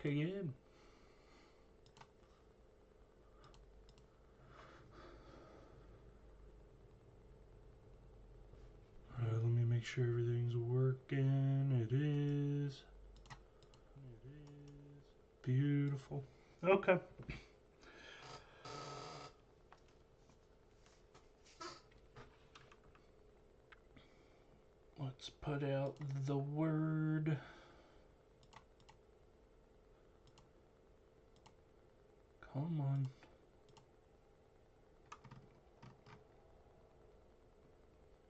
back again. Alright, let me make sure everything's working. It is. Beautiful. Okay. Let's put out the word. Come on.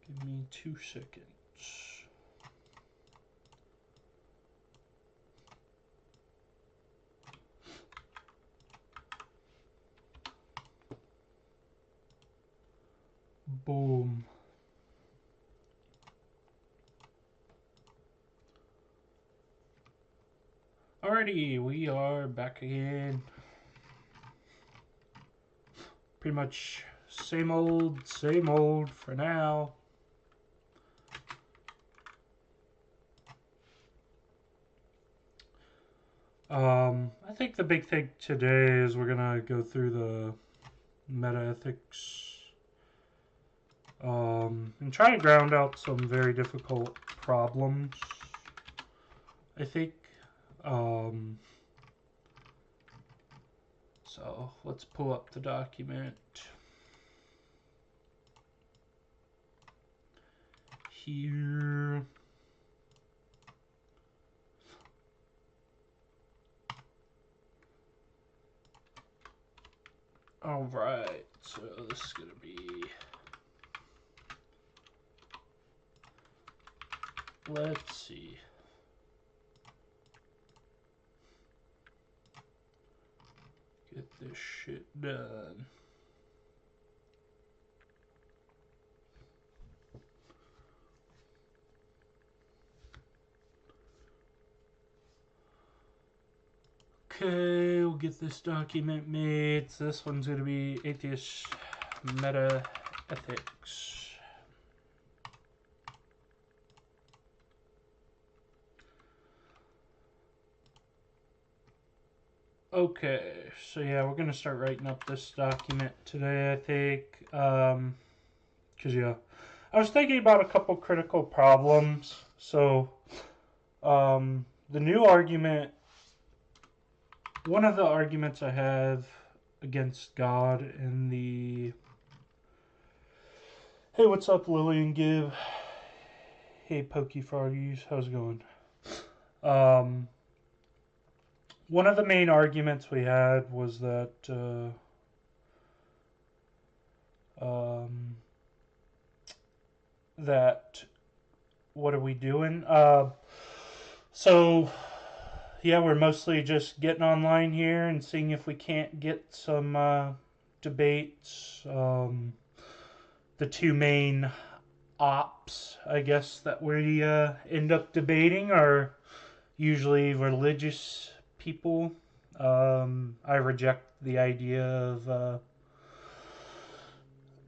Give me 2 seconds. Boom. Alrighty, we are back again. Pretty much same old for now. I think the big thing today is we're gonna go through the metaethics and try to ground out some very difficult problems. I think. So let's pull up the document here. All right, so this is gonna be, let's see. Get this shit done. Okay, we'll get this document made. So this one's going to be Atheist Meta Ethics. Okay, so yeah, we're going to start writing up this document today, I think. Because, yeah, I was thinking about a couple critical problems. So, the new argument, one of the arguments I have against God in the... Hey, what's up, Lillian Gibb? Hey, Pokey Froggies, how's it going? One of the main arguments we had was that what are we doing? So yeah, we're mostly just getting online here and seeing if we can't get some debates. The two main ops, I guess, that we end up debating are usually religious people. I reject the idea of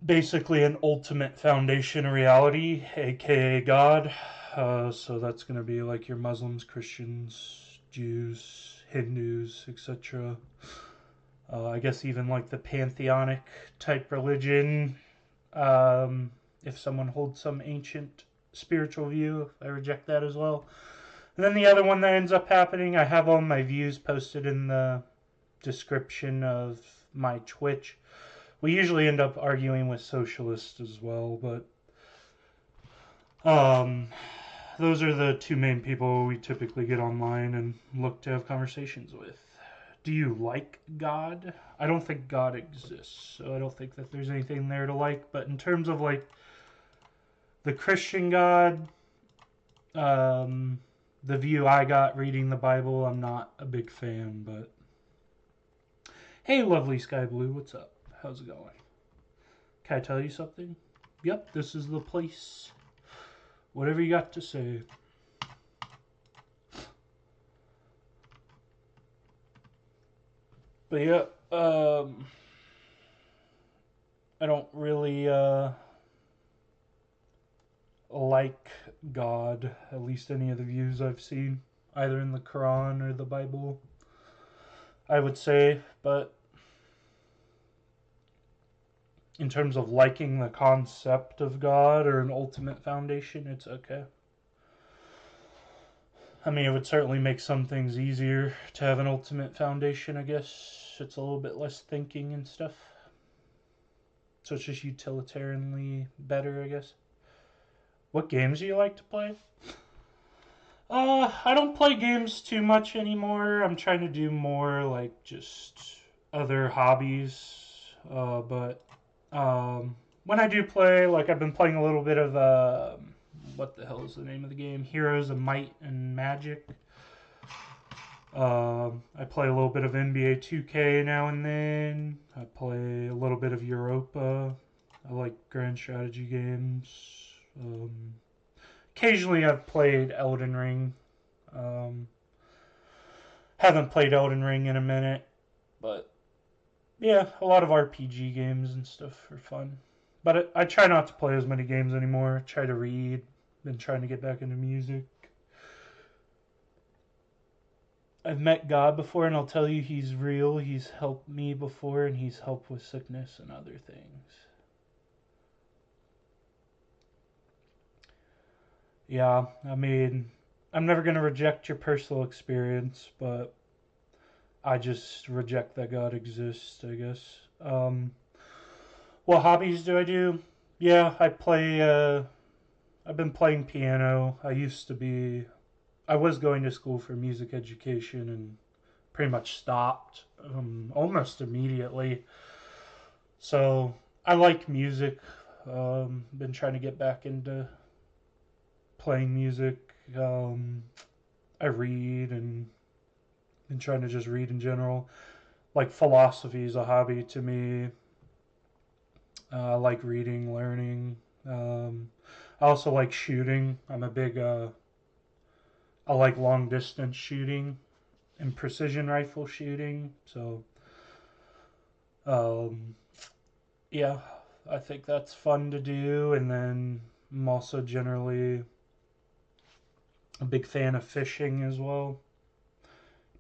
basically an ultimate foundation of reality, aka God. So that's going to be like your Muslims, Christians, Jews, Hindus, etc. I guess even like the pantheonic type religion. If someone holds some ancient spiritual view, I reject that as well. And then the other one that ends up happening, I have all my views posted in the description of my Twitch. We usually end up arguing with socialists as well, but those are the two main people we typically get online and look to have conversations with. Do you like God? I don't think God exists, so I don't think that there's anything there to like. But in terms of like the Christian God, the view I got reading the Bible, I'm not a big fan. But hey, lovely Sky Blue, what's up? How's it going? Can I tell you something? Yep, this is the place. Whatever you got to say. But yeah, I don't really like God, at least any of the views I've seen, either in the Quran or the Bible. I would say, but in terms of liking the concept of God or an ultimate foundation, it's okay. I mean, it would certainly make some things easier to have an ultimate foundation, I guess. It's a little bit less thinking and stuff. So it's just utilitarianly better, I guess. What games do you like to play? I don't play games too much anymore. I'm trying to do more like just other hobbies. But when I do play, like I've been playing a little bit of what the hell is the name of the game? Heroes of Might and Magic. I play a little bit of NBA 2K now and then. I play a little bit of Europa. I like grand strategy games. Occasionally, I've played Elden Ring. Um, haven't played Elden Ring in a minute, but yeah, a lot of RPG games and stuff are fun. But I try not to play as many games anymore. I try to read. Been trying to get back into music. I've met God before, and I'll tell you, He's real. He's helped me before, and He's helped with sickness and other things. Yeah, I mean, I'm never going to reject your personal experience, but I just reject that God exists, I guess. What hobbies do I do? Yeah, I've been playing piano. I was going to school for music education and pretty much stopped almost immediately. So I like music. Been trying to get back into playing music. I read and been trying to just read in general. Like philosophy is a hobby to me. I like reading, learning. I also like shooting. I like long distance shooting and precision rifle shooting. So, um, yeah, I think that's fun to do. And then I'm also generally a big fan of fishing as well.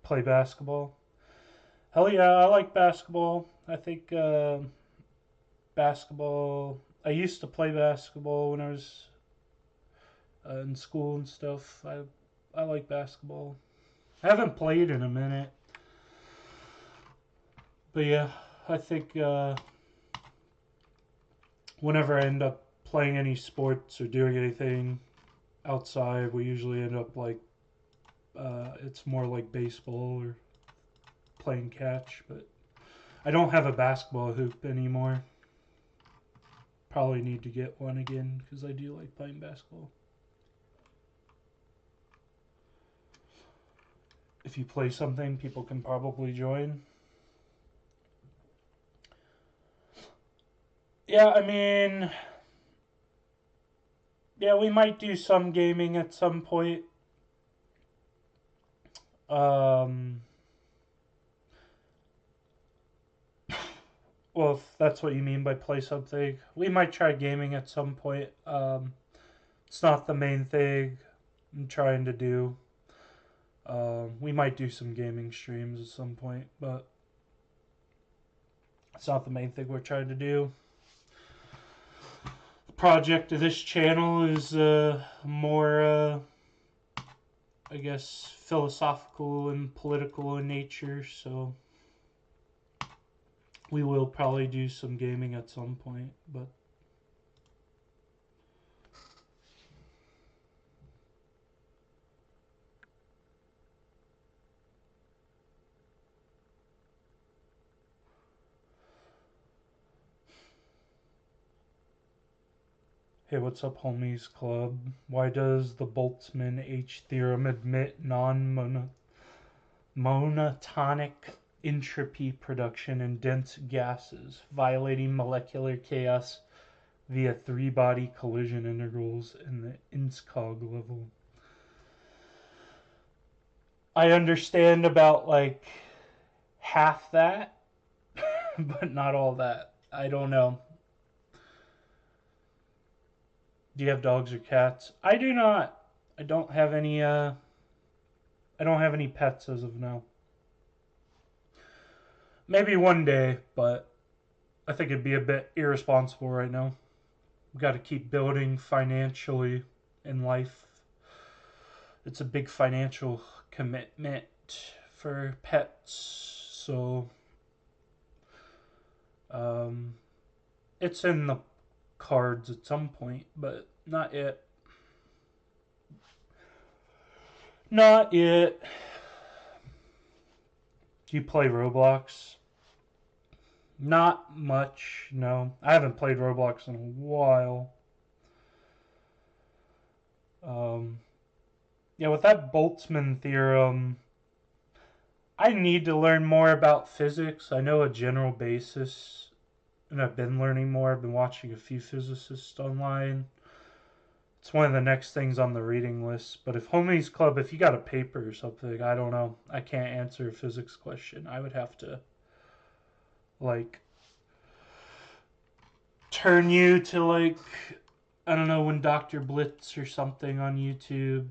Play basketball. Hell yeah, I like basketball. I think basketball. I used to play basketball when I was in school and stuff. I like basketball. I haven't played in a minute, but yeah, I think whenever I end up playing any sports or doing anything outside, we usually end up like it's more like baseball or playing catch. But I don't have a basketball hoop anymore. Probably need to get one again because I do like playing basketball. If you play something, people can probably join. Yeah, I mean, yeah, we might do some gaming at some point. Um, well, if that's what you mean by play something, we might try gaming at some point. It's not the main thing I'm trying to do. We might do some gaming streams at some point, but it's not the main thing we're trying to do. The project of this channel is more, I guess, philosophical and political in nature, so we will probably do some gaming at some point, but hey, what's up, homies club? Why does the Boltzmann H theorem admit monotonic entropy production in dense gases, violating molecular chaos via three-body collision integrals in the Inskog level? I understand about like half that, but not all that. I don't know. Do you have dogs or cats? I do not. I don't have any. I don't have any pets as of now. Maybe one day, but I think it'd be a bit irresponsible right now. We've got to keep building financially in life. It's a big financial commitment for pets, so um, it's in the cards at some point, but not yet. Not yet. Do you play Roblox? Not much, no. I haven't played Roblox in a while. Yeah, with that Boltzmann theorem, I need to learn more about physics. I know a general basis, and I've been learning more. I've been watching a few physicists online. It's one of the next things on the reading list. But if Homies Club, if you got a paper or something, I don't know. I can't answer a physics question. I would have to, like, turn you to, like, I don't know, when Dr. Blitz or something on YouTube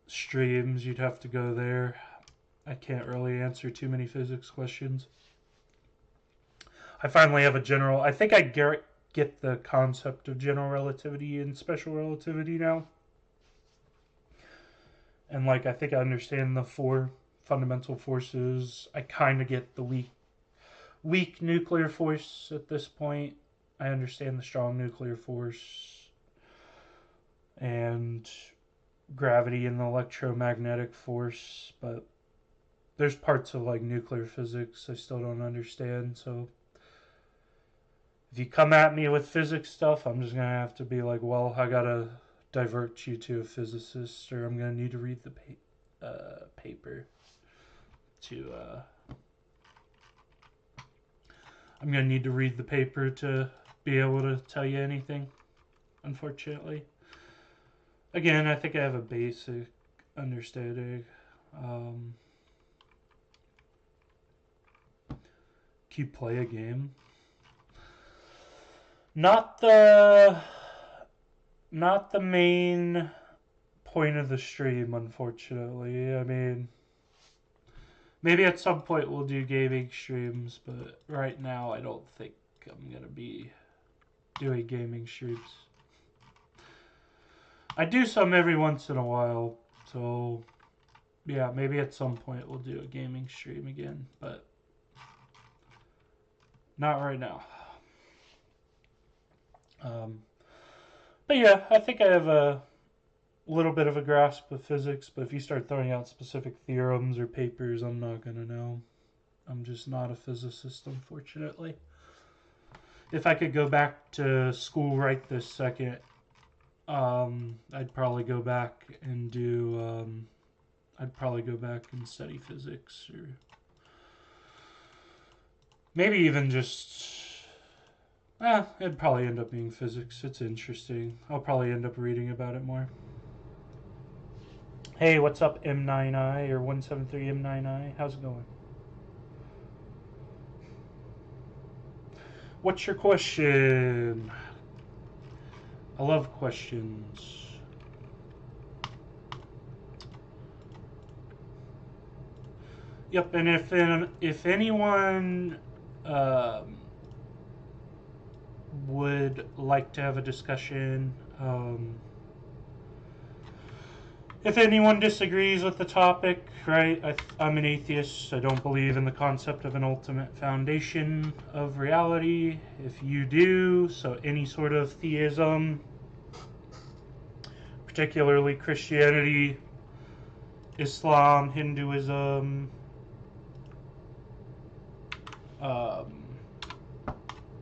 streams, you'd have to go there. I can't really answer too many physics questions. I finally have a general. I think I get the concept of general relativity and special relativity now. And, like, I think I understand the four fundamental forces. I kind of get the weak nuclear force at this point. I understand the strong nuclear force and gravity and the electromagnetic force, but there's parts of, like, nuclear physics I still don't understand. So if you come at me with physics stuff, I'm just gonna have to be like, well, I gotta divert you to a physicist, or I'm gonna need to read the paper to I'm gonna need to read the paper to be able to tell you anything, unfortunately. Again, I think I have a basic understanding. Can you play a game? Not the main point of the stream, unfortunately. I mean, maybe at some point we'll do gaming streams, but right now I don't think I'm gonna be doing gaming streams. I do some every once in a while, so yeah, maybe at some point we'll do a gaming stream again, but not right now. But yeah, I think I have a little bit of a grasp of physics, but if you start throwing out specific theorems or papers, I'm not going to know. I'm just not a physicist, unfortunately. If I could go back to school right this second, I'd probably go back and do, I'd probably go back and study physics, or maybe even just, it'd probably end up being physics. It's interesting. I'll probably end up reading about it more. Hey, what's up, M9I or 173M9I? How's it going? What's your question? I love questions. Yep, and if anyone would like to have a discussion, if anyone disagrees with the topic, right, I'm an atheist. I don't believe in the concept of an ultimate foundation of reality. If you do, so any sort of theism, particularly Christianity, Islam, Hinduism,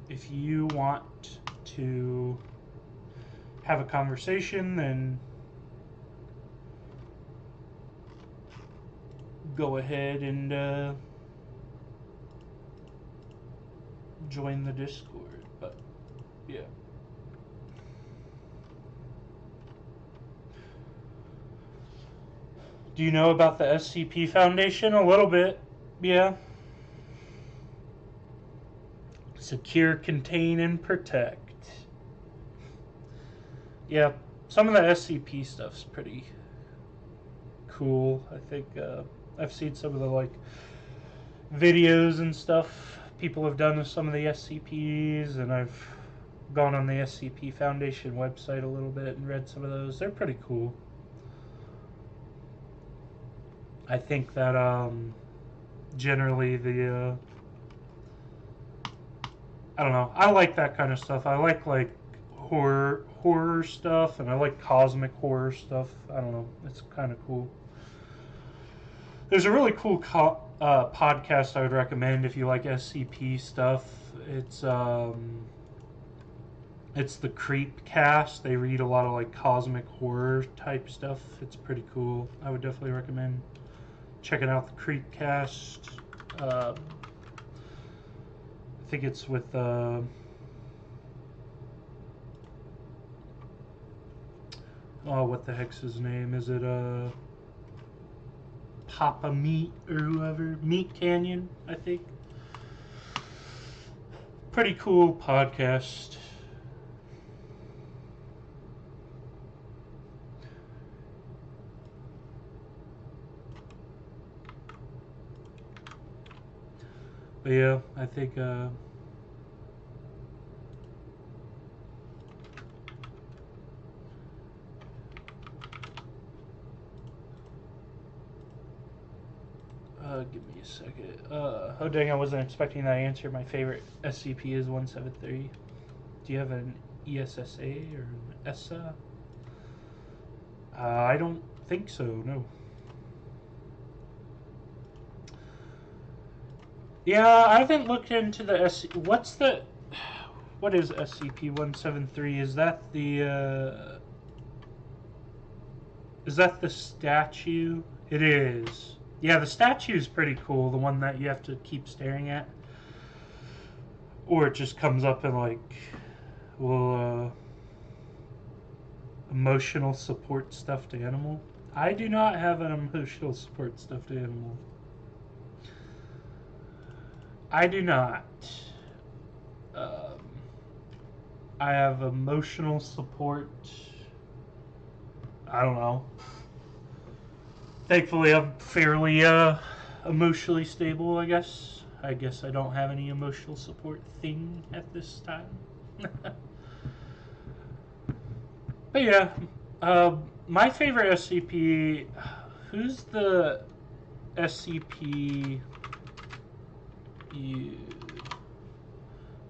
if you want to have a conversation, then go ahead and join the Discord. But yeah. Do you know about the SCP Foundation? A little bit, yeah. Secure, contain, and protect. Yeah, some of the SCP stuff's pretty cool. I think I've seen some of the, like, videos and stuff people have done with some of the SCPs, and I've gone on the SCP Foundation website a little bit and read some of those. They're pretty cool. I think that generally the I don't know. I like that kind of stuff. I like horror stuff, and I like cosmic horror stuff. I don't know. It's kind of cool. There's a really cool podcast I would recommend if you like SCP stuff. It's the Creepcast. They read a lot of like cosmic horror type stuff. It's pretty cool. I would definitely recommend checking out the Creepcast. I think it's with oh, what the heck's his name? Is it Papa Meat or whoever? Meat Canyon, I think. Pretty cool podcast. But yeah, I think give me a second. Oh dang, I wasn't expecting that answer. My favorite SCP is 173. Do you have an ESSA or an ESSA? I don't think so, no. Yeah, I haven't looked into the what is SCP-173? Is that the statue? It is. Yeah, the statue is pretty cool, the one that you have to keep staring at. Or it just comes up and like, well, emotional support stuffed animal. I do not have an emotional support stuffed animal. I do not. I have emotional support. I don't know. Thankfully, I'm fairly emotionally stable, I guess. I guess I don't have any emotional support thing at this time. But yeah, my favorite SCP. Who's the SCP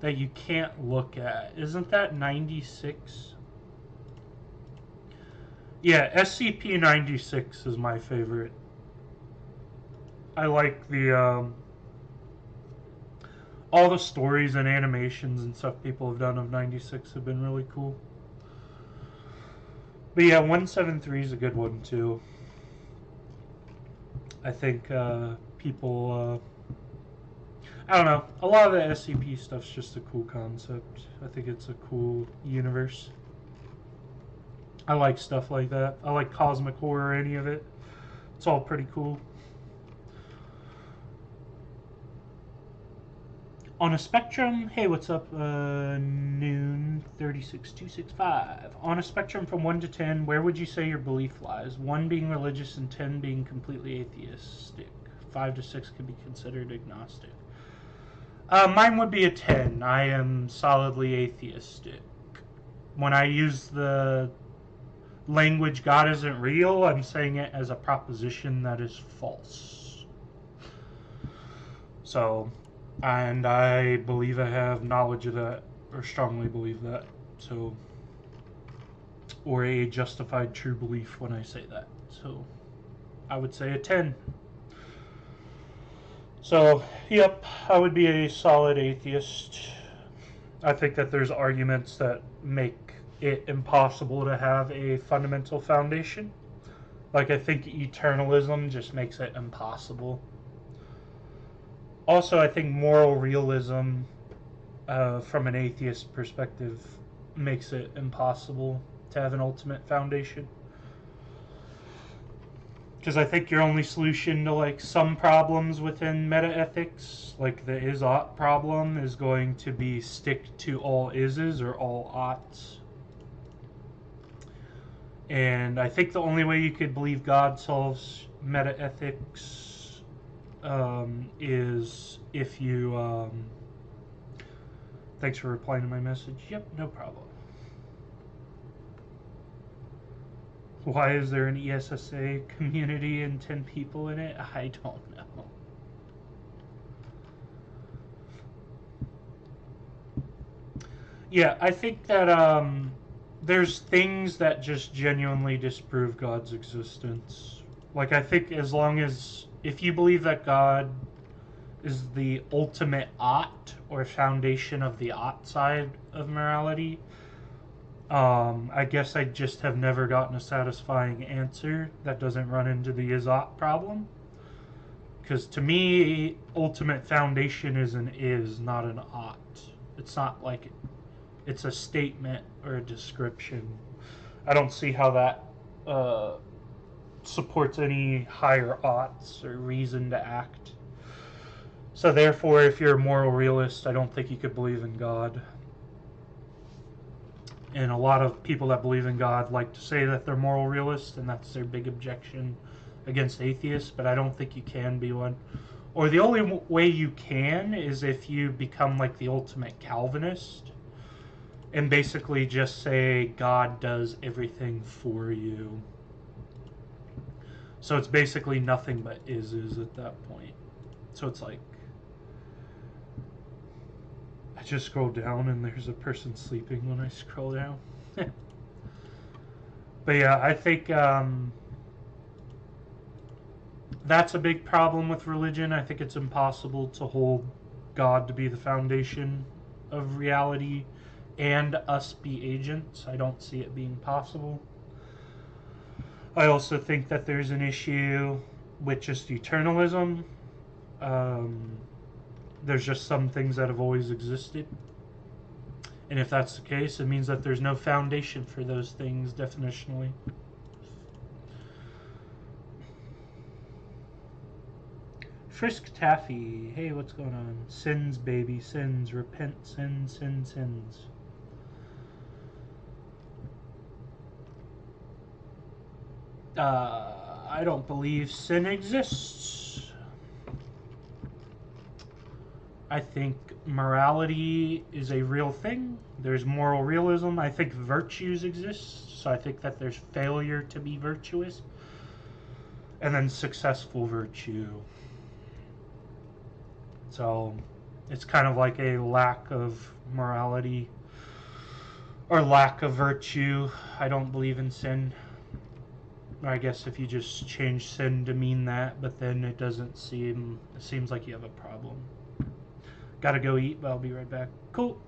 that you can't look at? Isn't that 96? Yeah, SCP-96 is my favorite. I like the all the stories and animations and stuff people have done of 96 have been really cool. But yeah, 173 is a good one too. I think people I don't know. A lot of the SCP stuff's just a cool concept. I think it's a cool universe. I like stuff like that. I like cosmic horror, any of it. It's all pretty cool. On a spectrum, hey, what's up, Noon 36265. On a spectrum from 1 to 10, where would you say your belief lies? 1 being religious and 10 being completely atheistic. 5 to 6 could be considered agnostic. Mine would be a 10. I am solidly atheistic. When I use the language God isn't real, I'm saying it as a proposition that is false. So, and I believe I have knowledge of that, or strongly believe that. So, or a justified true belief when I say that. So, I would say a 10. So, yep, I would be a solid atheist. I think that there's arguments that make it impossible to have a fundamental foundation. Like, I think eternalism just makes it impossible. Also, I think moral realism, from an atheist perspective, makes it impossible to have an ultimate foundation. Because I think your only solution to like some problems within meta-ethics, like the is-ought problem, is going to be stick to all ises or all oughts. And I think the only way you could believe God solves meta-ethics is if you. Thanks for replying to my message. Yep, no problem. Why is there an ESSA community and 10 people in it? I don't know. Yeah, I think that there's things that just genuinely disprove God's existence. Like, I think as long as, if you believe that God is the ultimate ought or foundation of the ought side of morality, I guess I just have never gotten a satisfying answer that doesn't run into the is ought problem. Because to me, ultimate foundation is an is, not an ought. It's not like it's a statement or a description. I don't see how that supports any higher oughts or reason to act. So therefore, if you're a moral realist, I don't think you could believe in God. And a lot of people that believe in God like to say that they're moral realists, and that's their big objection against atheists, but I don't think you can be one. Or the only way you can is if you become like the ultimate Calvinist and basically just say God does everything for you. So it's basically nothing but is at that point. So it's like, I just scroll down and there's a person sleeping when I scroll down. But yeah, I think that's a big problem with religion. I think it's impossible to hold God to be the foundation of reality and us be agents. I don't see it being possible. I also think that there's an issue with just eternalism. There's just some things that have always existed. And if that's the case, it means that there's no foundation for those things definitionally. Frisk Taffy, hey, what's going on? Sins, baby, sins. Repent, sin, sin, sins. I don't believe sin exists. I think morality is a real thing. There's moral realism. I think virtues exist. So I think that there's failure to be virtuous. And then successful virtue. So it's kind of like a lack of morality or lack of virtue. I don't believe in sin. Or I guess if you just change sin to mean that, but then it doesn't seem, it seems like you have a problem. Gotta go eat, but I'll be right back. Cool.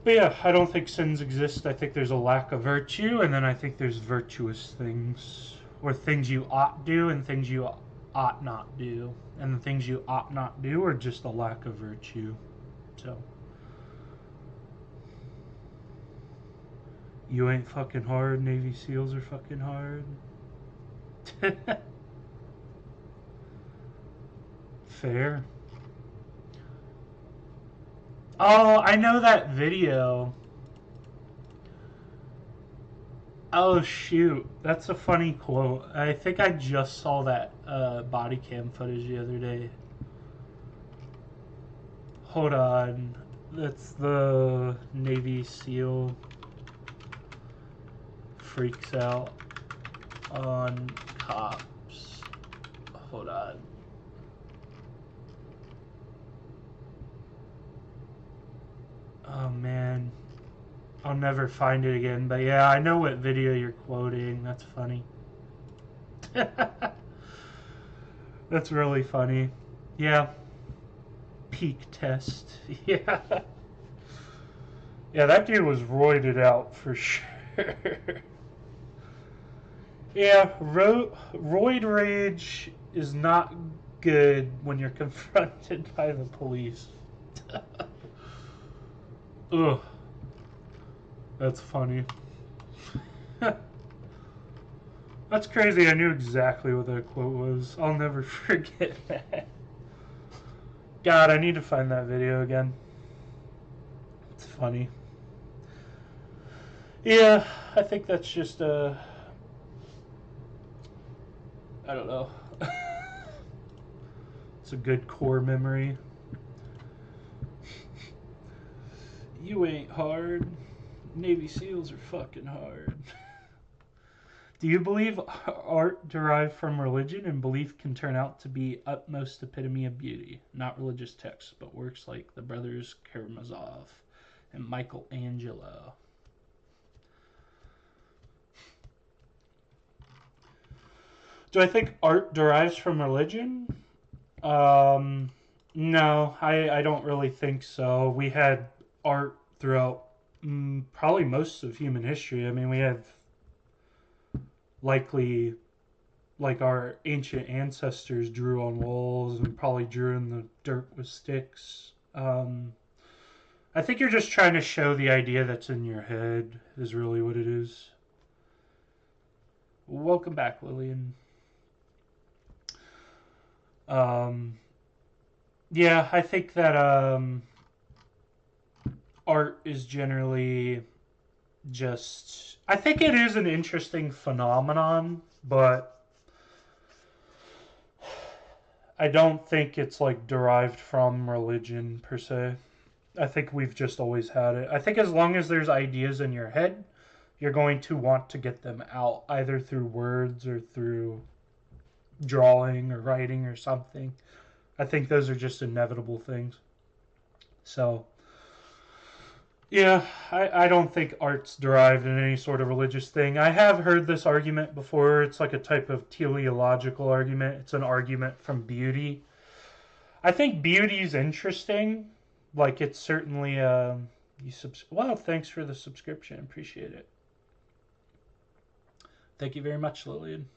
But yeah, I don't think sins exist. I think there's a lack of virtue, and then I think there's virtuous things, or things you ought do and things you ought not do. And the things you ought not do are just a lack of virtue. So, you ain't fucking hard, Navy SEALs are fucking hard. Fair. Oh, I know that video. Oh shoot, that's a funny quote. I think I just saw that body cam footage the other day. Hold on. That's the Navy SEAL freaks out on cops. Hold on. Oh man. I'll never find it again, but yeah, I know what video you're quoting. That's funny. That's really funny. Yeah. Peak test. Yeah. Yeah, that dude was roided out for sure. Yeah, roid rage is not good when you're confronted by the police. Ugh. That's funny. That's crazy. I knew exactly what that quote was. I'll never forget that. God, I need to find that video again. It's funny. Yeah, I think that's just I don't know. It's a good core memory. You ain't hard. Navy SEALs are fucking hard. Do you believe art derived from religion and belief can turn out to be utmost epitome of beauty? Not religious texts, but works like the Brothers Karamazov and Michelangelo. Do I think art derives from religion? No, I don't really think so. We had art throughout probably most of human history. I mean, we have likely like our ancient ancestors drew on walls and probably drew in the dirt with sticks. I think you're just trying to show the idea that's in your head is really what it is. Welcome back, Lillian. Yeah, I think that art is generally just. I think it is an interesting phenomenon, but I don't think it's like derived from religion per se. I think we've just always had it. I think as long as there's ideas in your head, you're going to want to get them out either through words or through drawing or writing or something. I think those are just inevitable things. So, yeah, I don't think art's derived in any sort of religious thing. I have heard this argument before. It's like a type of teleological argument, it's an argument from beauty. I think beauty is interesting. Like, it's certainly. Well, thanks for the subscription. Appreciate it. Thank you very much, Lillian.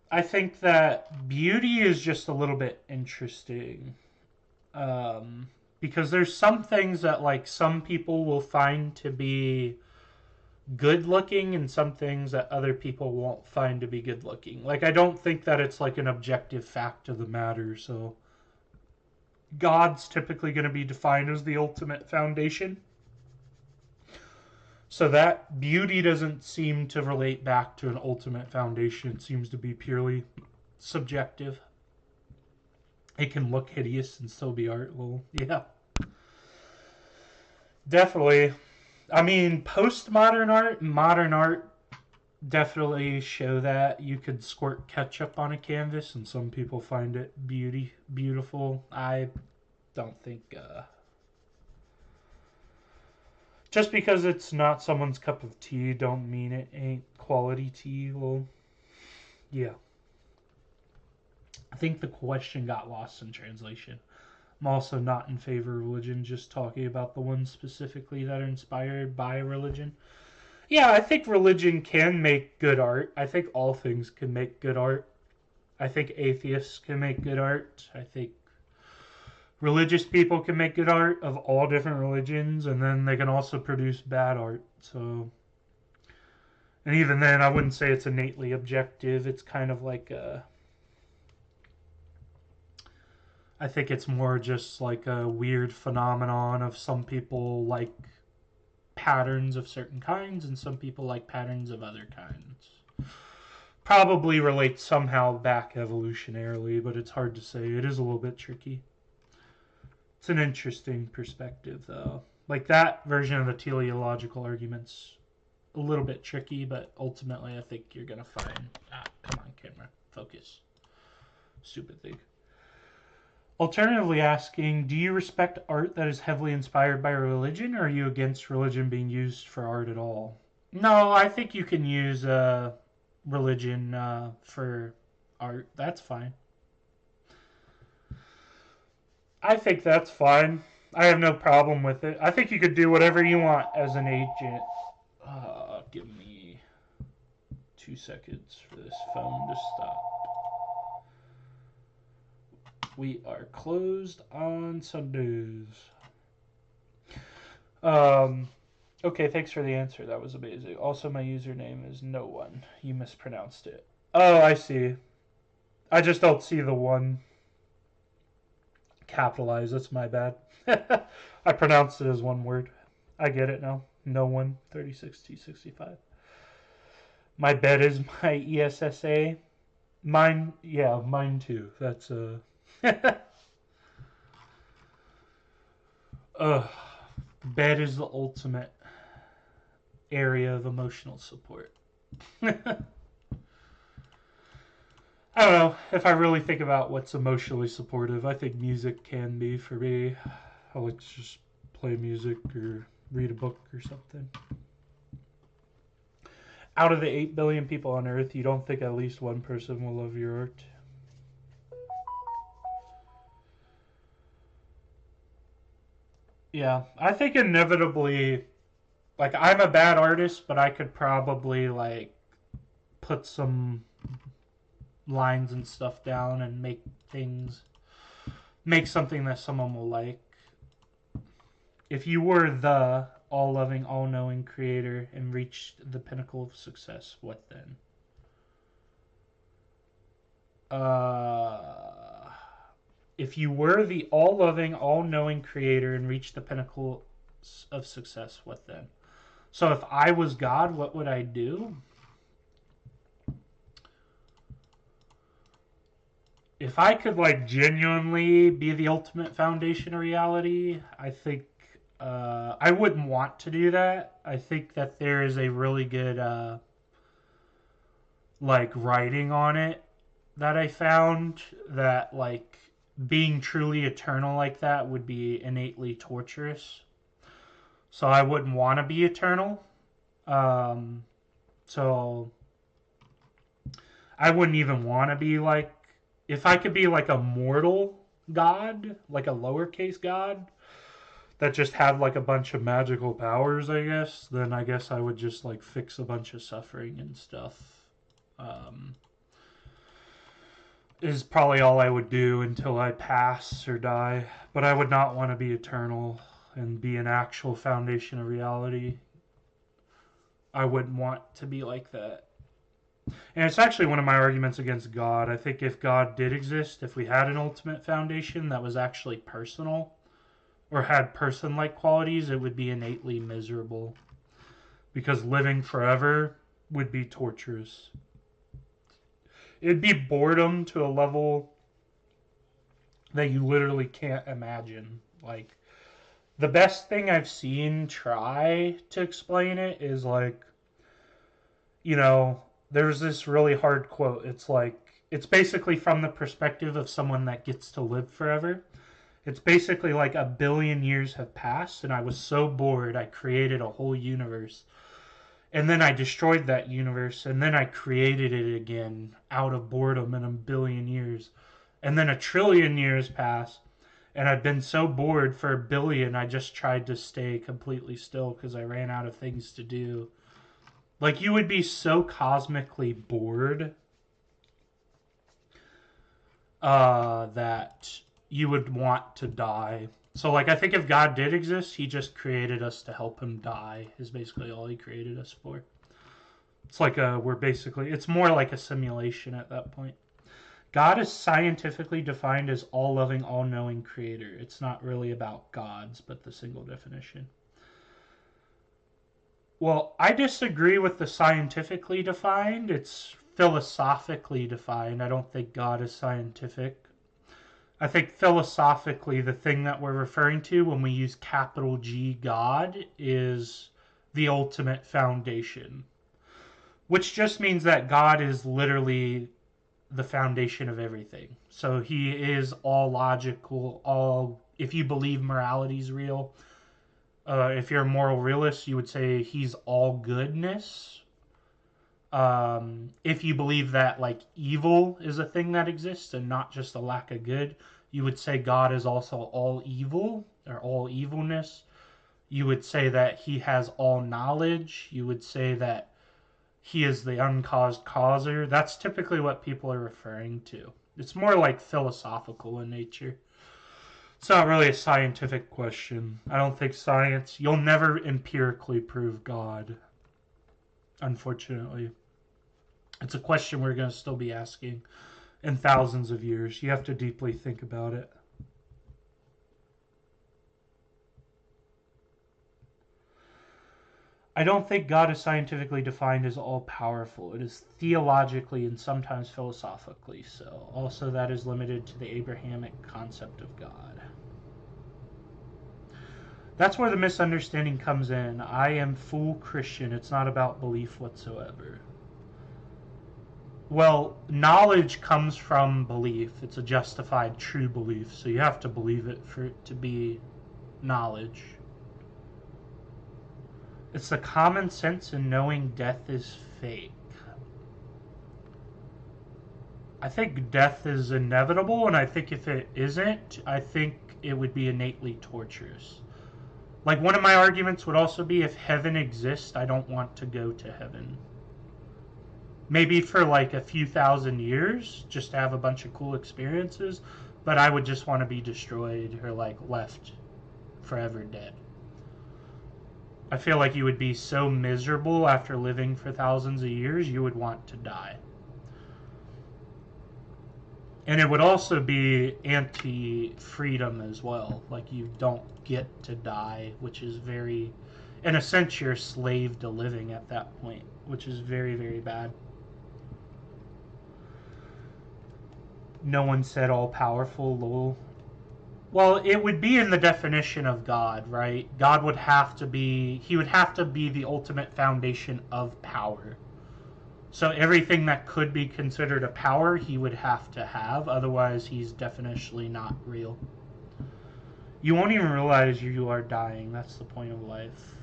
I think that beauty is just a little bit interesting. Because there's some things that like some people will find to be good looking and some things that other people won't find to be good looking. Like I don't think that it's like an objective fact of the matter. So God's typically going to be defined as the ultimate foundation. So that beauty doesn't seem to relate back to an ultimate foundation. It seems to be purely subjective. It can look hideous and still be art. Well, yeah. Definitely. I mean, postmodern art, modern art definitely show that. You could squirt ketchup on a canvas and some people find it beautiful. I don't think just because it's not someone's cup of tea don't mean it ain't quality tea. Well, yeah. I think the question got lost in translation. I'm also not in favor of religion, just talking about the ones specifically that are inspired by religion. Yeah, I think religion can make good art. I think all things can make good art. I think atheists can make good art. I think religious people can make good art of all different religions, and then they can also produce bad art. So, and even then, I wouldn't say it's innately objective. It's kind of like I think it's more just like a weird phenomenon of some people like patterns of certain kinds and some people like patterns of other kinds. Probably relates somehow back evolutionarily, but it's hard to say. It is a little bit tricky. It's an interesting perspective, though. Like that version of the teleological argument's a little bit tricky, but ultimately I think you're going to find. Come on, camera. Focus. Stupid thing. Alternatively asking, do you respect art that is heavily inspired by religion, or are you against religion being used for art at all? No, I think you can use religion for art. That's fine. I think that's fine. I have no problem with it. I think you could do whatever you want as an agent. Give me 2 seconds for this phone to stop. We are closed on Sundays. Okay, thanks for the answer. That was amazing. Also, my username is no one. You mispronounced it. Oh, I see. I just don't see the one capitalized. That's my bad. I pronounced it as one word. I get it now. No one. 36T65. My bed is my ESSA. Mine, yeah, mine too. That's uh, bed is the ultimate area of emotional support. I don't know. If I really think about what's emotionally supportive, I think music can be for me. I like to just play music or read a book or something. Out of the 8 billion people on Earth, you don't think at least one person will love your art? Yeah, I think inevitably, like, I'm a bad artist, but I could probably, like, put some lines and stuff down and make something that someone will like. If you were the all loving, all knowing creator and reached the pinnacle of success, what then? If you were the all loving, all knowing creator and reached the pinnacle of success, what then? So if I was God, what would I do? If I could like genuinely be the ultimate foundation of reality, I think I wouldn't want to do that. I think that there is a really good like writing on it that I found that like being truly eternal like that would be innately torturous. So I wouldn't want to be eternal. Um, so I wouldn't even want to be like if I could be like a mortal god, like a lowercase god that just had like a bunch of magical powers, I guess, then I guess I would just like fix a bunch of suffering and stuff. Um, is probably all I would do until I pass or die. But I would not want to be eternal and be an actual foundation of reality. I wouldn't want to be like that. And it's actually one of my arguments against God. I think if God did exist, if we had an ultimate foundation that was actually personal or had person like qualities, it would be innately miserable. Because living forever would be torturous. It'd be boredom to a level that you literally can't imagine. Like, the best thing I've seen try to explain it is like, you know, there's this really hard quote. It's like, it's basically from the perspective of someone that gets to live forever. It's basically like 1 billion years have passed, and I was so bored, I created a whole universe. And then I destroyed that universe, and then I created it again out of boredom in 1 billion years. And then 1 trillion years passed, and I've been so bored for 1 billion, I just tried to stay completely still because I ran out of things to do. Like, you would be so cosmically bored that you would want to die. So, like, I think if God did exist, he just created us to help him die, is basically all he created us for. It's like it's more like a simulation at that point. God is scientifically defined as all loving, all knowing creator. It's not really about gods, but the single definition. Well, I disagree with the scientifically defined. It's philosophically defined. I don't think God is scientific. I think philosophically, the thing that we're referring to when we use capital G God is the ultimate foundation, which just means that God is literally the foundation of everything. So he is all logical, all, if you believe morality is real, if you're a moral realist, you would say he's all goodness. If you believe that like evil is a thing that exists and not just a lack of good, you would say God is also all evil or all evilness. You would say that he has all knowledge. You would say that he is the uncaused causer. That's typically what people are referring to. It's more like philosophical in nature. It's not really a scientific question. I don't think science, you'll never empirically prove God, unfortunately. It's a question we're going to still be asking in thousands of years. You have to deeply think about it. I don't think God is scientifically defined as all-powerful. It is theologically and sometimes philosophically so. Also, that is limited to the Abrahamic concept of God. That's where the misunderstanding comes in. I am full Christian. It's not about belief whatsoever. Well, knowledge comes from belief. It's a justified true belief, so you have to believe it for it to be knowledge. It's the common sense in knowing death is fake. I think death is inevitable, and I think if it isn't, I think it would be innately torturous. Like, one of my arguments would also be, if heaven exists, I don't want to go to heaven. Maybe for like a few thousand years, just to have a bunch of cool experiences, but I would just want to be destroyed or like left forever dead. I feel like you would be so miserable after living for thousands of years, you would want to die. And it would also be anti-freedom as well. Like, you don't get to die, which is very... In a sense, you're a slave to living at that point, which is very, very bad. No one said all-powerful, lol. Well, it would be in the definition of God, right? God would have to be... He would have to be the ultimate foundation of power. So everything that could be considered a power, he would have to have. Otherwise, he's definitionally not real. You won't even realize you are dying. That's the point of life.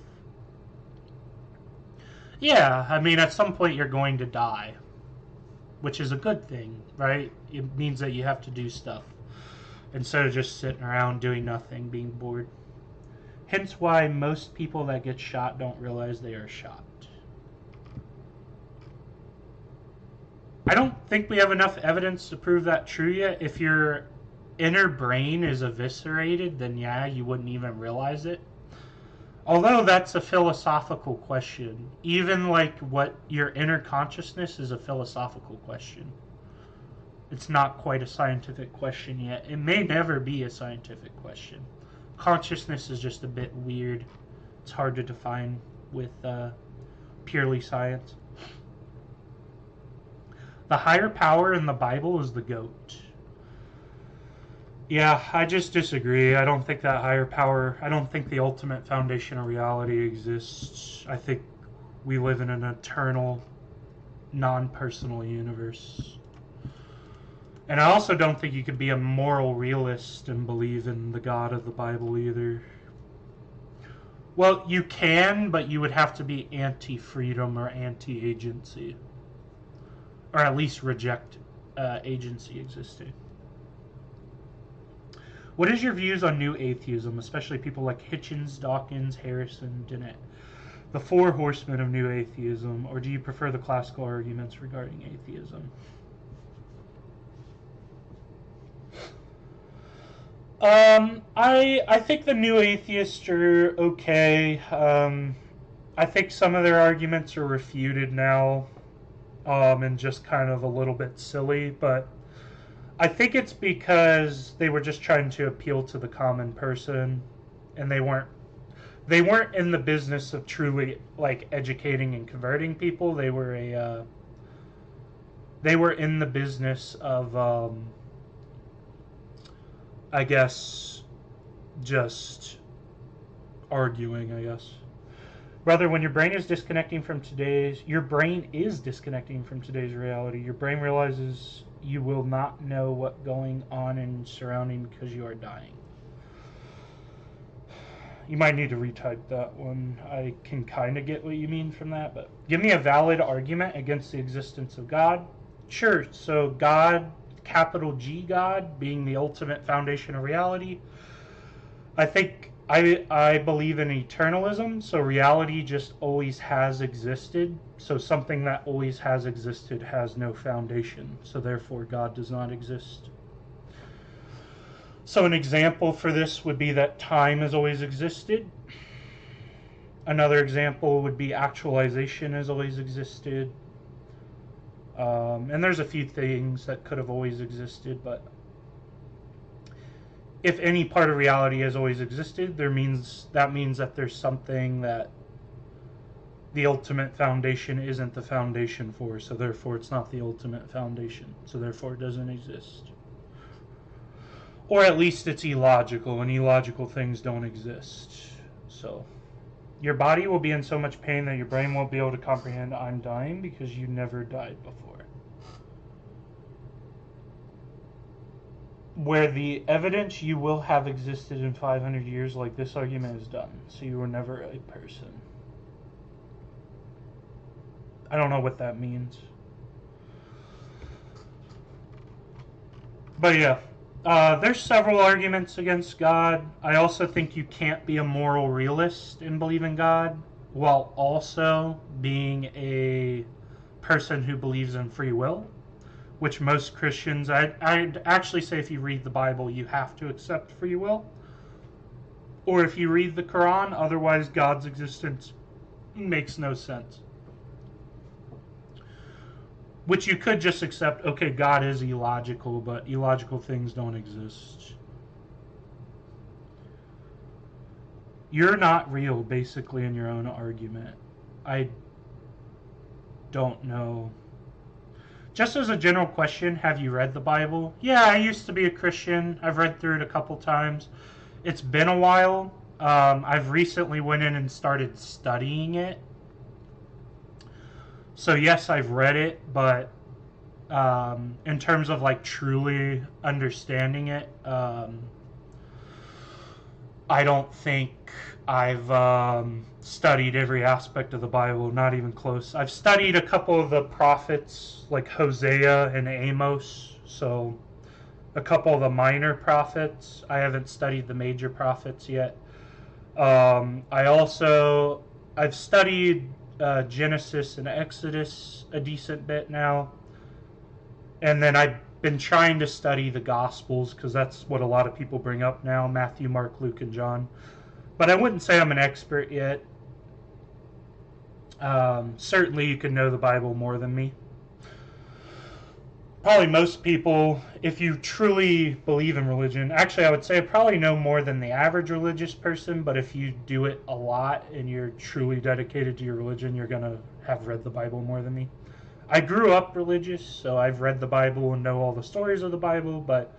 Yeah, I mean, at some point you're going to die. Which is a good thing, right? It means that you have to do stuff. Instead of just sitting around doing nothing, being bored. Hence why most people that get shot don't realize they are shot. I don't think we have enough evidence to prove that true yet. If your inner brain is eviscerated, then yeah, you wouldn't even realize it. Although that's a philosophical question. Even like what your inner consciousness is a philosophical question. It's not quite a scientific question yet. It may never be a scientific question. Consciousness is just a bit weird. It's hard to define with purely science. The higher power in the Bible is the goat. Yeah, I just disagree. I don't think that higher power, I don't think the ultimate foundation of reality exists. I think we live in an eternal, non-personal universe. And I also don't think you could be a moral realist and believe in the God of the Bible either. Well, you can, but you would have to be anti-freedom or anti-agency. Or at least reject agency existing. What is your views on new atheism, especially people like Hitchens, Dawkins, Harrison, Dennett, the four horsemen of new atheism, or do you prefer the classical arguments regarding atheism? I think the new atheists are okay. I think some of their arguments are refuted now, and just kind of a little bit silly, but I think it's because they were just trying to appeal to the common person, and they weren't in the business of truly like educating and converting people. They were in the business of I guess just arguing, I guess. Brother, when your brain is disconnecting from today's reality. Your brain realizes you will not know what's going on in surrounding because you are dying. You might need to retype that one. I can kind of get what you mean from that, but give me a valid argument against the existence of God. Sure, so God, capital G God, being the ultimate foundation of reality. I think I believe in eternalism, so reality just always has existed. So something that always has existed has no foundation, so therefore God does not exist. So an example for this would be that time has always existed. Another example would be actualization has always existed. And there's a few things that could have always existed, but if any part of reality has always existed, that means that there's something that the ultimate foundation isn't the foundation for, so therefore it's not the ultimate foundation, so therefore it doesn't exist. Or at least it's illogical, and illogical things don't exist. So your body will be in so much pain that your brain won't be able to comprehend I'm dying because you never died before. Where the evidence you will have existed in 500 years, like this argument is done, so you were never a person. I don't know what that means. But yeah, there's several arguments against God. I also think you can't be a moral realist and believe in God while also being a person who believes in free will, which most Christians, I'd actually say if you read the Bible, you have to accept free will. Or if you read the Quran, otherwise God's existence makes no sense. Which you could just accept, okay, God is illogical, but illogical things don't exist. You're not real, basically, in your own argument. I don't know. Just as a general question, have you read the Bible? Yeah, I used to be a Christian. I've read through it a couple times. It's been a while. I've recently went in and started studying it. So yes, I've read it, but in terms of like truly understanding it, I don't think I've studied every aspect of the Bible, not even close. I've studied a couple of the prophets, like Hosea and Amos, so a couple of the minor prophets. I haven't studied the major prophets yet. I've studied Genesis and Exodus a decent bit now. And then I've been trying to study the Gospels because that's what a lot of people bring up now, Matthew, Mark, Luke, and John. But I wouldn't say I'm an expert yet. Certainly you can know the Bible more than me. Probably most people, if you truly believe in religion, actually I would say I probably know more than the average religious person, but if you do it a lot and you're truly dedicated to your religion, you're going to have read the Bible more than me. I grew up religious, so I've read the Bible and know all the stories of the Bible, but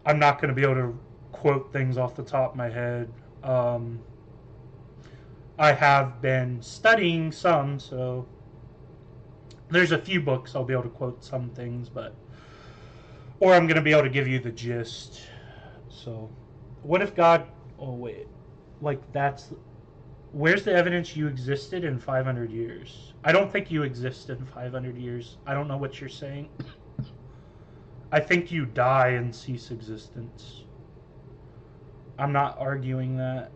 I'm not going to be able to quote things off the top of my head. I have been studying some, so there's a few books I'll be able to quote some things, or I'm going to be able to give you the gist. So, what if God, where's the evidence you existed in 500 years? I don't think you exist in 500 years. I don't know what you're saying. I think you die and cease existence. I'm not arguing that.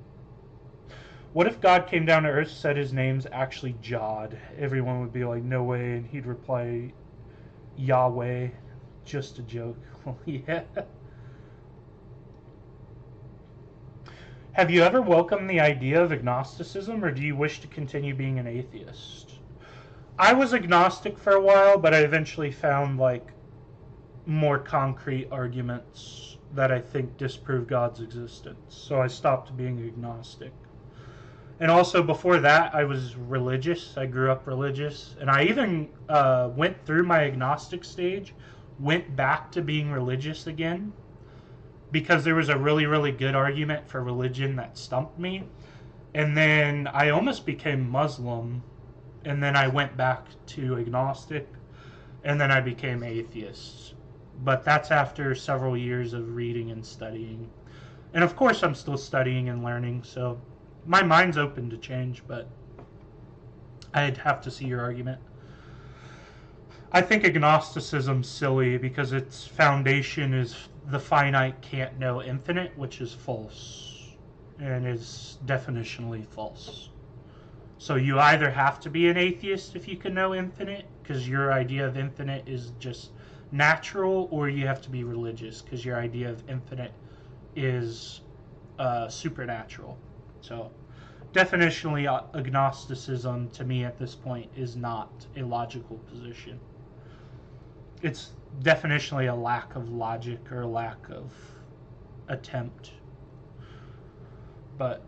What if God came down to earth, said his name's actually Jod? Everyone would be like, no way, and he'd reply, Yahweh. Just a joke. Well, yeah. Have you ever welcomed the idea of agnosticism, or do you wish to continue being an atheist? I was agnostic for a while, but I eventually found like more concrete arguments that I think disprove God's existence. So I stopped being agnostic. And also before that, I was religious. I grew up religious. And I even went through my agnostic stage, went back to being religious again, because there was a really, really good argument for religion that stumped me. And then I almost became Muslim, and then I went back to agnostic, and then I became atheist. But that's after several years of reading and studying. And of course I'm still studying and learning, so my mind's open to change, but I'd have to see your argument. I think agnosticism's silly because its foundation is the finite can't know infinite, which is false, and is definitionally false. So you either have to be an atheist if you can know infinite, because your idea of infinite is just natural, or you have to be religious, because your idea of infinite is supernatural. So definitionally, agnosticism to me at this point is not a logical position. It's definitionally a lack of logic or a lack of attempt. But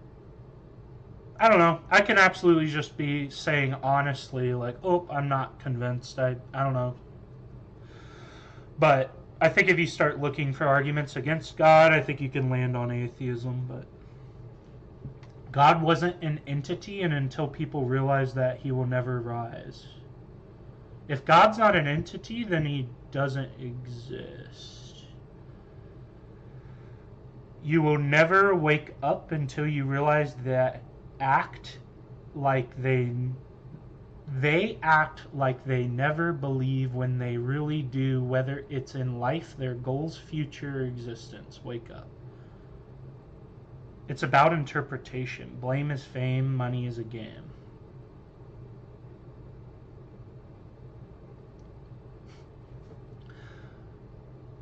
I don't know. I can absolutely just be saying honestly, like, oh, I'm not convinced. I don't know. But I think if you start looking for arguments against God, I think you can land on atheism. But God wasn't an entity, and until people realize that, he will never rise. If God's not an entity, then he doesn't exist. You will never wake up until you realize that act like they act like they never believe when they really do, whether it's in life, their goals, future, existence. Wake up. It's about interpretation. Blame is fame, money is a game.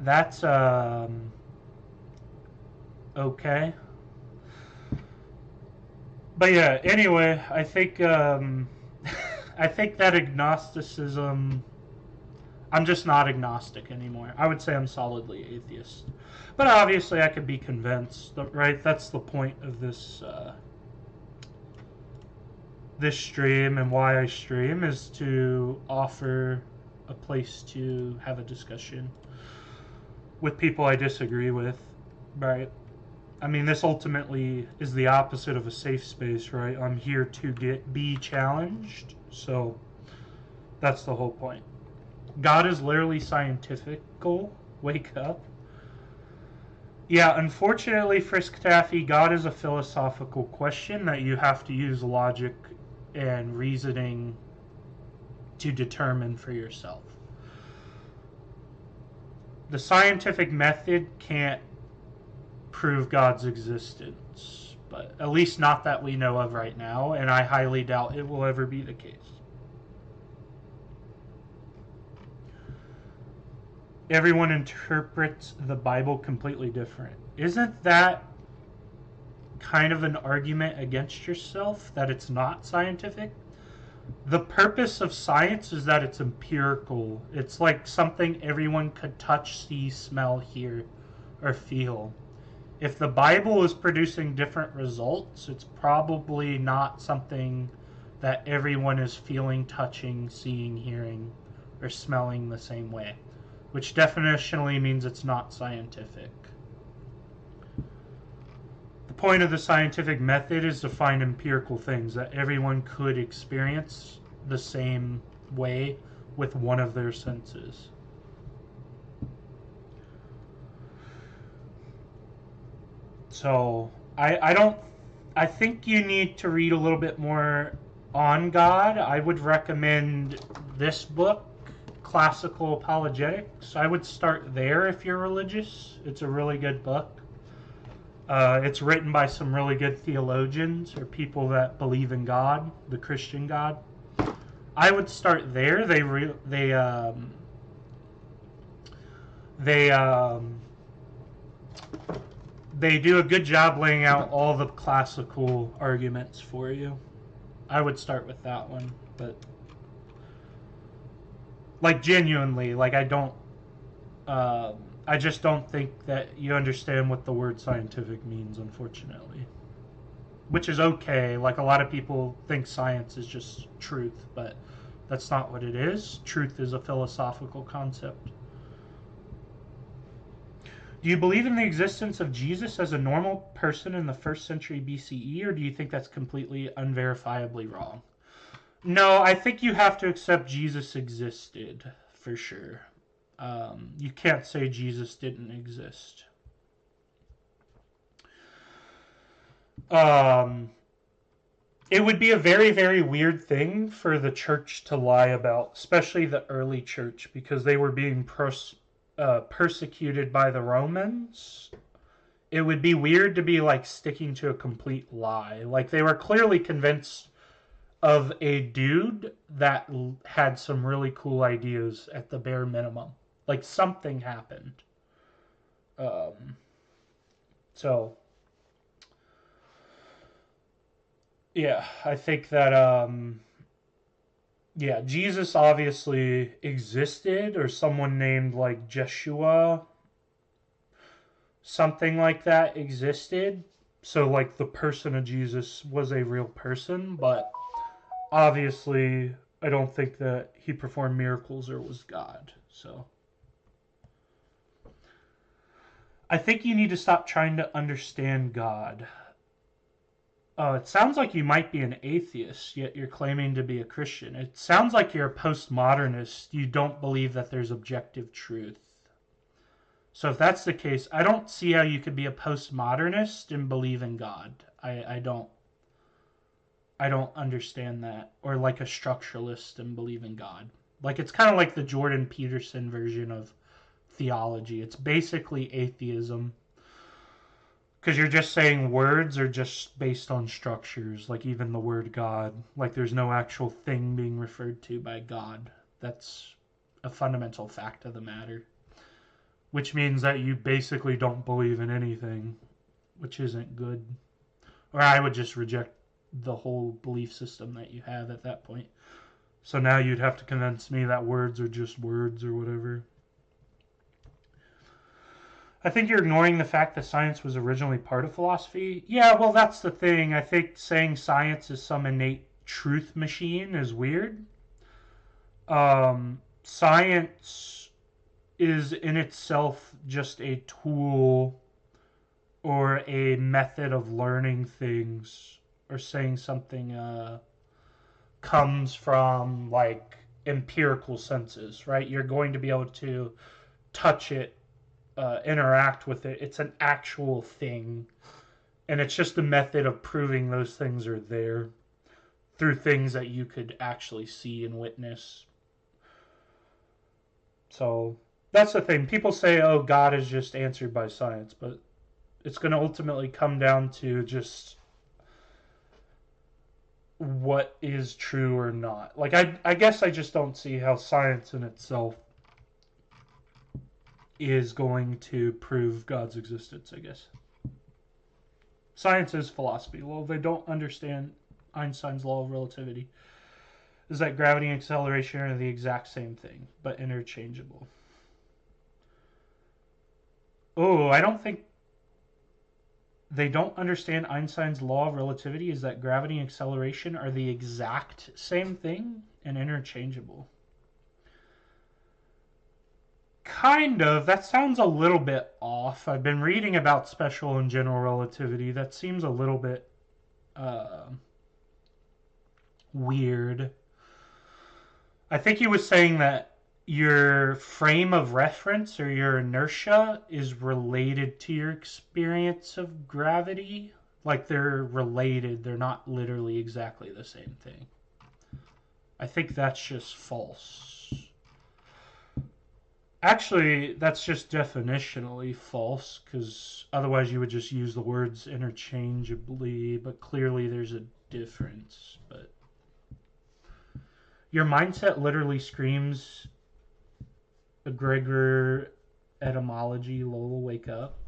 That's okay. But yeah, anyway, I think I think that agnosticism, I'm just not agnostic anymore. I would say I'm solidly atheist. But obviously I could be convinced, right? That's the point of this this stream, and why I stream is to offer a place to have a discussion with people I disagree with, right? I mean, this ultimately is the opposite of a safe space, right? I'm here to be challenged, so that's the whole point. God is literally scientifical. Wake up. Yeah, unfortunately, Frisk Taffy, God is a philosophical question that you have to use logic and reasoning to determine for yourself. The scientific method can't prove God's existence, but at least not that we know of right now, and I highly doubt it will ever be the case. Everyone interprets the Bible completely different. Isn't that kind of an argument against yourself, that it's not scientific? The purpose of science is that it's empirical. It's like something everyone could touch, see, smell, hear, or feel. If the Bible is producing different results, it's probably not something that everyone is feeling, touching, seeing, hearing, or smelling the same way, which definitionally means it's not scientific. The point of the scientific method is to find empirical things that everyone could experience the same way with one of their senses. So I think you need to read a little bit more on God. I would recommend this book, Classical Apologetics. I would start there if you're religious. It's a really good book. It's written by some really good theologians or people that believe in God, the Christian God. I would start there. They do a good job laying out all the classical arguments for you. I would start with that one, but like genuinely, like I just don't think that you understand what the word scientific means, unfortunately. Which is okay. Like, a lot of people think science is just truth, but that's not what it is. Truth is a philosophical concept. Do you believe in the existence of Jesus as a normal person in the 1st century BCE, or do you think that's completely unverifiably wrong? No, I think you have to accept Jesus existed, for sure. You can't say Jesus didn't exist. It would be a very, very weird thing for the church to lie about, especially the early church, because they were being persecuted by the Romans. It would be weird to be like sticking to a complete lie. Like, they were clearly convinced of a dude that had some really cool ideas at the bare minimum. Like, something happened. So yeah, I think that yeah, Jesus obviously existed, or someone named like Jeshua, something like that existed. So, like, the person of Jesus was a real person, but obviously, I don't think that he performed miracles or was God. So, I think you need to stop trying to understand God. It sounds like you might be an atheist, yet you're claiming to be a Christian. It sounds like you're a postmodernist. You don't believe that there's objective truth. So if that's the case, I don't see how you could be a postmodernist and believe in God. I don't understand that. Or like a structuralist and believe in God. Like it's kind of like the Jordan Peterson version of theology. It's basically atheism. Because you're just saying words are just based on structures, like even the word God. Like there's no actual thing being referred to by God. That's a fundamental fact of the matter. Which means that you basically don't believe in anything, which isn't good. Or I would just reject the whole belief system that you have at that point. So now you'd have to convince me that words are just words or whatever. I think you're ignoring the fact that science was originally part of philosophy. Yeah, well, that's the thing. I think saying science is some innate truth machine is weird. Science is in itself just a tool or a method of learning things or saying something comes from like empirical senses, right? You're going to be able to touch it, interact with it. It's an actual thing. And it's just a method of proving those things are there through things that you could actually see and witness. So that's the thing. People say, oh, God is just answered by science, but it's going to ultimately come down to just what is true or not. Like, I guess I just don't see how science in itself is going to prove God's existence, I guess. Science is philosophy. Well, they don't understand Einstein's law of relativity. Is that gravity and acceleration are the exact same thing, but interchangeable. Oh, I don't think they don't understand Einstein's law of relativity is that gravity and acceleration are the exact same thing and interchangeable. Kind of. That sounds a little bit off. I've been reading about special and general relativity. That seems a little bit weird. I think he was saying that your frame of reference or your inertia is related to your experience of gravity. Like they're related, they're not literally exactly the same thing. I think that's just false. Actually, that's just definitionally false because otherwise you would just use the words interchangeably, but clearly there's a difference. But your mindset literally screams Gregor etymology, lol, wake up.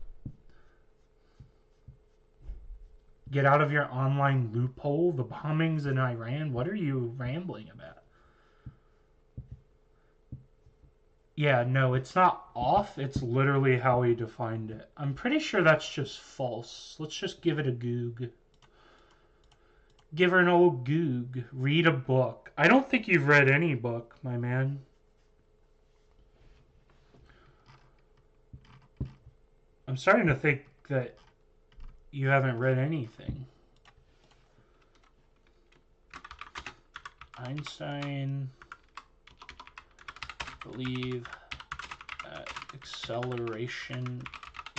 Get out of your online loophole. The bombings in Iran. What are you rambling about? Yeah, no, it's not off. It's literally how he defined it. I'm pretty sure that's just false. Let's just give it a goog. Give her an old goog. Read a book. I don't think you've read any book, my man. I'm starting to think that you haven't read anything. Einstein believe that acceleration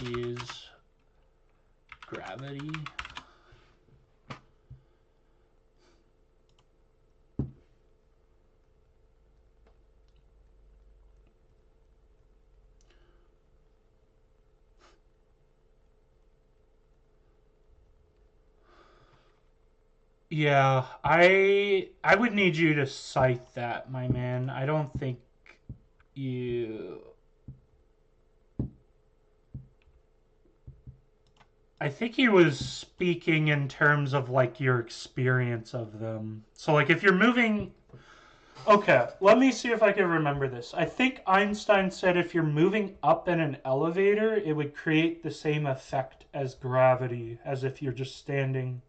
is gravity. Yeah, I would need you to cite that, my man. I don't think you I think he was speaking in terms of like your experience of them. So like if you're moving Okay, let me see if I can remember this. I think Einstein said if you're moving up in an elevator, it would create the same effect as gravity, as if you're just standing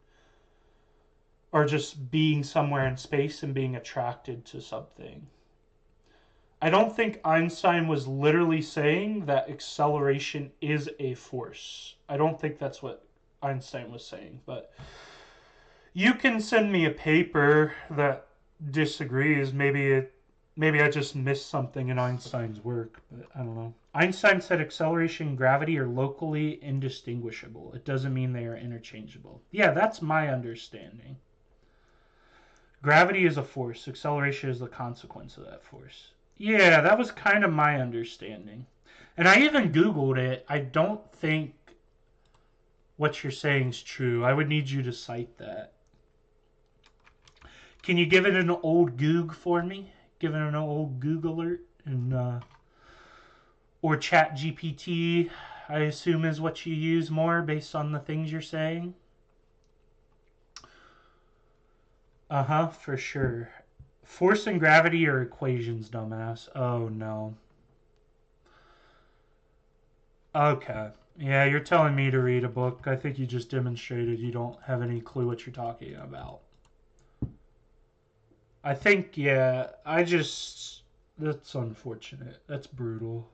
or just being somewhere in space and being attracted to something. I don't think Einstein was literally saying that acceleration is a force. I don't think that's what Einstein was saying, but you can send me a paper that disagrees. Maybe I just missed something in Einstein's work, but I don't know. Einstein said acceleration and gravity are locally indistinguishable. It doesn't mean they are interchangeable. Yeah, that's my understanding. Gravity is a force, acceleration is the consequence of that force. Yeah, that was kind of my understanding. And I even Googled it. I don't think what you're saying is true. I would need you to cite that. Can you give it an old Goog for me? Give it an old Goog alert? And, or Chat GPT, I assume is what you use more based on the things you're saying? Uh-huh, for sure. Force and gravity are equations, dumbass. Oh, no. Okay. Yeah, you're telling me to read a book. I think you just demonstrated you don't have any clue what you're talking about. I think, yeah, I just. That's unfortunate. That's brutal.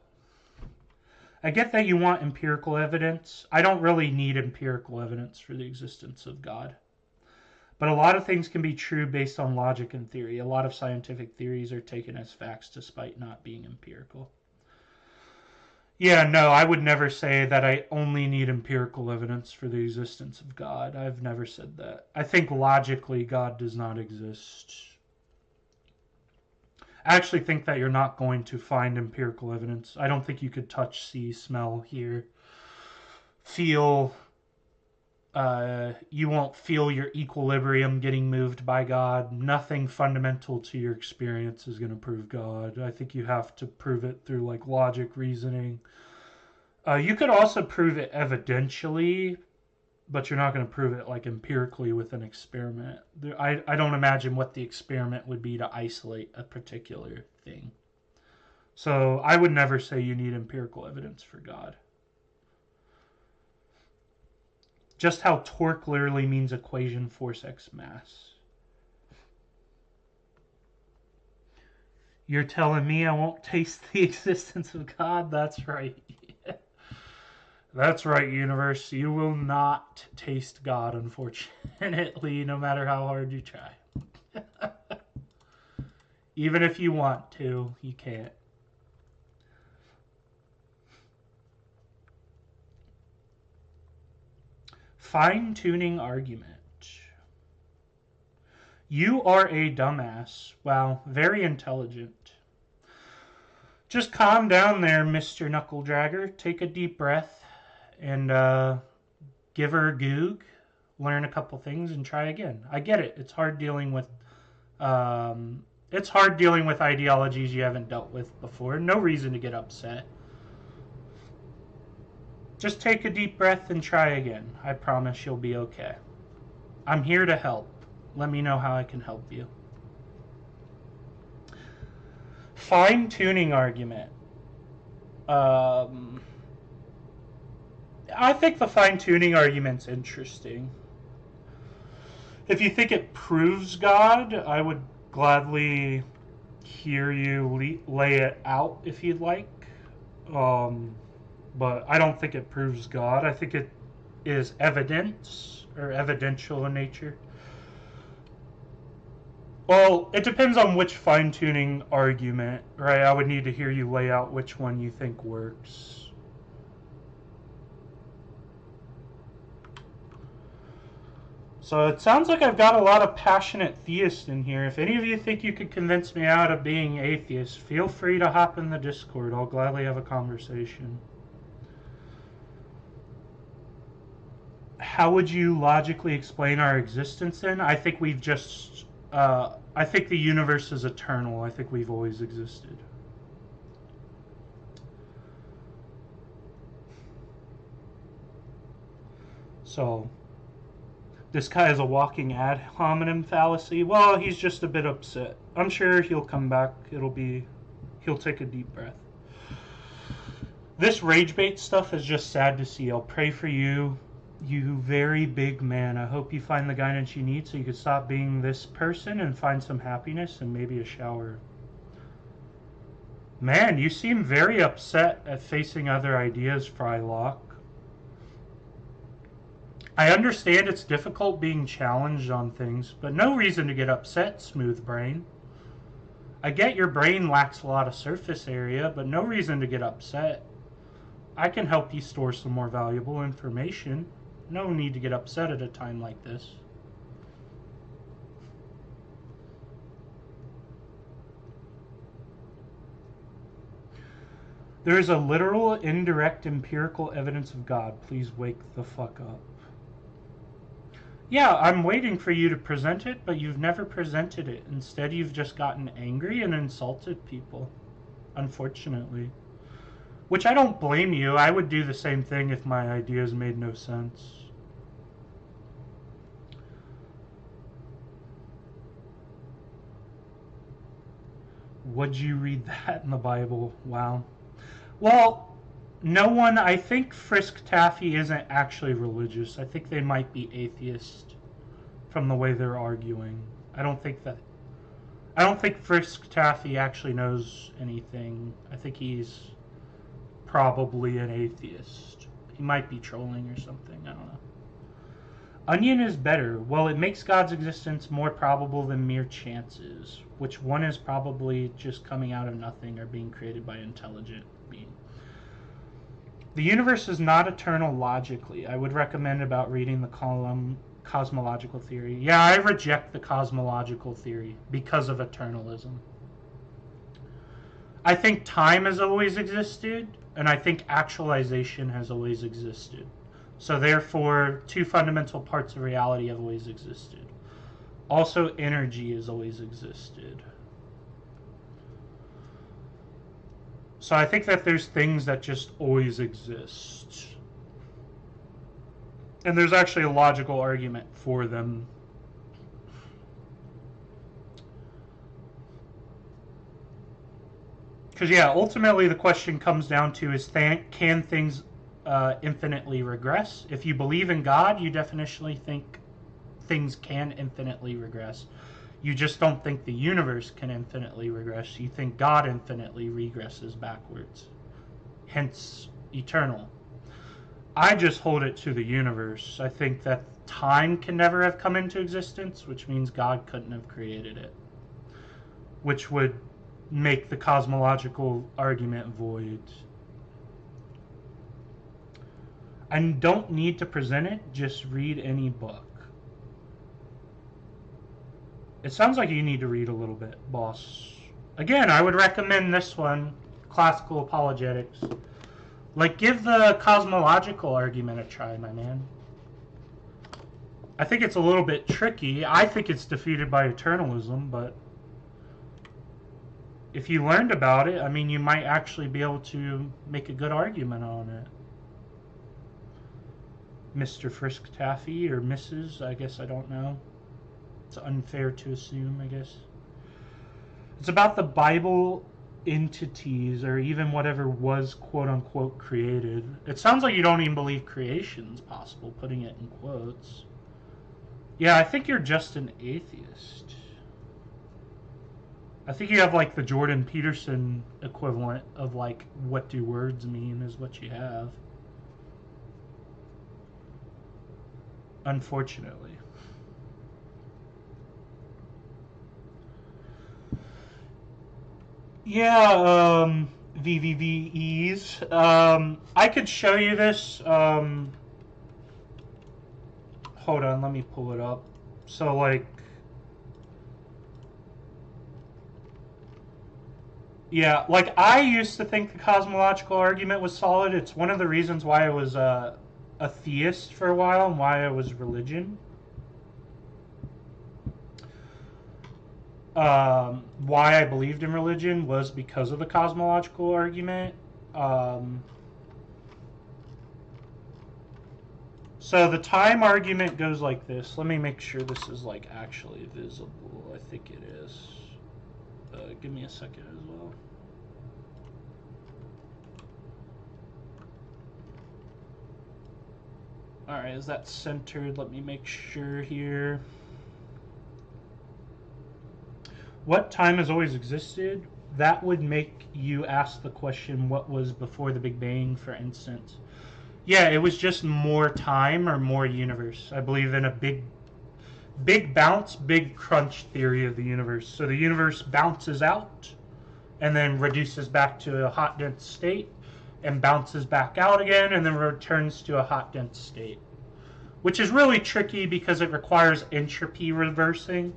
I get that you want empirical evidence. I don't really need empirical evidence for the existence of God. But a lot of things can be true based on logic and theory. A lot of scientific theories are taken as facts despite not being empirical. Yeah, no, I would never say that I only need empirical evidence for the existence of God. I've never said that. I think logically God does not exist. I actually think that you're not going to find empirical evidence. I don't think you could touch, see, smell, hear, feel. You won't feel your equilibrium getting moved by God. Nothing fundamental to your experience is going to prove God. I think you have to prove it through like logic, reasoning. You could also prove it evidentially, but you're not going to prove it like empirically with an experiment. I don't imagine what the experiment would be to isolate a particular thing. So I would never say you need empirical evidence for God. Just how torque literally means equation force x mass. You're telling me I won't taste the existence of God? That's right. That's right, universe. You will not taste God, unfortunately, no matter how hard you try. Even if you want to, you can't. Fine tuning argument. You are a dumbass. Wow, very intelligent. Just calm down there, Mr. Knuckle Dragger. Take a deep breath and give her a goog, learn a couple things, and try again. I get it. It's hard dealing with ideologies you haven't dealt with before. No reason to get upset. Just take a deep breath and try again. I promise you'll be okay. I'm here to help. Let me know how I can help you. Fine tuning argument. I think the fine tuning argument's interesting. If you think it proves God, I would gladly hear you lay it out if you'd like. But I don't think it proves God. I think it is evidence or evidential in nature. Well, it depends on which fine tuning argument, right? I would need to hear you lay out which one you think works. So it sounds like I've got a lot of passionate theists in here. If any of you think you could convince me out of being atheist, feel free to hop in the Discord. I'll gladly have a conversation. How would you logically explain our existence then? I think we've just. I think the universe is eternal. I think we've always existed. So, This guy is a walking ad hominem fallacy. Well, he's just a bit upset. I'm sure he'll come back. He'll take a deep breath. This rage bait stuff is just sad to see. I'll pray for you, you very big man. I hope you find the guidance you need so you can stop being this person and find some happiness and maybe a shower. Man, you seem very upset at facing other ideas, Frylock. I understand it's difficult being challenged on things, but no reason to get upset, Smooth Brain. I get your brain lacks a lot of surface area, but no reason to get upset. I can help you store some more valuable information. No need to get upset at a time like this. There is a literal, indirect, empirical evidence of God. Please wake the fuck up. Yeah, I'm waiting for you to present it, but you've never presented it. Instead, you've just gotten angry and insulted people. Unfortunately. Which I don't blame you. I would do the same thing if my ideas made no sense. Would you read that in the Bible? Wow. Well, no one, I think Frisk Taffy isn't actually religious. I think they might be atheist from the way they're arguing. I don't think Frisk Taffy actually knows anything. I think he's probably an atheist. He might be trolling or something. I don't know. Onion is better. Well, it makes God's existence more probable than mere chances, which one is probably just coming out of nothing or being created by intelligent being. The universe is not eternal logically. I would recommend about reading the column Cosmological Theory. Yeah, I reject the cosmological theory because of eternalism. I think time has always existed, and I think actualization has always existed. So therefore, two fundamental parts of reality have always existed. Also, energy has always existed. So I think that there's things that just always exist. And there's actually a logical argument for them. Because, yeah, ultimately the question comes down to is can things infinitely regress? If you believe in God, you definitely think things can infinitely regress. You just don't think the universe can infinitely regress. You think God infinitely regresses backwards. Hence, eternal. I just hold it to the universe. I think that time can never have come into existence, which means God couldn't have created it. Which would make the cosmological argument void. And don't need to present it, just read any book. It sounds like you need to read a little bit, boss. Again, I would recommend this one, Classical Apologetics. Like, give the cosmological argument a try, my man. I think it's a little bit tricky. I think it's defeated by eternalism, but if you learned about it, I mean, you might actually be able to make a good argument on it. Mr. Frisk Taffy or Mrs., I guess, I don't know. It's unfair to assume, I guess. It's about the Bible entities, or even whatever was quote-unquote created. It sounds like you don't even believe creation's possible, putting it in quotes. Yeah, I think you're just an atheist. I think you have, like, the Jordan Peterson equivalent of, like, what do words mean is what you have. Unfortunately. Yeah, VVVEs. I could show you this. Hold on, let me pull it up. So, like, yeah, like, I used to think the cosmological argument was solid. It's one of the reasons why I was a theist for a while and why I was religion. Why I believed in religion was because of the cosmological argument. So the time argument goes like this. Let me make sure this is like actually visible. I think it is. Give me a second as well. Alright, is that centered? Let me make sure here. What time has always existed? That would make you ask the question, what was before the Big Bang, for instance? Yeah, it was just more time or more universe. I believe in a big bounce, big crunch theory of the universe. So the universe bounces out and then reduces back to a hot, dense state and bounces back out again and then returns to a hot, dense state, which is really tricky because it requires entropy reversing,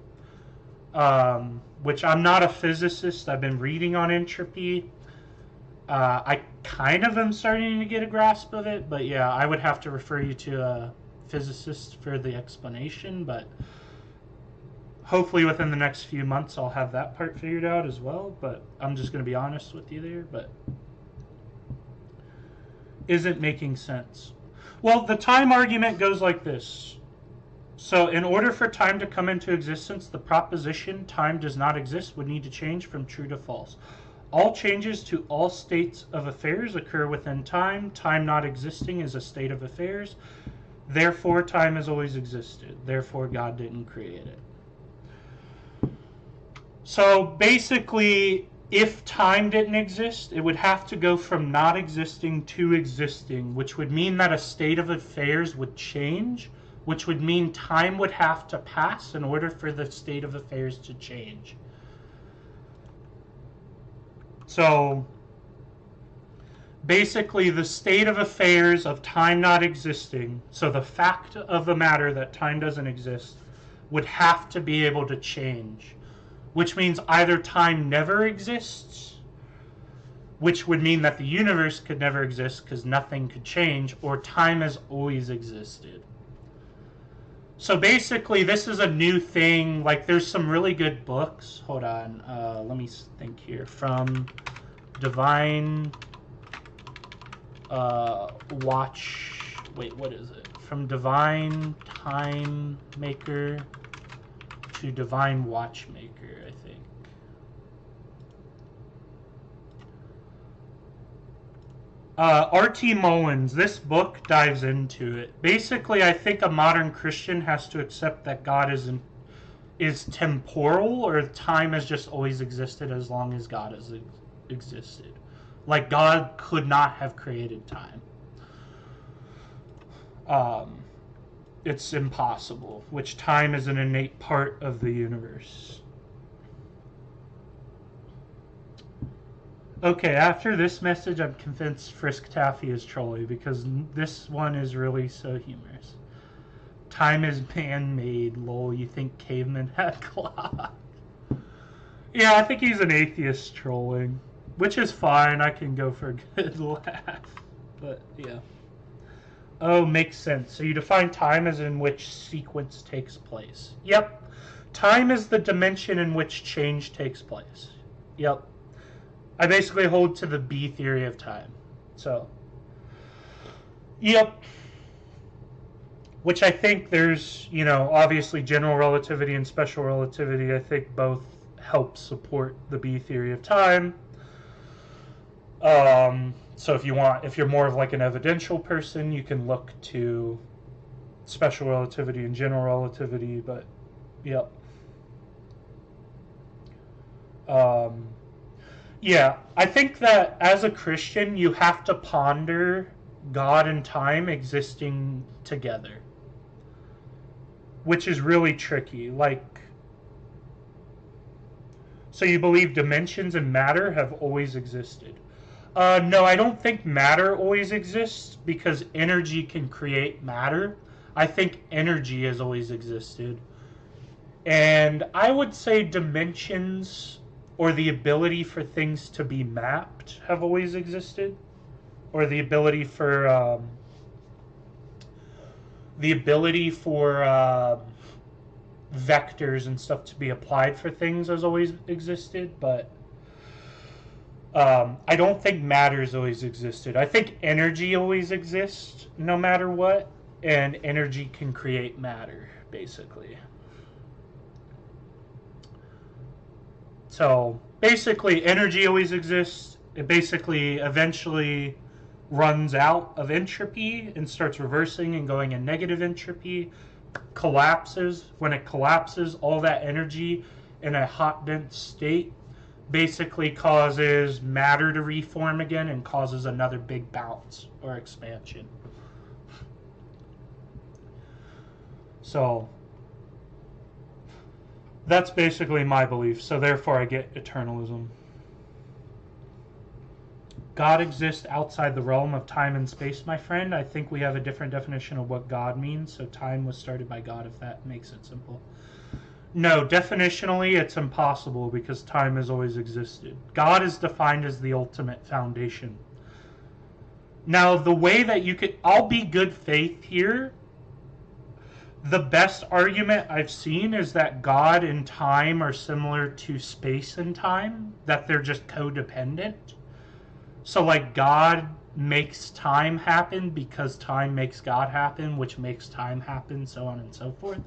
which I'm not a physicist. I've been reading on entropy. I kind of am starting to get a grasp of it, but yeah, I would have to refer you to a physicist for the explanation, but hopefully within the next few months I'll have that part figured out as well, but I'm just going to be honest with you there, but isn't making sense. Well, the time argument goes like this. So in order for time to come into existence, the proposition time does not exist would need to change from true to false. All changes to all states of affairs occur within time. Time not existing is a state of affairs. Therefore, time has always existed. Therefore, God didn't create it. So basically, if time didn't exist, it would have to go from not existing to existing, which would mean that a state of affairs would change, which would mean time would have to pass in order for the state of affairs to change. So basically the state of affairs of time not existing, so the fact of the matter that time doesn't exist, would have to be able to change, which means either time never exists, which would mean that the universe could never exist because nothing could change, or time has always existed. So basically this is a new thing. Like, there's some really good books. Hold on, let me think here. From Divine Watch, wait, what is it? From Divine Time Maker to Divine Watchmaker, I think. R.T. Mullins, this book dives into it. Basically, I think a modern Christian has to accept that God is temporal, or time has just always existed as long as God has existed. Like, God could not have created time. It's impossible, which time is an innate part of the universe. Okay, after this message, I'm convinced Frisk Taffy is trolling, because this one is really so humorous. Time is man-made, lol, you think cavemen had clock? Yeah, I think he's an atheist trolling, which is fine. I can go for a good laugh, but yeah. Oh, makes sense. So you define time as in which sequence takes place. Yep. Time is the dimension in which change takes place. Yep. I basically hold to the B theory of time. So, yep. Which I think there's, you know, obviously general relativity and special relativity, I think both help support the B theory of time. So if you're more of like an evidential person, you can look to special relativity and general relativity, but, yep. Yeah, I think that as a Christian, you have to ponder God and time existing together, which is really tricky. Like, so you believe dimensions and matter have always existed? No, I don't think matter always exists, because energy can create matter. I think energy has always existed. And I would say dimensions, or the ability for things to be mapped, have always existed, or the ability for vectors and stuff to be applied for things has always existed, but I don't think matter's always existed. I think energy always exists, no matter what. and energy can create matter, basically. So basically, energy always exists. It basically eventually runs out of entropy and starts reversing and going in negative entropy, collapses. When it collapses, all that energy in a hot, dense state basically causes matter to reform again and causes another big bounce or expansion. So that's basically my belief. So therefore I get eternalism. God exists outside the realm of time and space, my friend. I think we have a different definition of what God means. So time was started by God, if that makes it simple. No, definitionally it's impossible because time has always existed. God is defined as the ultimate foundation. Now, the way that you could, I'll be good faith here. The best argument I've seen is that God and time are similar to space and time, that they're just codependent. So, like, God makes time happen because time makes God happen, which makes time happen, so on and so forth.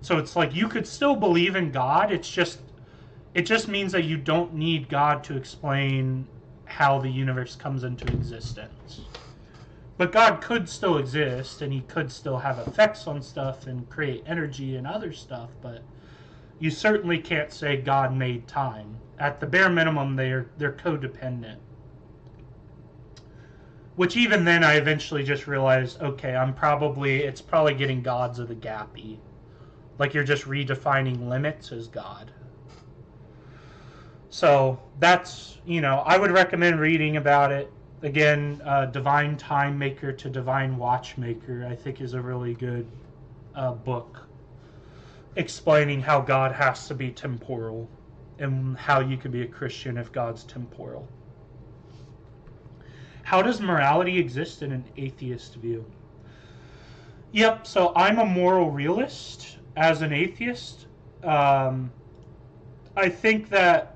So it's like you could still believe in God. It just means that you don't need God to explain how the universe comes into existence. But God could still exist, and he could still have effects on stuff and create energy and other stuff, but you certainly can't say God made time. At the bare minimum, they're codependent. Which even then I eventually just realized, okay, it's probably getting gods of the gappy. Like you're just redefining limits as God. So that's, I would recommend reading about it. Again, Divine Time Maker to Divine Watchmaker, I think is a really good book explaining how God has to be temporal and how you can be a Christian if God's temporal. How does morality exist in an atheist view? Yep, so I'm a moral realist as an atheist. I think that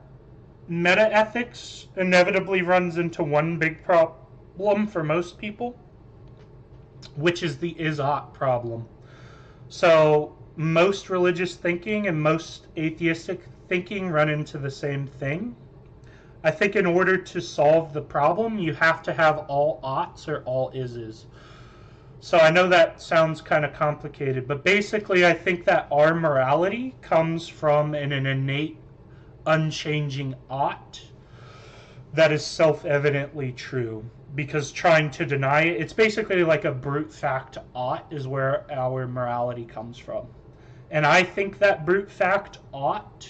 meta-ethics inevitably runs into one big problem for most people, which is the is-ought problem. So most religious thinking and most atheistic thinking run into the same thing. I think in order to solve the problem, you have to have all oughts or all ises. So I know that sounds kind of complicated, but basically I think that our morality comes from an innate, unchanging ought that is self-evidently true. Because trying to deny it, it's basically like a brute fact ought is where our morality comes from. And I think that brute fact ought,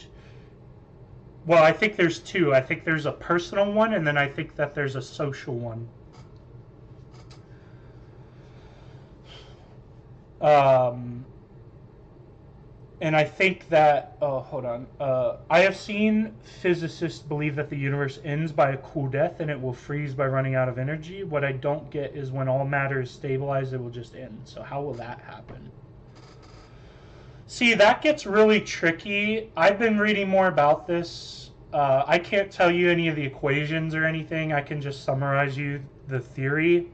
well, I think there's two. I think there's a personal one, and then I think that there's a social one. And I think that, hold on. I have seen physicists believe that the universe ends by a cool death and it will freeze by running out of energy. What I don't get is when all matter is stabilized, it will just end. So how will that happen? See, that gets really tricky. I've been reading more about this. I can't tell you any of the equations or anything. I can just summarize you the theory.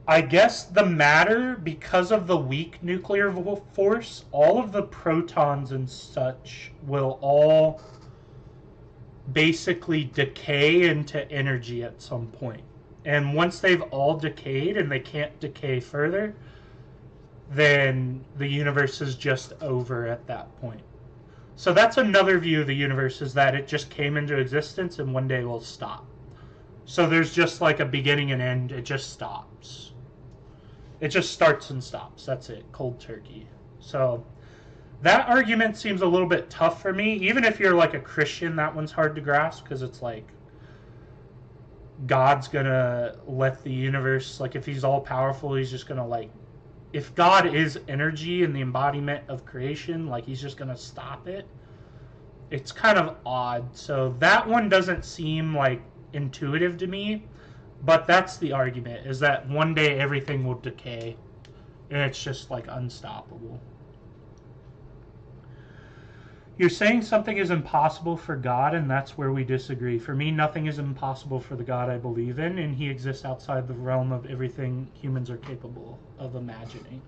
I guess the matter, because of the weak nuclear force, all of the protons and such will all basically decay into energy at some point. And once they've all decayed and they can't decay further, then the universe is just over at that point. So that's another view of the universe, is that it just came into existence and one day will stop. So there's just like a beginning and end. It just stops. It just starts and stops. That's it. Cold turkey. So that argument seems a little bit tough for me. Even if you're like a Christian, that one's hard to grasp, because it's like God's going to let the universe, like if he's all powerful, he's just going to like, if God is energy and the embodiment of creation, like he's just going to stop it. It's kind of odd. So that one doesn't seem like intuitive to me. But that's the argument, is that one day everything will decay, and it's just like unstoppable. You're saying something is impossible for God, and that's where we disagree. For me, nothing is impossible for the God I believe in, and he exists outside the realm of everything humans are capable of imagining.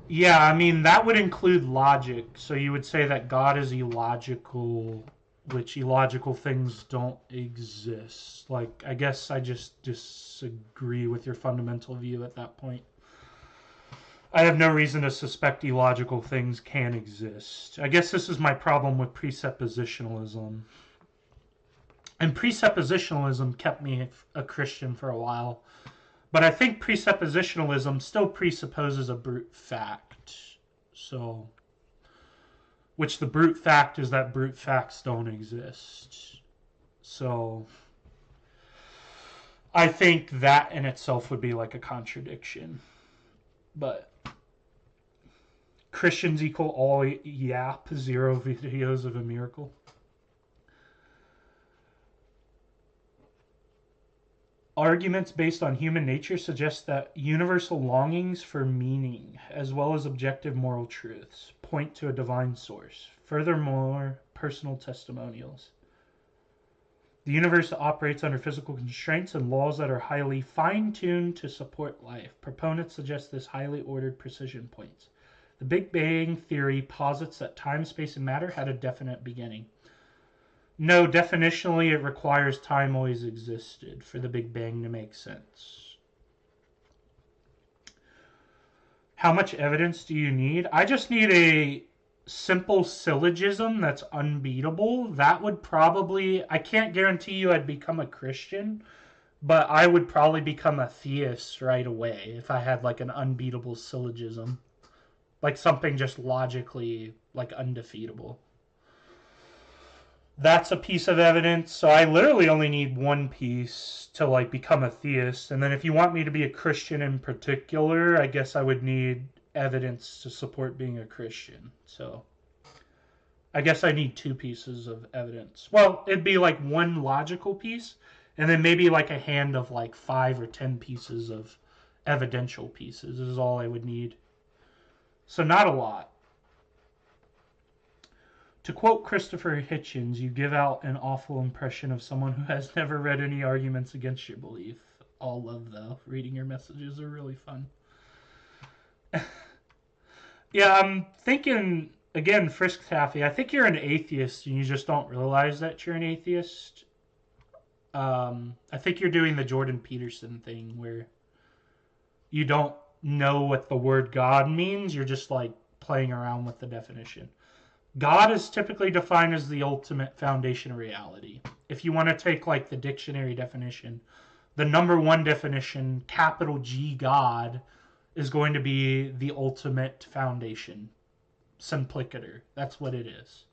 Yeah, I mean, that would include logic. So you would say that God is illogical, which illogical things don't exist. Like, I guess I just disagree with your fundamental view at that point. I have no reason to suspect illogical things can exist. I guess this is my problem with presuppositionalism. And presuppositionalism kept me a Christian for a while. But I think presuppositionalism still presupposes a brute fact. So, which the brute fact is that brute facts don't exist. So, I think that in itself would be like a contradiction. But Christians equal all yap, zero videos of a miracle. Arguments based on human nature suggest that universal longings for meaning, as well as objective moral truths, point to a divine source. Furthermore, personal testimonials. The universe operates under physical constraints and laws that are highly fine-tuned to support life. Proponents suggest this highly ordered precision points. The Big Bang theory posits that time, space, and matter had a definite beginning. No, definitionally, it requires time always existed for the Big Bang to make sense. How much evidence do you need? I just need a simple syllogism that's unbeatable. That would probably, I can't guarantee you I'd become a Christian, but I would probably become a theist right away if I had like an unbeatable syllogism. Like something just logically like undefeatable. That's a piece of evidence. So I literally only need one piece to like become a theist. And then if you want me to be a Christian in particular, I guess I would need evidence to support being a Christian. So I guess I need two pieces of evidence. Well, it'd be like one logical piece and then maybe like a hand of like 5 or 10 pieces of evidential pieces is all I would need. So not a lot. To quote Christopher Hitchens, you give out an awful impression of someone who has never read any arguments against your belief. All love, though. Reading your messages are really fun. Yeah, I'm thinking, again, Frisk Taffy, I think you're an atheist and you just don't realize that you're an atheist. I think you're doing the Jordan Peterson thing where you don't know what the word God means. You're just like playing around with the definition. God is typically defined as the ultimate foundation of reality. If you want to take like the dictionary definition, the number one definition, capital G God, is going to be the ultimate foundation. Simplicator. That's what it is.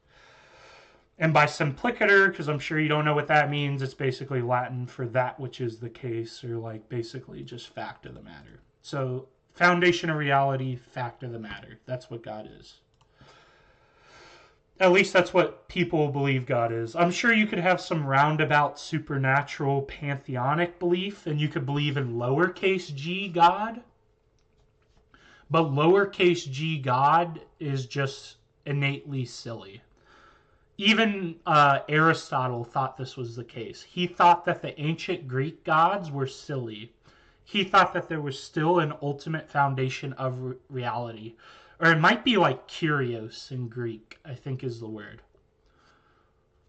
And by simplicator, because I'm sure you don't know what that means, it's basically Latin for that which is the case, or like basically just fact of the matter. So foundation of reality, fact of the matter. That's what God is. At least that's what people believe God is. I'm sure you could have some roundabout supernatural pantheonic belief, and you could believe in lowercase g God. But lowercase g God is just innately silly. Even Aristotle thought this was the case. He thought that the ancient Greek gods were silly. He thought that there was still an ultimate foundation of reality. Or it might be like kurios in Greek, I think is the word.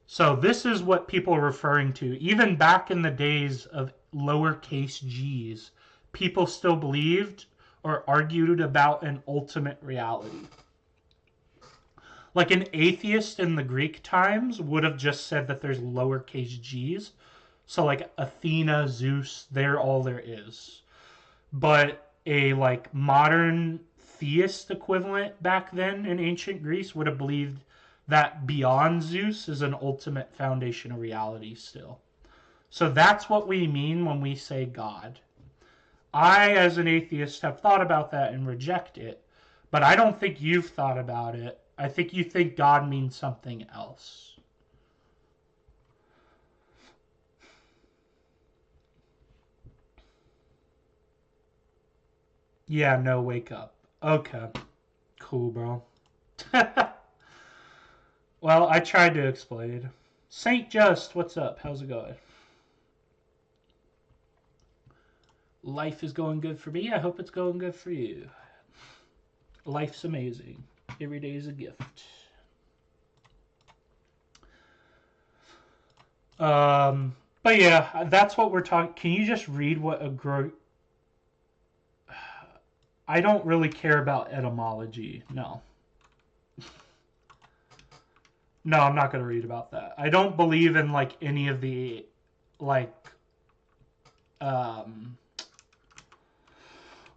So this is what people are referring to. Even back in the days of lowercase g's, people still believed or argued about an ultimate reality. Like an atheist in the Greek times would have just said that there's lowercase g's. So like Athena, Zeus, they're all there is. But a like modern theist equivalent back then in ancient Greece would have believed that beyond Zeus is an ultimate foundation of reality still. So that's what we mean when we say God. I, as an atheist, have thought about that and reject it, but I don't think you've thought about it. I think you think God means something else. Yeah, no, wake up. Okay. Cool, bro. Well, I tried to explain. Saint Just, what's up? How's it going? Life is going good for me. I hope it's going good for you. Life's amazing. Every day is a gift. But yeah, that's what we're talking. Can you just read what a I don't really care about etymology. No. No, I'm not going to read about that. I don't believe in like any of the like um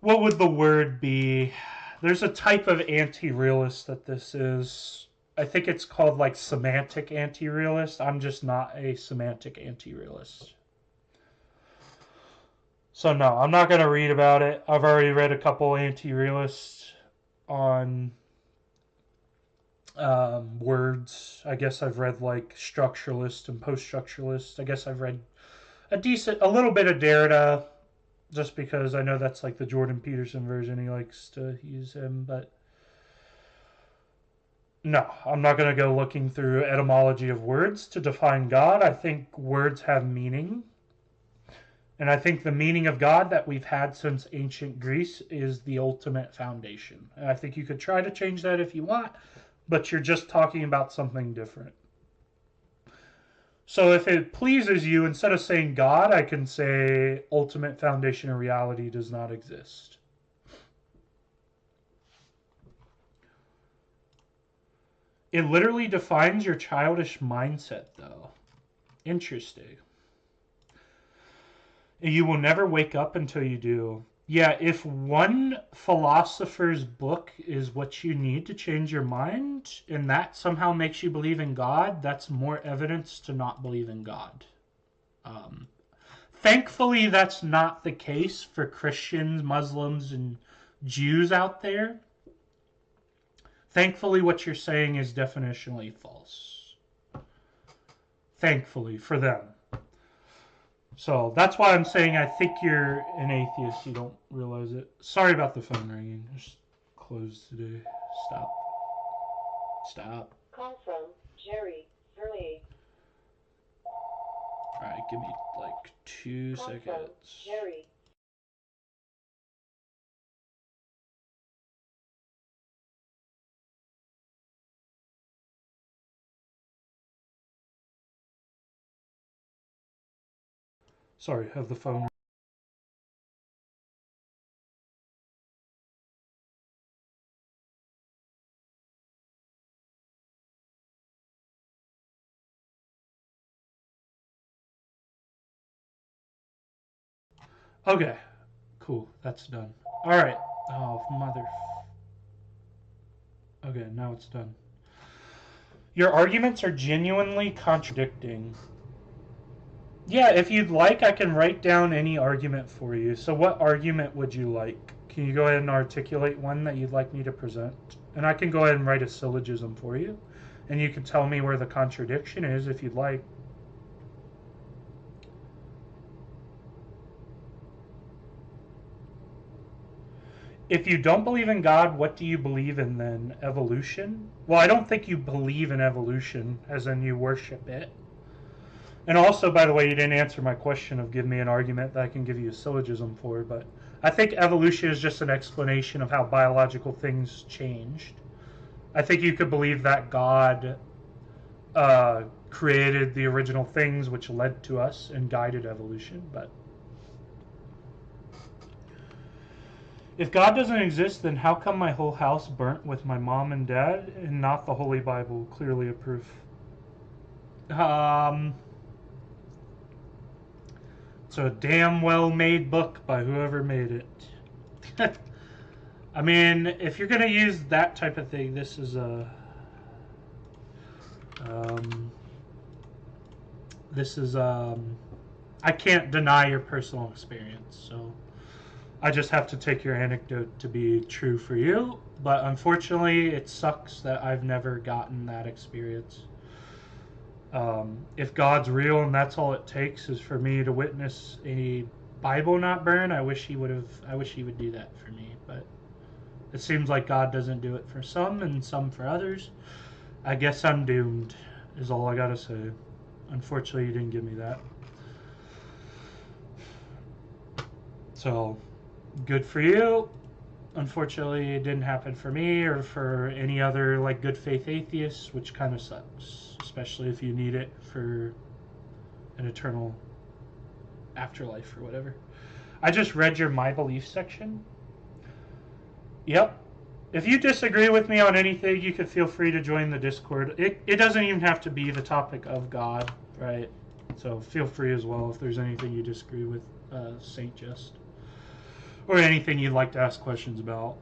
what would the word be? There's a type of anti-realist that this is. I think it's called like semantic anti-realist. I'm just not a semantic anti-realist. So no, I'm not going to read about it. I've already read a couple anti-realists on words. I guess I've read like structuralist and post-structuralist. I guess I've read a little bit of Derrida, just because I know that's like the Jordan Peterson version. He likes to use him, but no, I'm not going to go looking through etymology of words to define God. I think words have meaning. And I think the meaning of God that we've had since ancient Greece is the ultimate foundation. And I think you could try to change that if you want, but you're just talking about something different. So if it pleases you, instead of saying God, I can say ultimate foundation of reality does not exist. It literally defines your childish mindset, though. Interesting. You will never wake up until you do. Yeah, if one philosopher's book is what you need to change your mind, and that somehow makes you believe in God, that's more evidence to not believe in God. Thankfully, that's not the case for Christians, Muslims, and Jews out there. Thankfully, what you're saying is definitionally false. Thankfully, for them. So that's why I'm saying I think you're an atheist. You don't realize it. Sorry about the phone ringing. Just closed today. Stop. Stop. Call from Jerry Verley. Alright, give me like 2 Call seconds. from Jerry. Sorry, have the phone. Okay, cool. That's done. Alright. Oh, mother. Okay, now it's done. Your arguments are genuinely contradicting. Yeah, if you'd like, I can write down any argument for you. So, what argument would you like? Can you go ahead and articulate one that you'd like me to present? And I can go ahead and write a syllogism for you. And you can tell me where the contradiction is if you'd like. If you don't believe in God, what do you believe in then? Evolution? Well, I don't think you believe in evolution, as in you worship it. And also, by the way, you didn't answer my question of give me an argument that I can give you a syllogism for, but I think evolution is just an explanation of how biological things changed. I think you could believe that God created the original things which led to us and guided evolution, but if God doesn't exist, then how come my whole house burnt with my mom and dad and not the Holy Bible? Clearly a proof. It's a damn well made book by whoever made it. I mean, if you're going to use that type of thing, this is a... I can't deny your personal experience, so I just have to take your anecdote to be true for you. But unfortunately, it sucks that I've never gotten that experience. If God's real and that's all it takes is for me to witness a Bible not burn, I wish he would do that for me. But It seems like God doesn't do it for some and some for others. I guess I'm doomed, is all I gotta say. Unfortunately, you didn't give me that. So, good for you. Unfortunately, it didn't happen for me or for any other like good faith atheists, which kind of sucks, especially if you need it for an eternal afterlife or whatever. I just read your My Belief section. Yep. If you disagree with me on anything, you could feel free to join the Discord. It doesn't even have to be the topic of God, right? So feel free as well if there's anything you disagree with Saint Just. Or anything you'd like to ask questions about.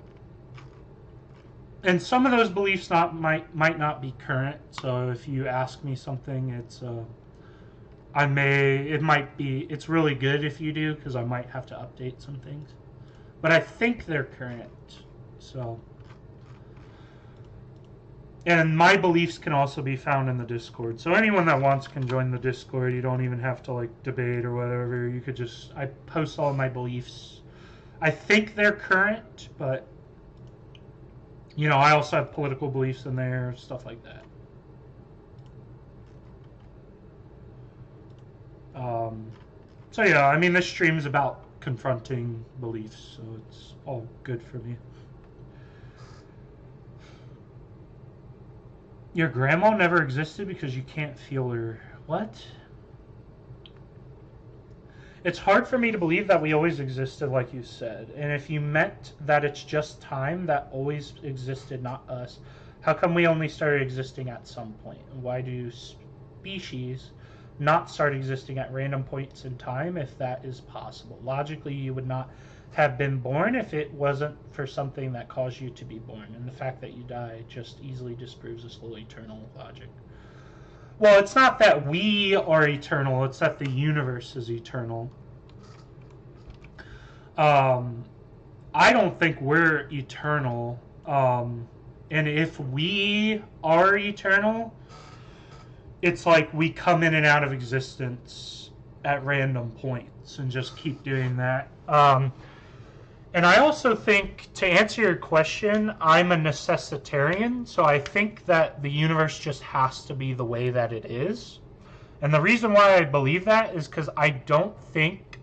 And some of those beliefs might not be current, so if you ask me something, it's it's really good if you do, because I might have to update some things. But I think they're current, so. And my beliefs can also be found in the Discord. So anyone that wants can join the Discord. You don't even have to like debate or whatever. You could just, I post all my beliefs. I think they're current, but you know, I also have political beliefs in there, stuff like that. So yeah, I mean, this stream is about confronting beliefs, so it's all good for me. Your grandma never existed because you can't feel her. What? It's hard for me to believe that we always existed, like you said. And if you meant that it's just time that always existed, not us, how come we only started existing at some point? And why do species not start existing at random points in time if that is possible? Logically, you would not have been born if it wasn't for something that caused you to be born. And the fact that you die just easily disproves this little eternal logic. Well, it's not that we are eternal, it's that the universe is eternal. I don't think we're eternal. And if we are eternal, it's like we come in and out of existence at random points and just keep doing that. And I also think, to answer your question, I'm a necessitarian, so I think that the universe just has to be the way that it is. And the reason why I believe that is because I don't think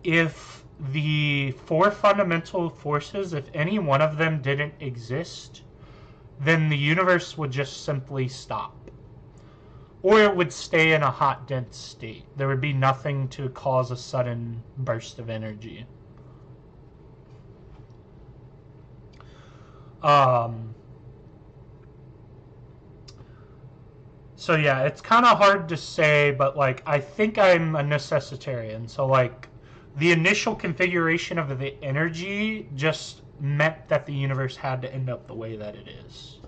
if the four fundamental forces, if any one of them didn't exist, then the universe would just simply stop. Or it would stay in a hot, dense state. There would be nothing to cause a sudden burst of energy. So yeah, it's kind of hard to say, but like I think I'm a necessitarian. So like the initial configuration of the energy just meant that the universe had to end up the way that it is.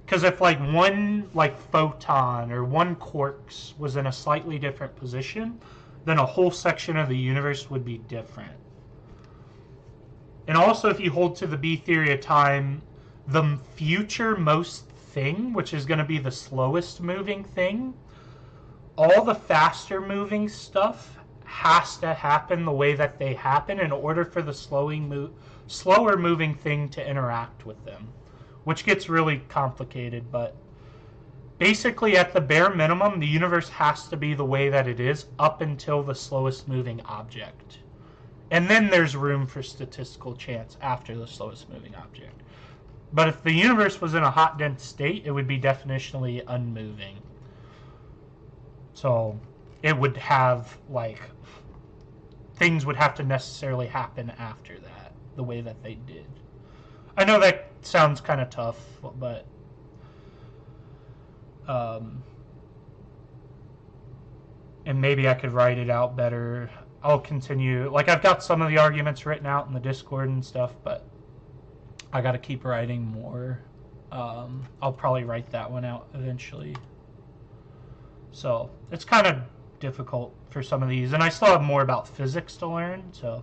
Because if like one like photon or one quarks was in a slightly different position, then a whole section of the universe would be different. And also, if you hold to the B theory of time, the future most thing, which is going to be the slowest moving thing, all the faster moving stuff has to happen the way that they happen in order for the slower moving thing to interact with them, which gets really complicated. But basically, at the bare minimum, the universe has to be the way that it is up until the slowest moving object. And then there's room for statistical chance after the slowest moving object. But if the universe was in a hot, dense state, it would be definitionally unmoving. So it would have, like, things would have to necessarily happen after that, the way that they did. I know that sounds kind of tough, but and maybe I could write it out better. I'll continue. Like, I've got some of the arguments written out in the Discord and stuff, but I got to keep writing more. I'll probably write that one out eventually. So it's kind of difficult for some of these, and I still have more about physics to learn. So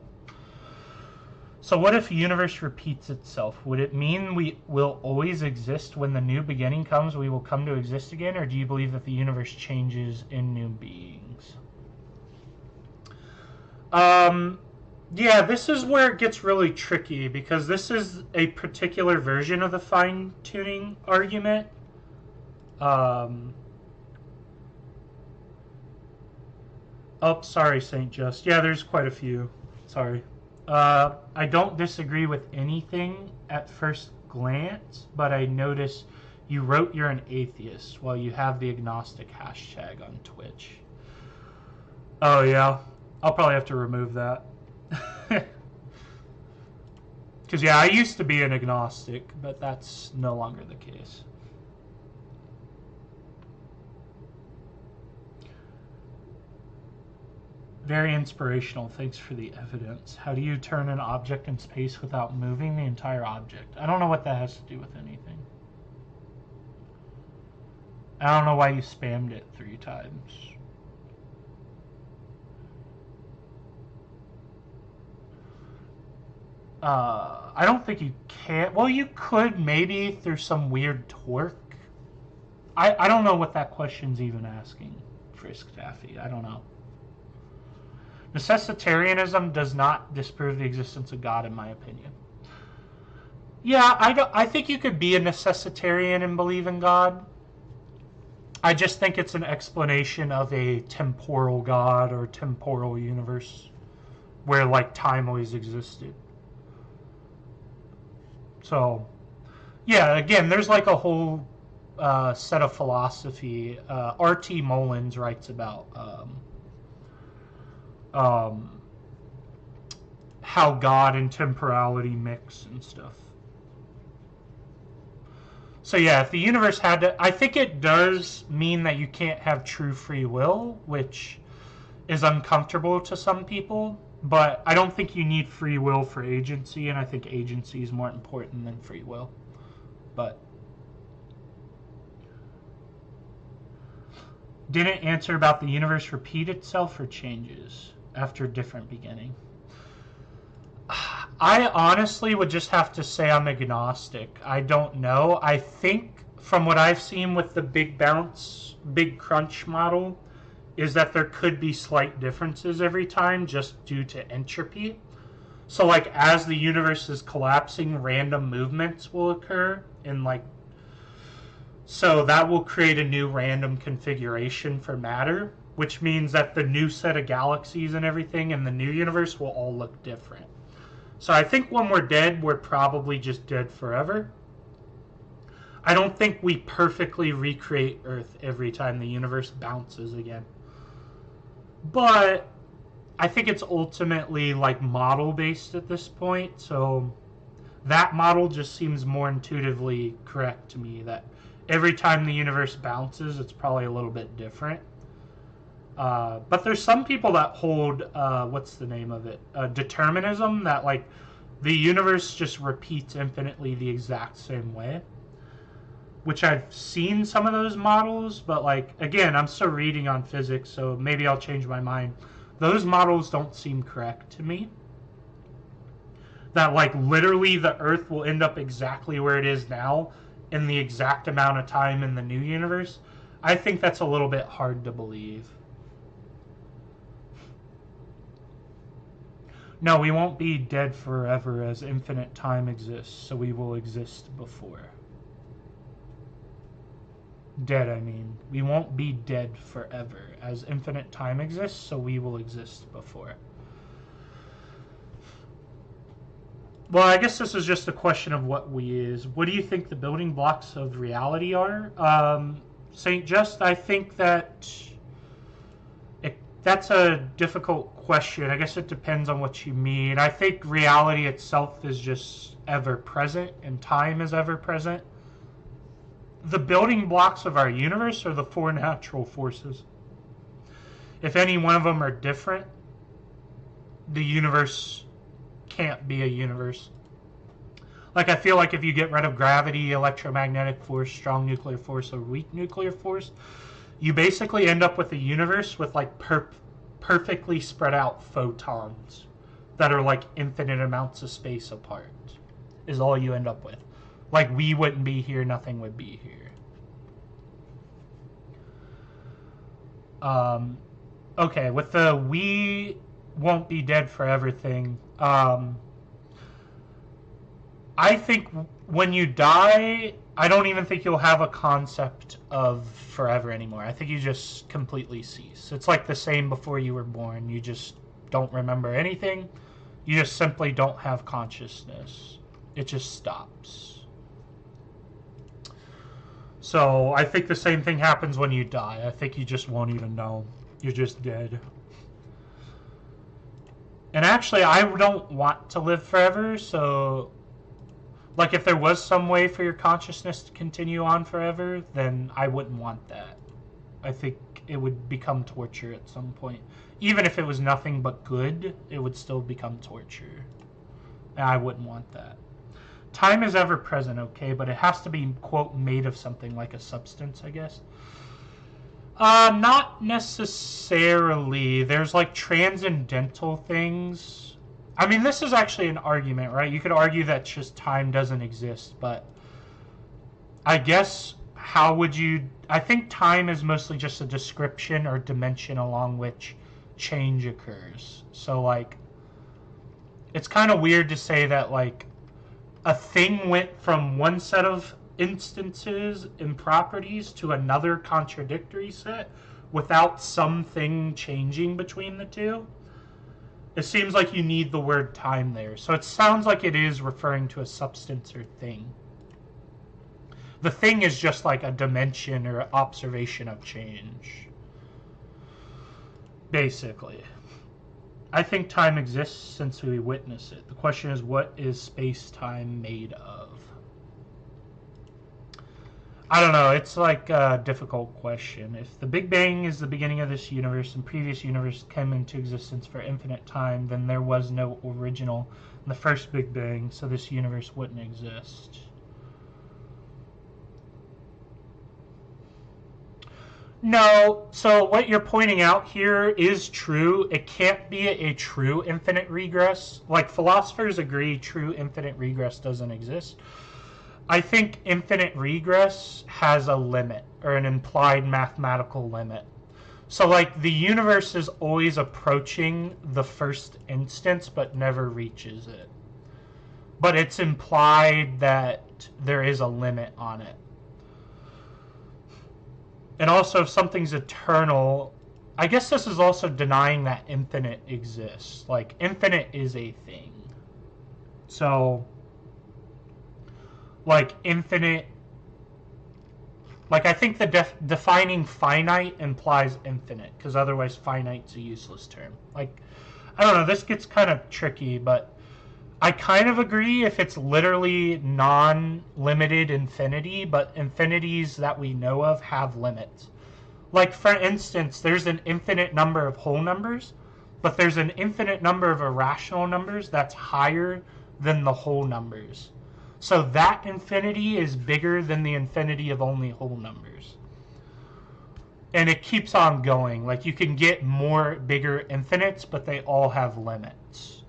what if the universe repeats itself? Would it mean we will always exist when the new beginning comes? We will come to exist again, or do you believe that the universe changes in new beings? Yeah, this is where it gets really tricky because this is a particular version of the fine tuning argument. Um, oh, sorry, Saint Just. Yeah, there's quite a few. Sorry. I don't disagree with anything at first glance, but I notice you wrote you're an atheist while you have the agnostic hashtag on Twitch. Oh, yeah. I'll probably have to remove that. Because, yeah, I used to be an agnostic, but that's no longer the case. Very inspirational. Thanks for the evidence. How do you turn an object in space without moving the entire object? I don't know what that has to do with anything. I don't know why you spammed it 3 times. I don't think you can. Well, you could maybe through some weird torque. I don't know what that question's even asking, Frisk Taffy. I don't know. Necessitarianism does not disprove the existence of God, in my opinion. Yeah, I think you could be a necessitarian and believe in God. I just think it's an explanation of a temporal God or temporal universe where like time always existed. So, yeah, again, there's like a whole set of philosophy. R.T. Mullins writes about how God and temporality mix and stuff. So yeah, if the universe had to, I think it does mean that you can't have true free will, which is uncomfortable to some people. But I don't think you need free will for agency, and I think agency is more important than free will. But didn't answer about the universe repeat itself or changes after a different beginning. I honestly would just have to say I'm agnostic. I don't know. I think from what I've seen with the big bounce, big crunch model, is that there could be slight differences every time just due to entropy. So like as the universe is collapsing, random movements will occur in like, so that will create a new random configuration for matter, which means that the new set of galaxies and everything in the new universe will all look different. So I think when we're dead, we're probably just dead forever. I don't think we perfectly recreate Earth every time the universe bounces again. But I think it's ultimately like model based at this point, so that model just seems more intuitively correct to me, that every time the universe bounces it's probably a little bit different. But there's some people that hold what's the name of it, determinism, that like the universe just repeats infinitely the exact same way, which I've seen some of those models, but like again, I'm still reading on physics, so maybe I'll change my mind. Those models don't seem correct to me. That like literally the Earth will end up exactly where it is now in the exact amount of time in the new universe. I think that's a little bit hard to believe. No, we won't be dead forever as infinite time exists, so we will exist before. Dead, I mean. We won't be dead forever as infinite time exists, so we will exist before. Well, I guess this is just a question of what we is. What do you think the building blocks of reality are? Saint Just, I think that that's a difficult question. I guess it depends on what you mean. I think reality itself is just ever present and time is ever present. The building blocks of our universe are the 4 natural forces. If any one of them are different, the universe can't be a universe. Like I feel like if you get rid of gravity, electromagnetic force, strong nuclear force, or weak nuclear force, you basically end up with a universe with like perfectly spread out photons that are like infinite amounts of space apart, is all you end up with. Like we wouldn't be here, nothing would be here. Okay, with the we won't be dead forever thing. I think when you die, I don't even think you'll have a concept of forever anymore. I think you just completely cease. It's like the same before you were born. You just don't remember anything. You just simply don't have consciousness. It just stops. So I think the same thing happens when you die. I think you just won't even know. You're just dead. And actually, I don't want to live forever, so like if there was some way for your consciousness to continue on forever, then I wouldn't want that. I think it would become torture at some point. Even if it was nothing but good, it would still become torture. And I wouldn't want that. Time is ever present, okay, but it has to be, quote, made of something like a substance, I guess. Not necessarily. There's like transcendental things. I mean, this is actually an argument, right? You could argue that just time doesn't exist, but I guess how would you... I think time is mostly just a description or dimension along which change occurs. So, like, it's kind of weird to say that, like, a thing went from one set of instances and properties to another contradictory set without something changing between the two. It seems like you need the word time there. So it sounds like it is referring to a substance or thing. The thing is just like a dimension or observation of change. Basically. I think time exists since we witness it. The question is, what is space-time made of? I don't know. It's like a difficult question. If the Big Bang is the beginning of this universe and previous universe came into existence for infinite time, then there was no original in the first Big Bang, so this universe wouldn't exist. No, so what you're pointing out here is true. It can't be a true infinite regress. Like, philosophers agree true infinite regress doesn't exist. I think infinite regress has a limit, or an implied mathematical limit. So, like, the universe is always approaching the first instance, but never reaches it. But it's implied that there is a limit on it. And also, if something's eternal, I guess this is also denying that infinite exists. Like, infinite is a thing. So... like infinite, like I think the defining finite implies infinite, because otherwise finite's a useless term. Like, I don't know, this gets kind of tricky, but I kind of agree if it's literally non-limited infinity, but infinities that we know of have limits. Like, for instance, there's an infinite number of whole numbers, but there's an infinite number of irrational numbers that's higher than the whole numbers. So that infinity is bigger than the infinity of only whole numbers. And it keeps on going. Like, you can get more bigger infinites, but they all have limits.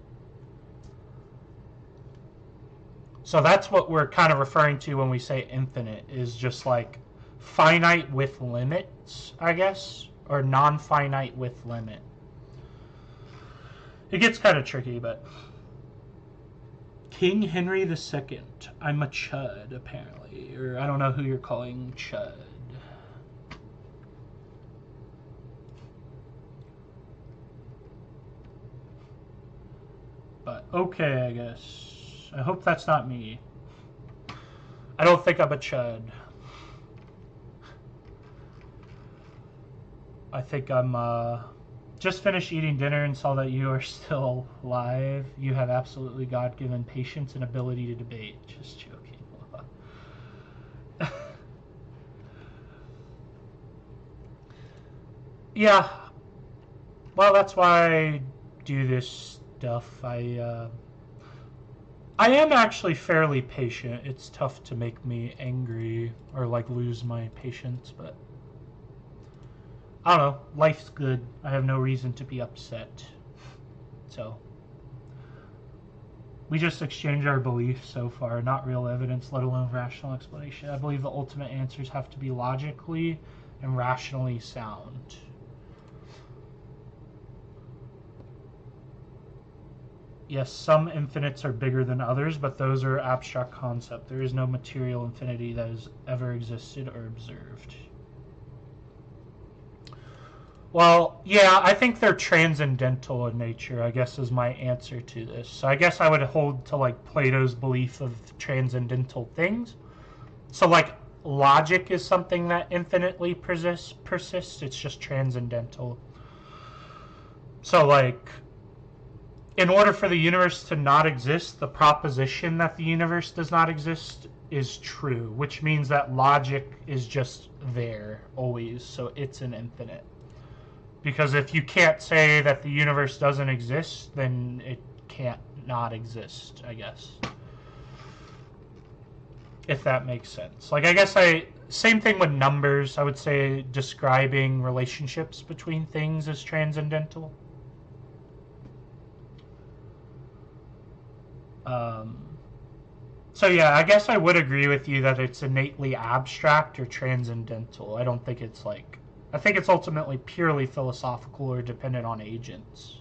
So that's what we're kind of referring to when we say infinite, is just like finite with limits, I guess, or non-finite with limit. It gets kind of tricky, but... King Henry II. I'm a chud, apparently. Or I don't know who you're calling chud. But okay, I guess. I hope that's not me. I don't think I'm a chud. I think I'm, just finished eating dinner and saw that you are still alive. You have absolutely God-given patience and ability to debate. Just joking. Yeah. Well, that's why I do this stuff. I am actually fairly patient. It's tough to make me angry or like lose my patience, but I don't know. Life's good. I have no reason to be upset. So, we just exchange our beliefs so far, not real evidence, let alone rational explanation. I believe the ultimate answers have to be logically and rationally sound. Yes, some infinites are bigger than others, but those are abstract concept. There is no material infinity that has ever existed or observed. Well, yeah, I think they're transcendental in nature, I guess is my answer to this. So I guess I would hold to like Plato's belief of transcendental things. So like logic is something that infinitely persists. It's just transcendental. So like in order for the universe to not exist, the proposition that the universe does not exist is true, which means that logic is just there always, so it's an infinite. Because if you can't say that the universe doesn't exist, then it can't not exist, I guess. If that makes sense. Like, I guess same thing with numbers. I would say describing relationships between things is transcendental. So yeah, I guess I would agree with you that it's innately abstract or transcendental. I don't think it's like... I think it's ultimately purely philosophical or dependent on agents.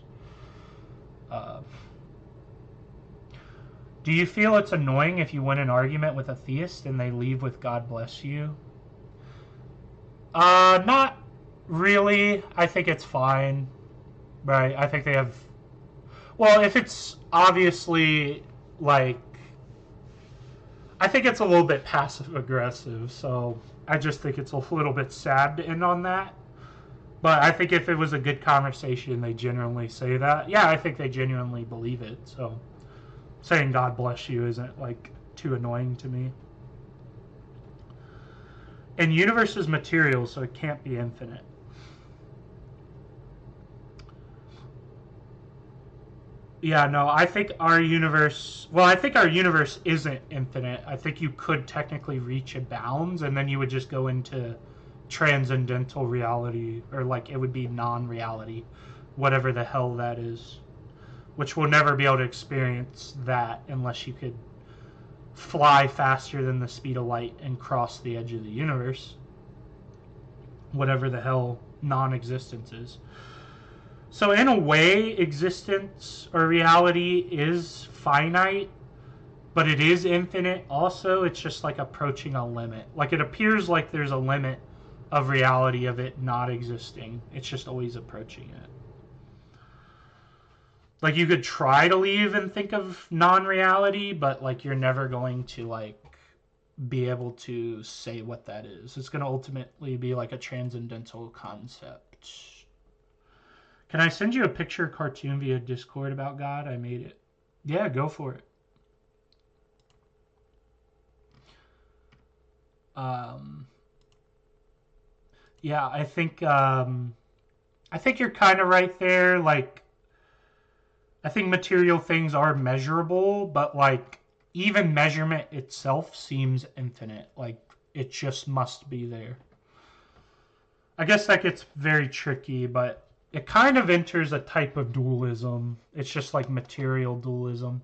Do you feel it's annoying if you win an argument with a theist and they leave with God bless you? Not really. I think it's fine. Right, I think they have... Well, if it's obviously, like... I think it's a little bit passive-aggressive, so I just think it's a little bit sad to end on that. But I think if it was a good conversation, they genuinely say that. Yeah, I think they genuinely believe it, so saying God bless you isn't, like, too annoying to me. And universe is material, so it can't be infinite. Yeah, no, I think our universe... Well, I think our universe isn't infinite. I think you could technically reach a bounds, and then you would just go into transcendental reality, or like it would be non-reality, whatever the hell that is. Which we'll never be able to experience that unless you could fly faster than the speed of light and cross the edge of the universe. Whatever the hell non-existence is. So in a way, existence or reality is finite, but it is infinite also. It's just like approaching a limit. Like it appears like there's a limit of reality of it not existing. It's just always approaching it. Like you could try to leave and think of non-reality, but like you're never going to like be able to say what that is. It's going to ultimately be like a transcendental concept. Can I send you a picture cartoon via Discord about God? I made it. Yeah, go for it. Yeah, I think you're kind of right there. Like, I think material things are measurable, but like even measurement itself seems infinite. Like it just must be there. I guess that gets very tricky, but it kind of enters a type of dualism. It's just like material dualism,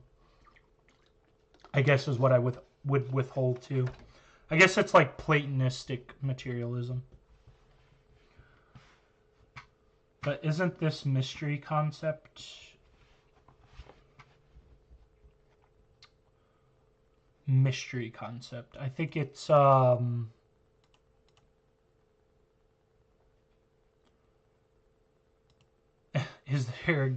I guess is what I would withhold to. I guess it's like Platonistic materialism. But isn't this mystery concept? Mystery concept. I think it's is there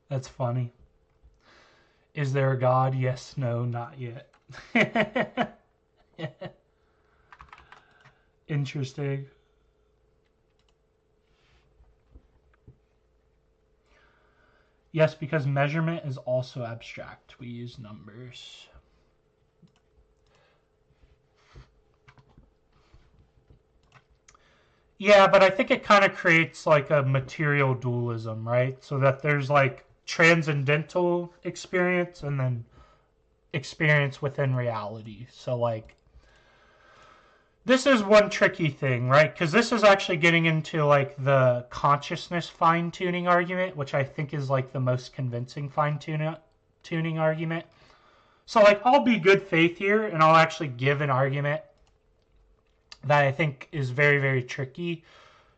That's funny. Is there a God? Yes, no, not yet. Interesting. Yes, because measurement is also abstract. We use numbers. Yeah, but I think it kind of creates like a material dualism, right? So that there's like transcendental experience and then experience within reality. So like this is one tricky thing, right? Because this is actually getting into like the consciousness fine-tuning argument, which I think is like the most convincing fine-tuning argument. So like I'll be good faith here and I'll actually give an argument that I think is very, very tricky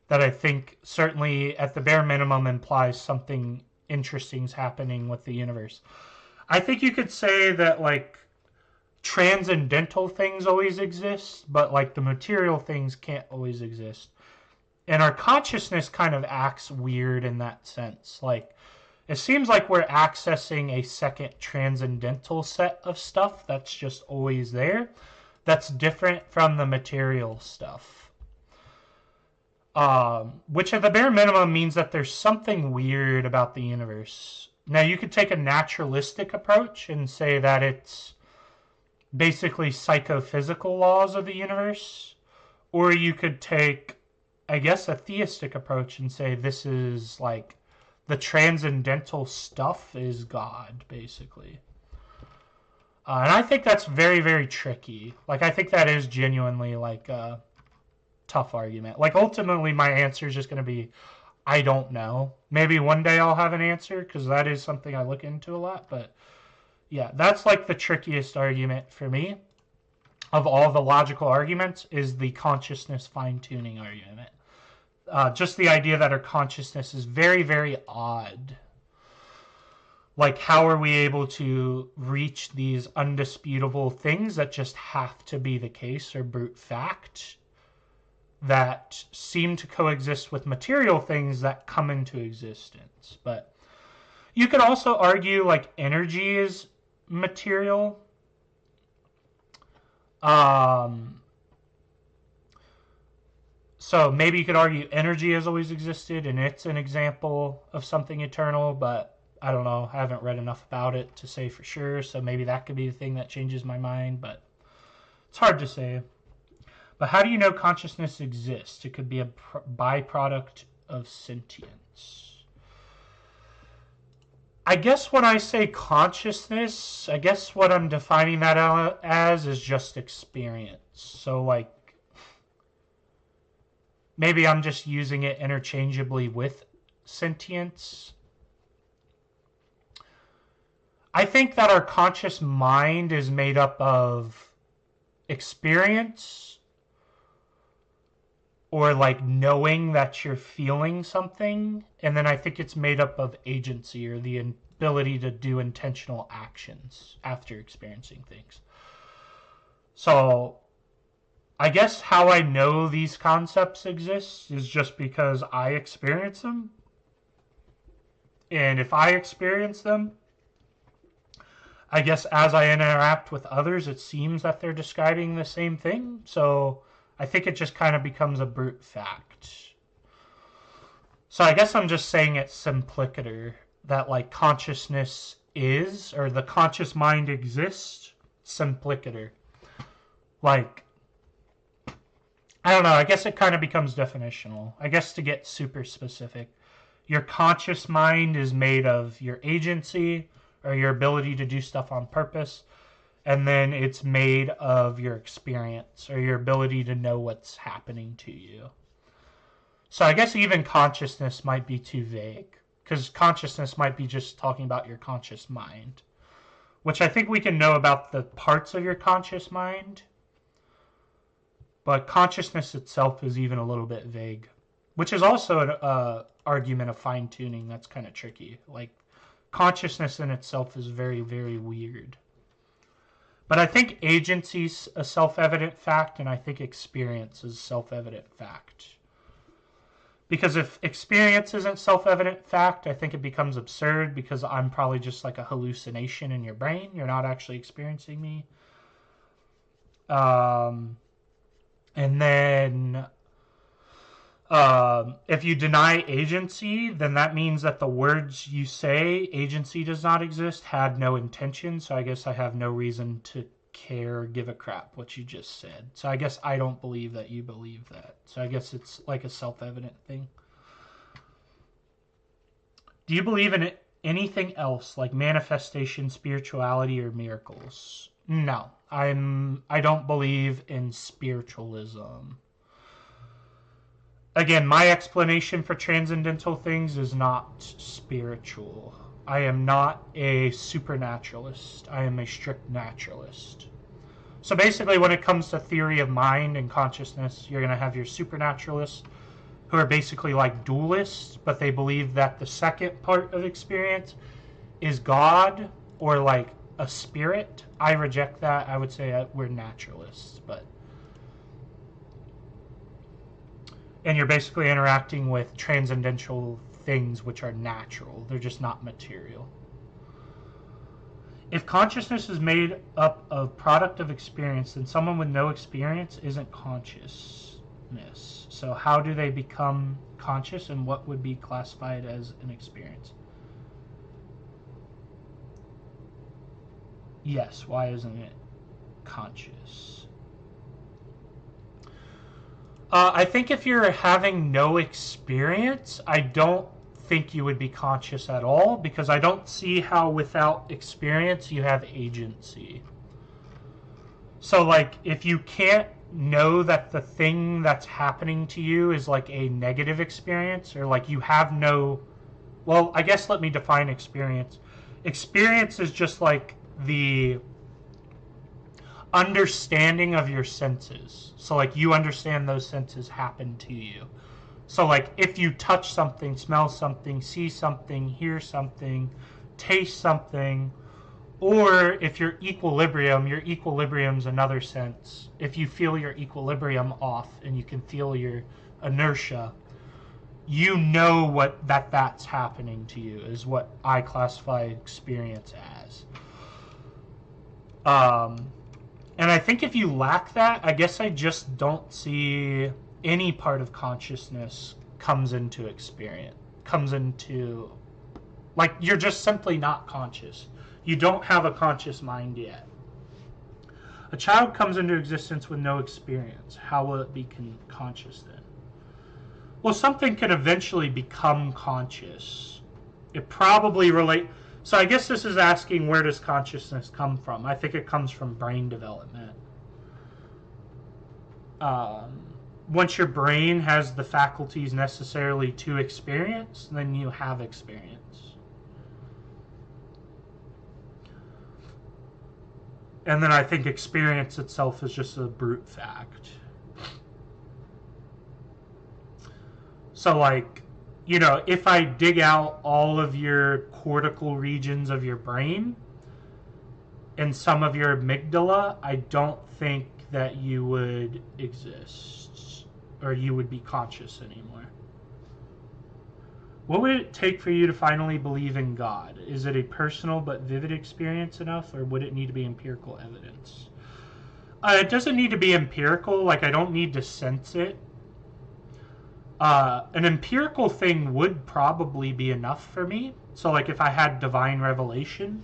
that I think certainly at the bare minimum implies something interesting's happening with the universe. I think you could say that like transcendental things always exist, but like the material things can't always exist. And our consciousness kind of acts weird in that sense. Like it seems like we're accessing a second transcendental set of stuff that's just always there. That's different from the material stuff. Which at the bare minimum means that there's something weird about the universe. Now you could take a naturalistic approach and say that it's basically psychophysical laws of the universe, or you could take, I guess, a theistic approach and say this is like the transcendental stuff is God, basically. And I think that's very, very tricky. Like, I think that is genuinely like a tough argument. Like, ultimately, my answer is just going to be, I don't know. Maybe one day I'll have an answer because that is something I look into a lot. But yeah, that's like the trickiest argument for me of all the logical arguments is the consciousness fine-tuning argument. Just the idea that our consciousness is very, very odd. Like, how are we able to reach these undisputable things that just have to be the case or brute fact that seem to coexist with material things that come into existence? But you could also argue, like, energy is material. So maybe you could argue energy has always existed and it's an example of something eternal, but I don't know. I haven't read enough about it to say for sure, so maybe that could be the thing that changes my mind, but it's hard to say. But how do you know consciousness exists? It could be a byproduct of sentience. I guess when I say consciousness, I guess what I'm defining that as is just experience. So, like, maybe I'm just using it interchangeably with sentience. I think that our conscious mind is made up of experience or like knowing that you're feeling something. And then I think it's made up of agency or the ability to do intentional actions after experiencing things. So I guess how I know these concepts exist is just because I experience them. And if I experience them, I guess as I interact with others, it seems that they're describing the same thing. So I think it just kind of becomes a brute fact. So I guess I'm just saying it's simplicator, that like consciousness is, or the conscious mind exists, simplicator. Like, I don't know, I guess it kind of becomes definitional. I guess to get super specific, your conscious mind is made of your agency, or your ability to do stuff on purpose, and then it's made of your experience or your ability to know what's happening to you. So I guess even consciousness might be too vague, because consciousness might be just talking about your conscious mind, which I think we can know about the parts of your conscious mind, but consciousness itself is even a little bit vague, which is also an argument of fine-tuning that's kind of tricky. Like, consciousness in itself is very, very weird. But I think agency's a self-evident fact, and I think experience is a self-evident fact. Because if experience isn't self-evident fact, I think it becomes absurd because I'm probably just like a hallucination in your brain. You're not actually experiencing me. And then if you deny agency, then that means that the words you say, agency does not exist, had no intention. So I guess I have no reason to care or give a crap what you just said. So I guess I don't believe that you believe that. So I guess it's like a self-evident thing. Do you believe in anything else like manifestation, spirituality, or miracles? No, I don't believe in spiritualism. Again, my explanation for transcendental things is not spiritual. I am not a supernaturalist. I am a strict naturalist. So basically, when it comes to theory of mind and consciousness, you're going to have your supernaturalists who are basically like dualists, but they believe that the second part of experience is God or like a spirit. I reject that. I would say we're naturalists, but and you're basically interacting with transcendental things which are natural. They're just not material. If consciousness is made up of product of experience, then someone with no experience isn't consciousness. So how do they become conscious, and what would be classified as an experience? Yes, why isn't it conscious? I think if you're having no experience, I don't think you would be conscious at all, because I don't see how without experience you have agency. So like if you can't know that the thing that's happening to you is like a negative experience, or like you have no, well, I guess let me define experience. Experience is just like the understanding of your senses. So like you understand those senses happen to you. So like if you touch something, smell something, see something, hear something, taste something, or if equilibrium's another sense. If you feel your equilibrium off and you can feel your inertia, you know what that's happening to you, is what I classify experience as. And I think if you lack that, I guess I just don't see any part of consciousness comes into experience, like you're just simply not conscious. You don't have a conscious mind yet. A child comes into existence with no experience. How will it be conscious then? Well, something can eventually become conscious. It probably So I guess this is asking, where does consciousness come from? I think it comes from brain development. Once your brain has the faculties necessarily to experience, then you have experience. And then I think experience itself is just a brute fact. So like, if I dig out all of your cortical regions of your brain and some of your amygdala, I don't think that you would exist, or you would be conscious anymore. What would it take for you to finally believe in God? Is it a personal but vivid experience enough, or would it need to be empirical evidence? It doesn't need to be empirical. Like, I don't need to sense it. An empirical thing would probably be enough for me. So, like, if I had divine revelation,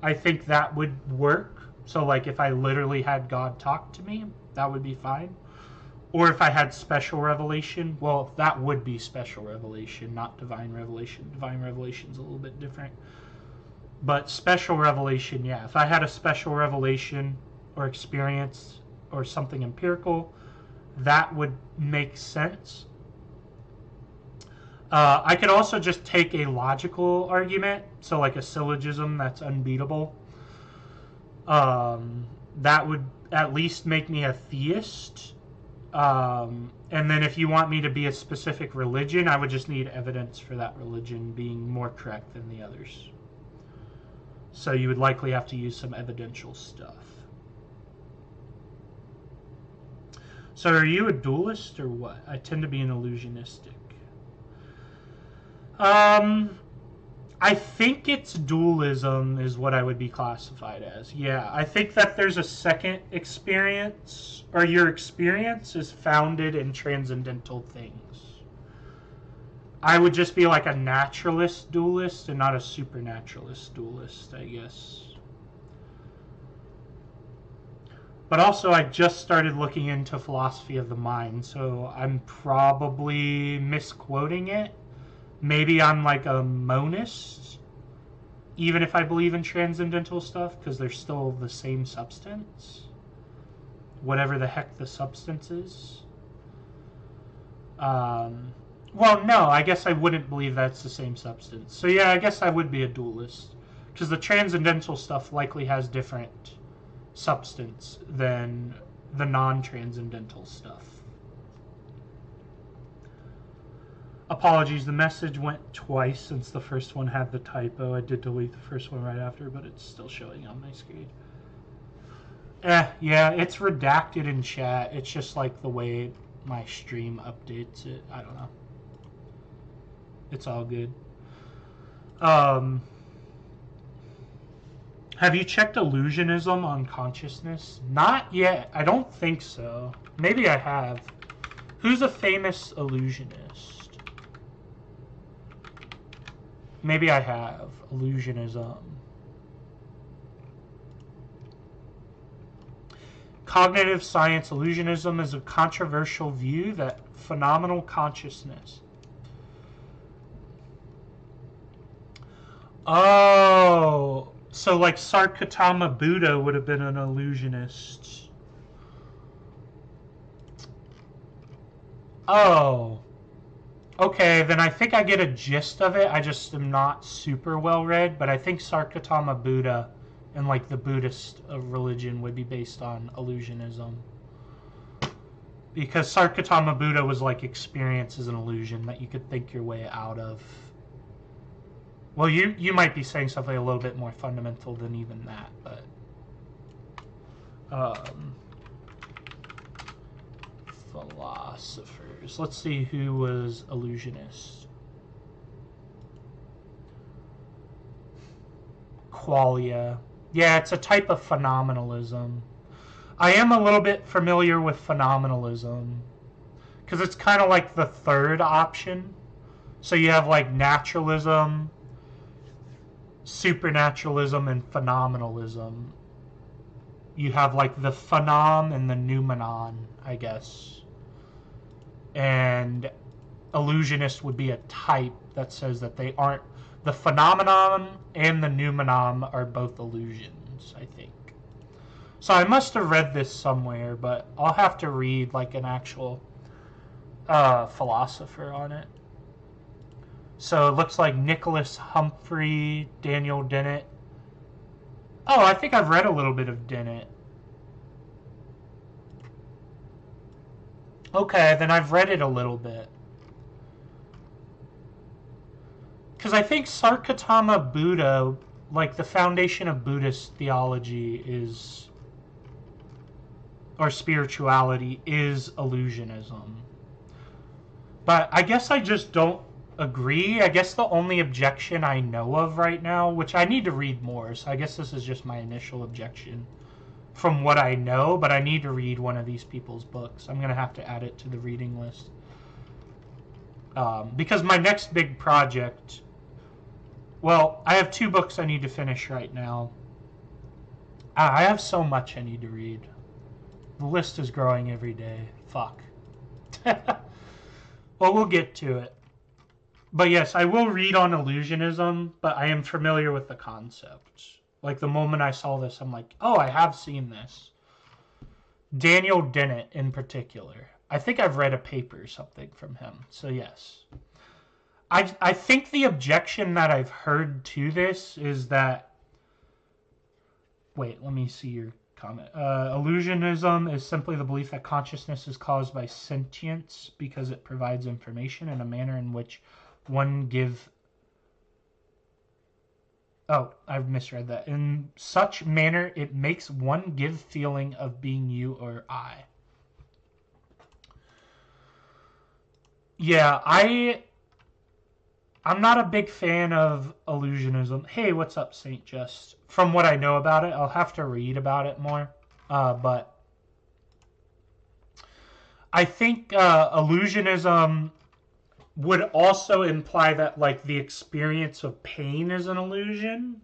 I think that would work. So, like, if I literally had God talk to me, that would be fine. Or if I had special revelation, well, that would be special revelation, not divine revelation. Divine revelation is a little bit different. But special revelation, yeah. If I had a special revelation or experience or something empirical, that would make sense. I could also just take a logical argument, so like a syllogism that's unbeatable. That would at least make me a theist. And then if you want me to be a specific religion, I would just need evidence for that religion being more correct than the others. So you would likely have to use some evidential stuff. So are you a dualist or what? I tend to be an illusionistic. I think it's dualism is what I would be classified as. Yeah, I think that there's a second experience, or your experience is founded in transcendental things. I would just be like a naturalist dualist and not a supernaturalist dualist, I guess. But also, I just started looking into philosophy of the mind, so I'm probably misquoting it. Maybe I'm like a monist, even if I believe in transcendental stuff, because they're still the same substance. Whatever the heck the substance is. Well, no, I guess I wouldn't believe that's the same substance. So yeah, I guess I would be a dualist, because the transcendental stuff likely has different substance than the non-transcendental stuff. Apologies, the message went twice since the first one had the typo. I did delete the first one right after, but it's still showing on my screen. Yeah, it's redacted in chat. It's just like the way my stream updates it. I don't know. It's all good. Have you checked illusionism on consciousness? Not yet. I don't think so. Maybe I have. Who's a famous illusionist? Maybe I have. Illusionism. Cognitive science illusionism is a controversial view that phenomenal consciousness. Oh, so like Sarkatama Buddha would have been an illusionist. Oh. Okay, then I think I get a gist of it. I just am not super well read, but I think Sarkatama Buddha and like the Buddhist religion would be based on illusionism. Because Sarkatama Buddha was like experience as an illusion that you could think your way out of. Well, you might be saying something a little bit more fundamental than even that, but philosophers. Let's see who was illusionist. Qualia. Yeah, it's a type of phenomenalism. I am a little bit familiar with phenomenalism because it's kind of like the third option. So you have like naturalism, supernaturalism, and phenomenalism. You have like the phenom and the noumenon, I guess. And illusionist would be a type that says that they aren't. The phenomenon and the noumenon are both illusions, I think. So I must have read this somewhere, but I'll have to read like an actual philosopher on it. So it looks like Nicholas Humphrey, Daniel Dennett. Oh, I think I've read a little bit of Dennett. Okay, then I've read it a little bit. Because I think Sarkatama Buddha, like the foundation of Buddhist theology is, or spirituality, is illusionism. But I guess I just don't agree. I guess the only objection I know of right now, which I need to read more, so I guess this is just my initial objection from what I know, but I need to read one of these people's books. I'm going to have to add it to the reading list. Because my next big project, well, I have 2 books I need to finish right now. I have so much I need to read. The list is growing every day. Fuck. Well, we'll get to it. But yes, I will read on illusionism, but I am familiar with the concept. Like the moment I saw this, I'm like, oh, I have seen this. Daniel Dennett in particular. I think I've read a paper or something from him. So yes. I think the objection that I've heard to this is that... Wait, let me see your comment. Illusionism is simply the belief that consciousness is caused by sentience because it provides information in a manner in which one give... Oh, I've misread that. In such manner, it makes one give feeling of being you or I. Yeah, I'm not a big fan of illusionism. Hey, what's up, Saint Just? From what I know about it, I'll have to read about it more. But I think illusionism would also imply that like the experience of pain is an illusion.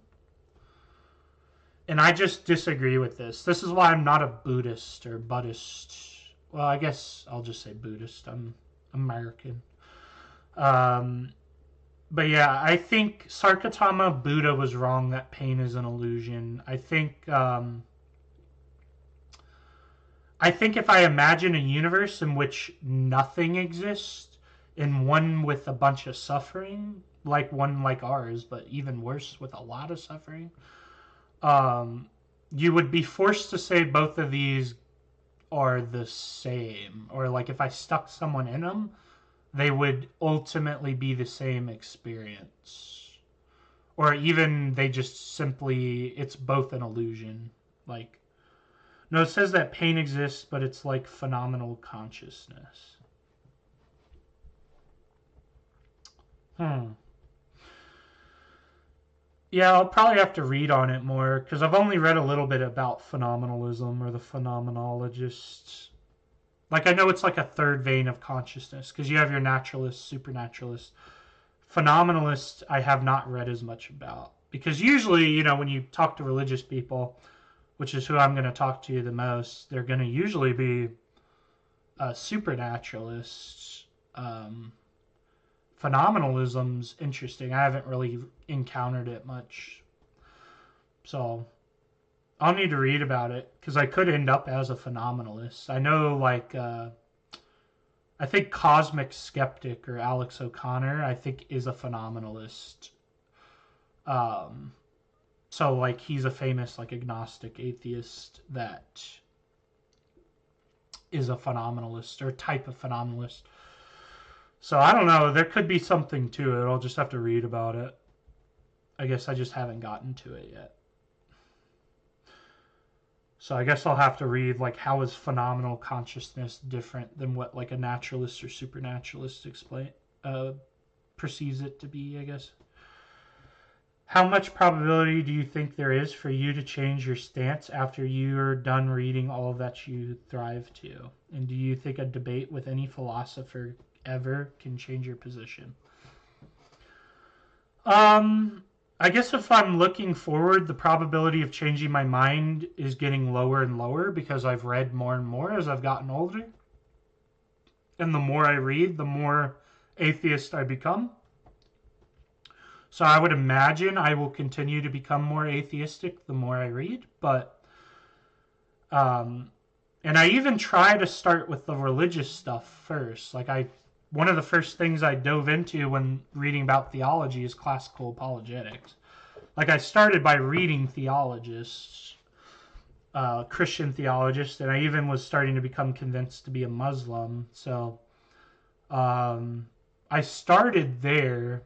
And I just disagree with this. This is why I'm not a Buddhist or Buddhist. Well, I guess I'll just say Buddhist. I'm American. But yeah, I think Sarkatama Buddha was wrong that pain is an illusion. I think if I imagine a universe in which nothing exists, and one with a bunch of suffering, like one like ours, but even worse with a lot of suffering, you would be forced to say both of these are the same. Or like if I stuck someone in them, they would ultimately be the same experience. Or even they just simply, it's both an illusion. Like, no, it says that pain exists, but it's like phenomenal consciousness. Yeah, I'll probably have to read on it more because I've only read a little bit about phenomenalism or the phenomenologists. Like, I know it's like a third vein of consciousness because you have your naturalist, supernaturalist. Phenomenalist, I have not read as much about because usually, you know, when you talk to religious people, which is who I'm going to talk to the most, they're going to usually be supernaturalists. Phenomenalism's interesting. I haven't really encountered it much. So I'll need to read about it because I could end up as a phenomenalist. I know, like, I think Cosmic Skeptic or Alex O'Connor, I think, is a phenomenalist. So, like, he's a famous, like, agnostic atheist that is a phenomenalist or type of phenomenalist. So I don't know. There could be something to it. I'll just have to read about it. I guess I just haven't gotten to it yet. So I guess I'll have to read, like, how is phenomenal consciousness different than what, like, a naturalist or supernaturalist perceives it to be, I guess. How much probability do you think there is for you to change your stance after you're done reading all that you thrive to? And do you think a debate with any philosopher ever can change your position? I guess if I'm looking forward, the probability of changing my mind is getting lower and lower because I've read more and more as I've gotten older. And the more I read, the more atheist I become. So I would imagine I will continue to become more atheistic the more I read. But, and I even try to start with the religious stuff first. Like, one of the first things I dove into when reading about theology is classical apologetics. Like, I started by reading theologists, Christian theologists, and I even was starting to become convinced to be a Muslim. So I started there,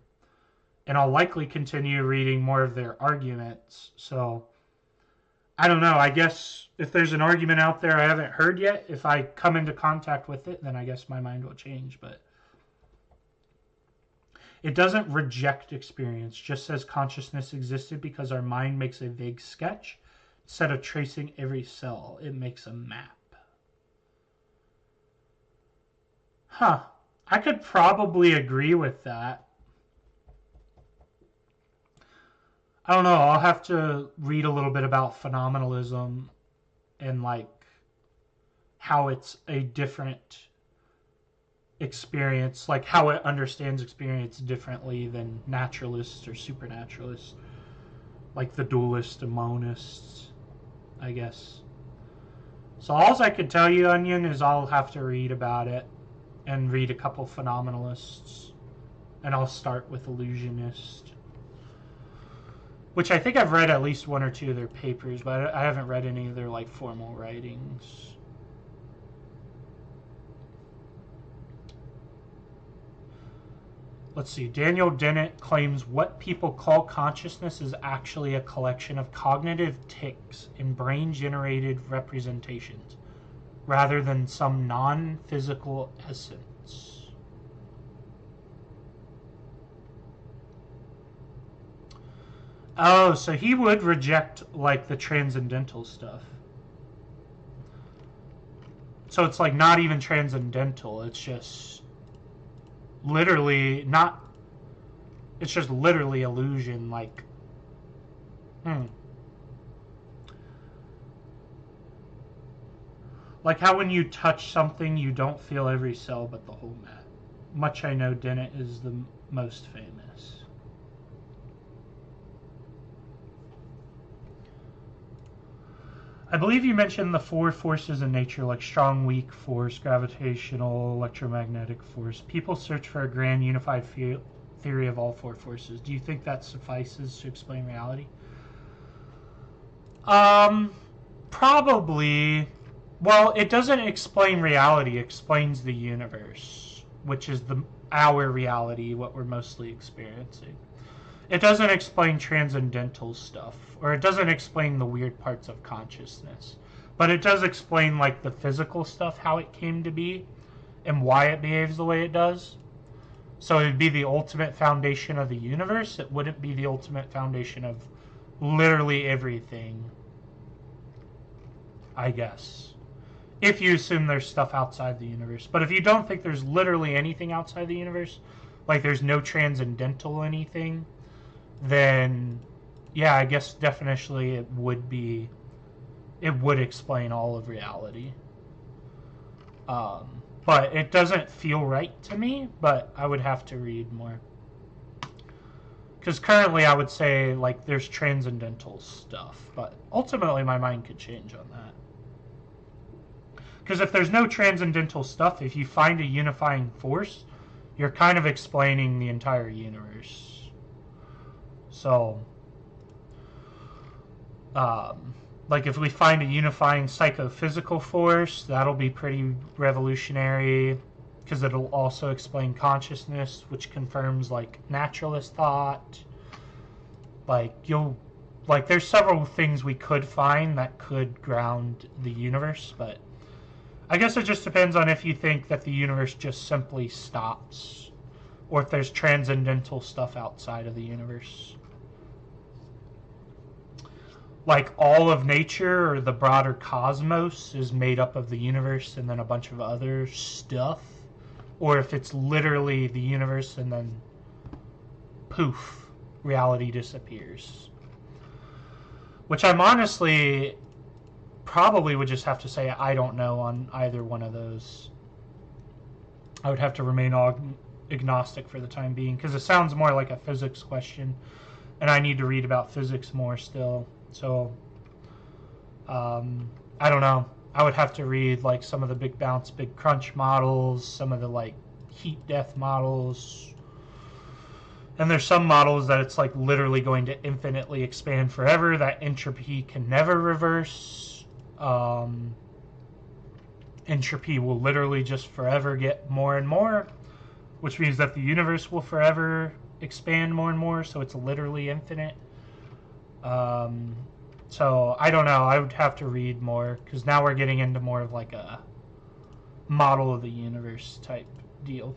and I'll likely continue reading more of their arguments. So I don't know. I guess if there's an argument out there I haven't heard yet, if I come into contact with it, then I guess my mind will change. But it doesn't reject experience, just says consciousness existed because our mind makes a vague sketch. Instead of tracing every cell, it makes a map. Huh. I could probably agree with that. I don't know. I'll have to read a little bit about phenomenalism and, like, how it's a different experience, like how it understands experience differently than naturalists or supernaturalists, like the dualists and monists, I guess. So all I can tell you, Onion, is I'll have to read about it and read a couple phenomenalists, and I'll start with illusionist, which I think I've read at least one or two of their papers, but I haven't read any of their, like, formal writings. Let's see. Daniel Dennett claims what people call consciousness is actually a collection of cognitive tics in brain-generated representations, rather than some non-physical essence. Oh, so he would reject, like, the transcendental stuff. So it's, like, not even transcendental. It's just literally not, it's just literally illusion. Like, like how when you touch something you don't feel every cell but the whole mat. Much I know Dennett is the most famous. I believe you mentioned the four forces in nature, like strong, weak force, gravitational, electromagnetic force. People search for a grand unified theory of all four forces. Do you think that suffices to explain reality? Probably. Well, it doesn't explain reality. It explains the universe, which is our reality, what we're mostly experiencing. It doesn't explain transcendental stuff, or it doesn't explain the weird parts of consciousness. But it does explain, like, the physical stuff, how it came to be, and why it behaves the way it does. So it would be the ultimate foundation of the universe. It wouldn't be the ultimate foundation of literally everything, I guess. If you assume there's stuff outside the universe. But if you don't think there's literally anything outside the universe, like there's no transcendental anything, then yeah, I guess definitionally it would explain all of reality. But it doesn't feel right to me, but I would have to read more. Because currently I would say, like, there's transcendental stuff, but ultimately my mind could change on that. Because if there's no transcendental stuff, if you find a unifying force, you're kind of explaining the entire universe. So, like if we find a unifying psychophysical force, that'll be pretty revolutionary, because it'll also explain consciousness, which confirms like naturalist thought. Like there's several things we could find that could ground the universe, but I guess it just depends on if you think that the universe just simply stops, or if there's transcendental stuff outside of the universe. Like all of nature or the broader cosmos is made up of the universe and then a bunch of other stuff, or if it's literally the universe and then poof, reality disappears. Which I'm honestly probably would just have to say I don't know on either one of those. I would have to remain agnostic for the time being, because it sounds more like a physics question, and I need to read about physics more still. So, I don't know. I would have to read like some of the Big Bounce, Big Crunch models, some of the like heat death models. And there's some models that it's like literally going to infinitely expand forever, that entropy can never reverse. Entropy will literally just forever get more and more, which means that the universe will forever expand more and more, so it's literally infinite. So I don't know. I would have to read more, because now we're getting into more of like a model of the universe type deal.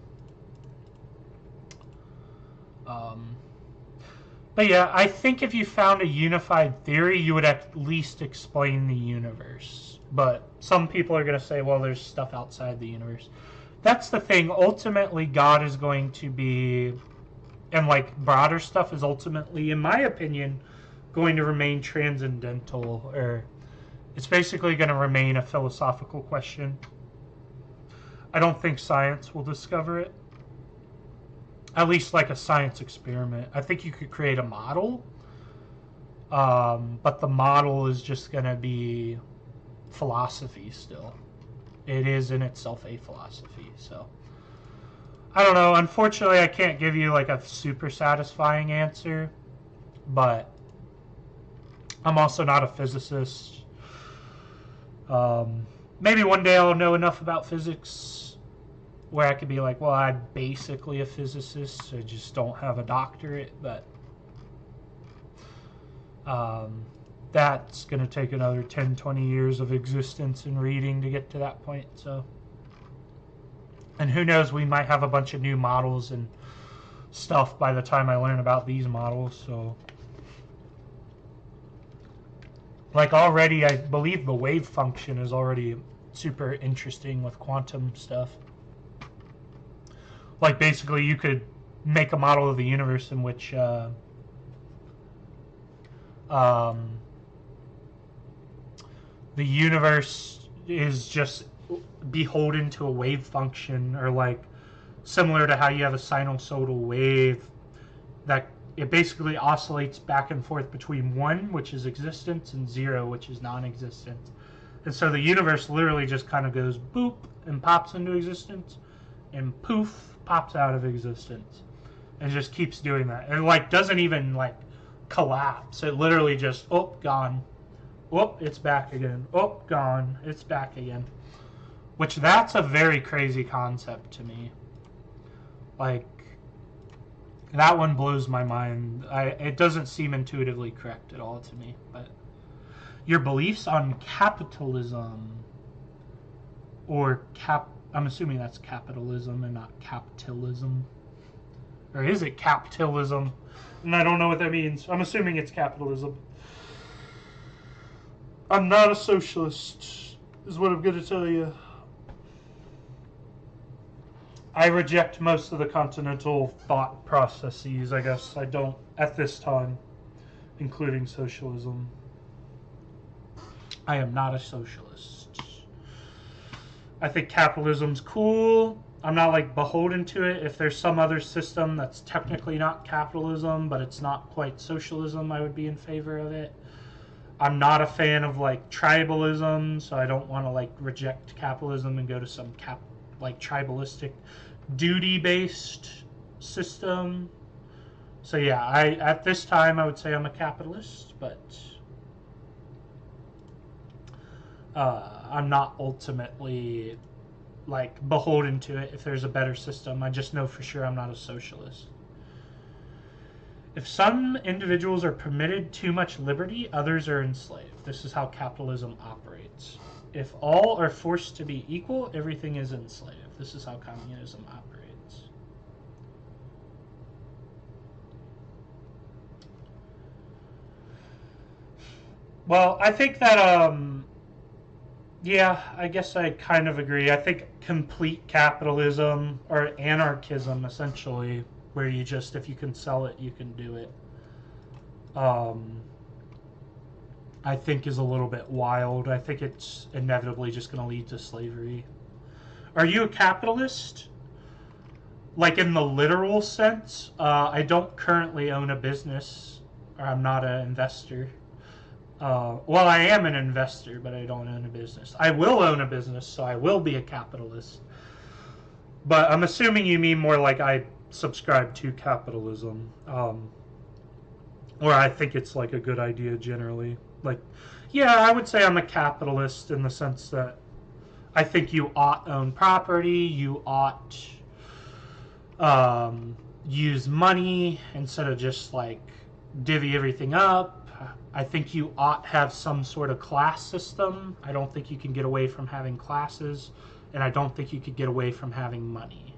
But yeah, I think if you found a unified theory, you would at least explain the universe. But some people are going to say, well, there's stuff outside the universe. That's the thing. Ultimately, God is going to be, and like broader stuff is ultimately, in my opinion, going to remain transcendental, or it's basically going to remain a philosophical question. I don't think science will discover it. At least like a science experiment. I think you could create a model, but the model is just going to be philosophy still. It is in itself a philosophy, so I don't know. Unfortunately, I can't give you like a super satisfying answer, but I'm also not a physicist. Maybe one day I'll know enough about physics where I could be like, well, I'm basically a physicist, I just don't have a doctorate, but that's going to take another 10, 20 years of existence and reading to get to that point, so. And who knows, we might have a bunch of new models and stuff by the time I learn about these models, so. Like already, I believe the wave function is already super interesting with quantum stuff. Like basically you could make a model of the universe in which the universe is just beholden to a wave function, or like similar to how you have a sinusoidal wave that it basically oscillates back and forth between 1, which is existence, and 0, which is non-existent. And so the universe literally just kind of goes boop and pops into existence, and poof, pops out of existence, and just keeps doing that. And like doesn't even like collapse. It literally just, oh, gone. Oh, it's back again. Oh, gone. It's back again. Which that's a very crazy concept to me. Like, that one blows my mind. It doesn't seem intuitively correct at all to me. But your beliefs on capitalism, or I'm assuming that's capitalism and not capitalism. Or is it capitalism? And I don't know what that means. I'm assuming it's capitalism. I'm not a socialist, is what I'm going to tell you. I reject most of the continental thought processes, I guess. I don't, at this time, including socialism. I am not a socialist. I think capitalism's cool. I'm not like beholden to it. If there's some other system that's technically not capitalism, but it's not quite socialism, I would be in favor of it. I'm not a fan of like tribalism, so I don't want to like reject capitalism and go to some tribalistic duty-based system. So yeah, at this time I would say I'm a capitalist, but I'm not ultimately like beholden to it. If there's a better system, I just know for sure I'm not a socialist. If some individuals are permitted too much liberty, others are enslaved. This is how capitalism operates. If all are forced to be equal, everything is enslaved. This is how communism operates. Well, I think that, yeah, I guess I kind of agree. I think complete capitalism, or anarchism, essentially, where you just, if you can sell it, you can do it, I think is a little bit wild. I think it's inevitably just going to lead to slavery. Are you a capitalist? Like in the literal sense? I don't currently own a business, or I'm not an investor. Well, I am an investor, but I don't own a business. I will own a business, so I will be a capitalist. But I'm assuming you mean more like I subscribe to capitalism. Or I think it's like a good idea generally. Like, yeah, I would say I'm a capitalist in the sense that I think you ought own property, you ought use money instead of just like divvy everything up. I think you ought have some sort of class system. I don't think you can get away from having classes, and I don't think you could get away from having money.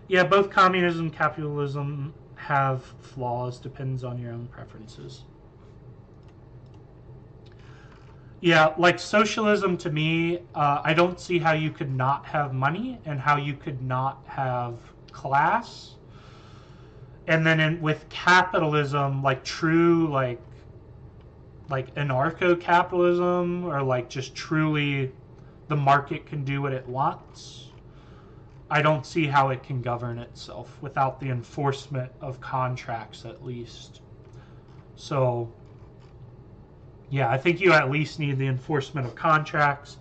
Yeah, both communism and capitalism have flaws, depends on your own preferences. Yeah, like socialism to me, I don't see how you could not have money and how you could not have class. And then with capitalism, like true, like anarcho-capitalism, or like just truly the market can do what it wants, I don't see how it can govern itself without the enforcement of contracts, at least. So, yeah, I think you at least need the enforcement of contracts.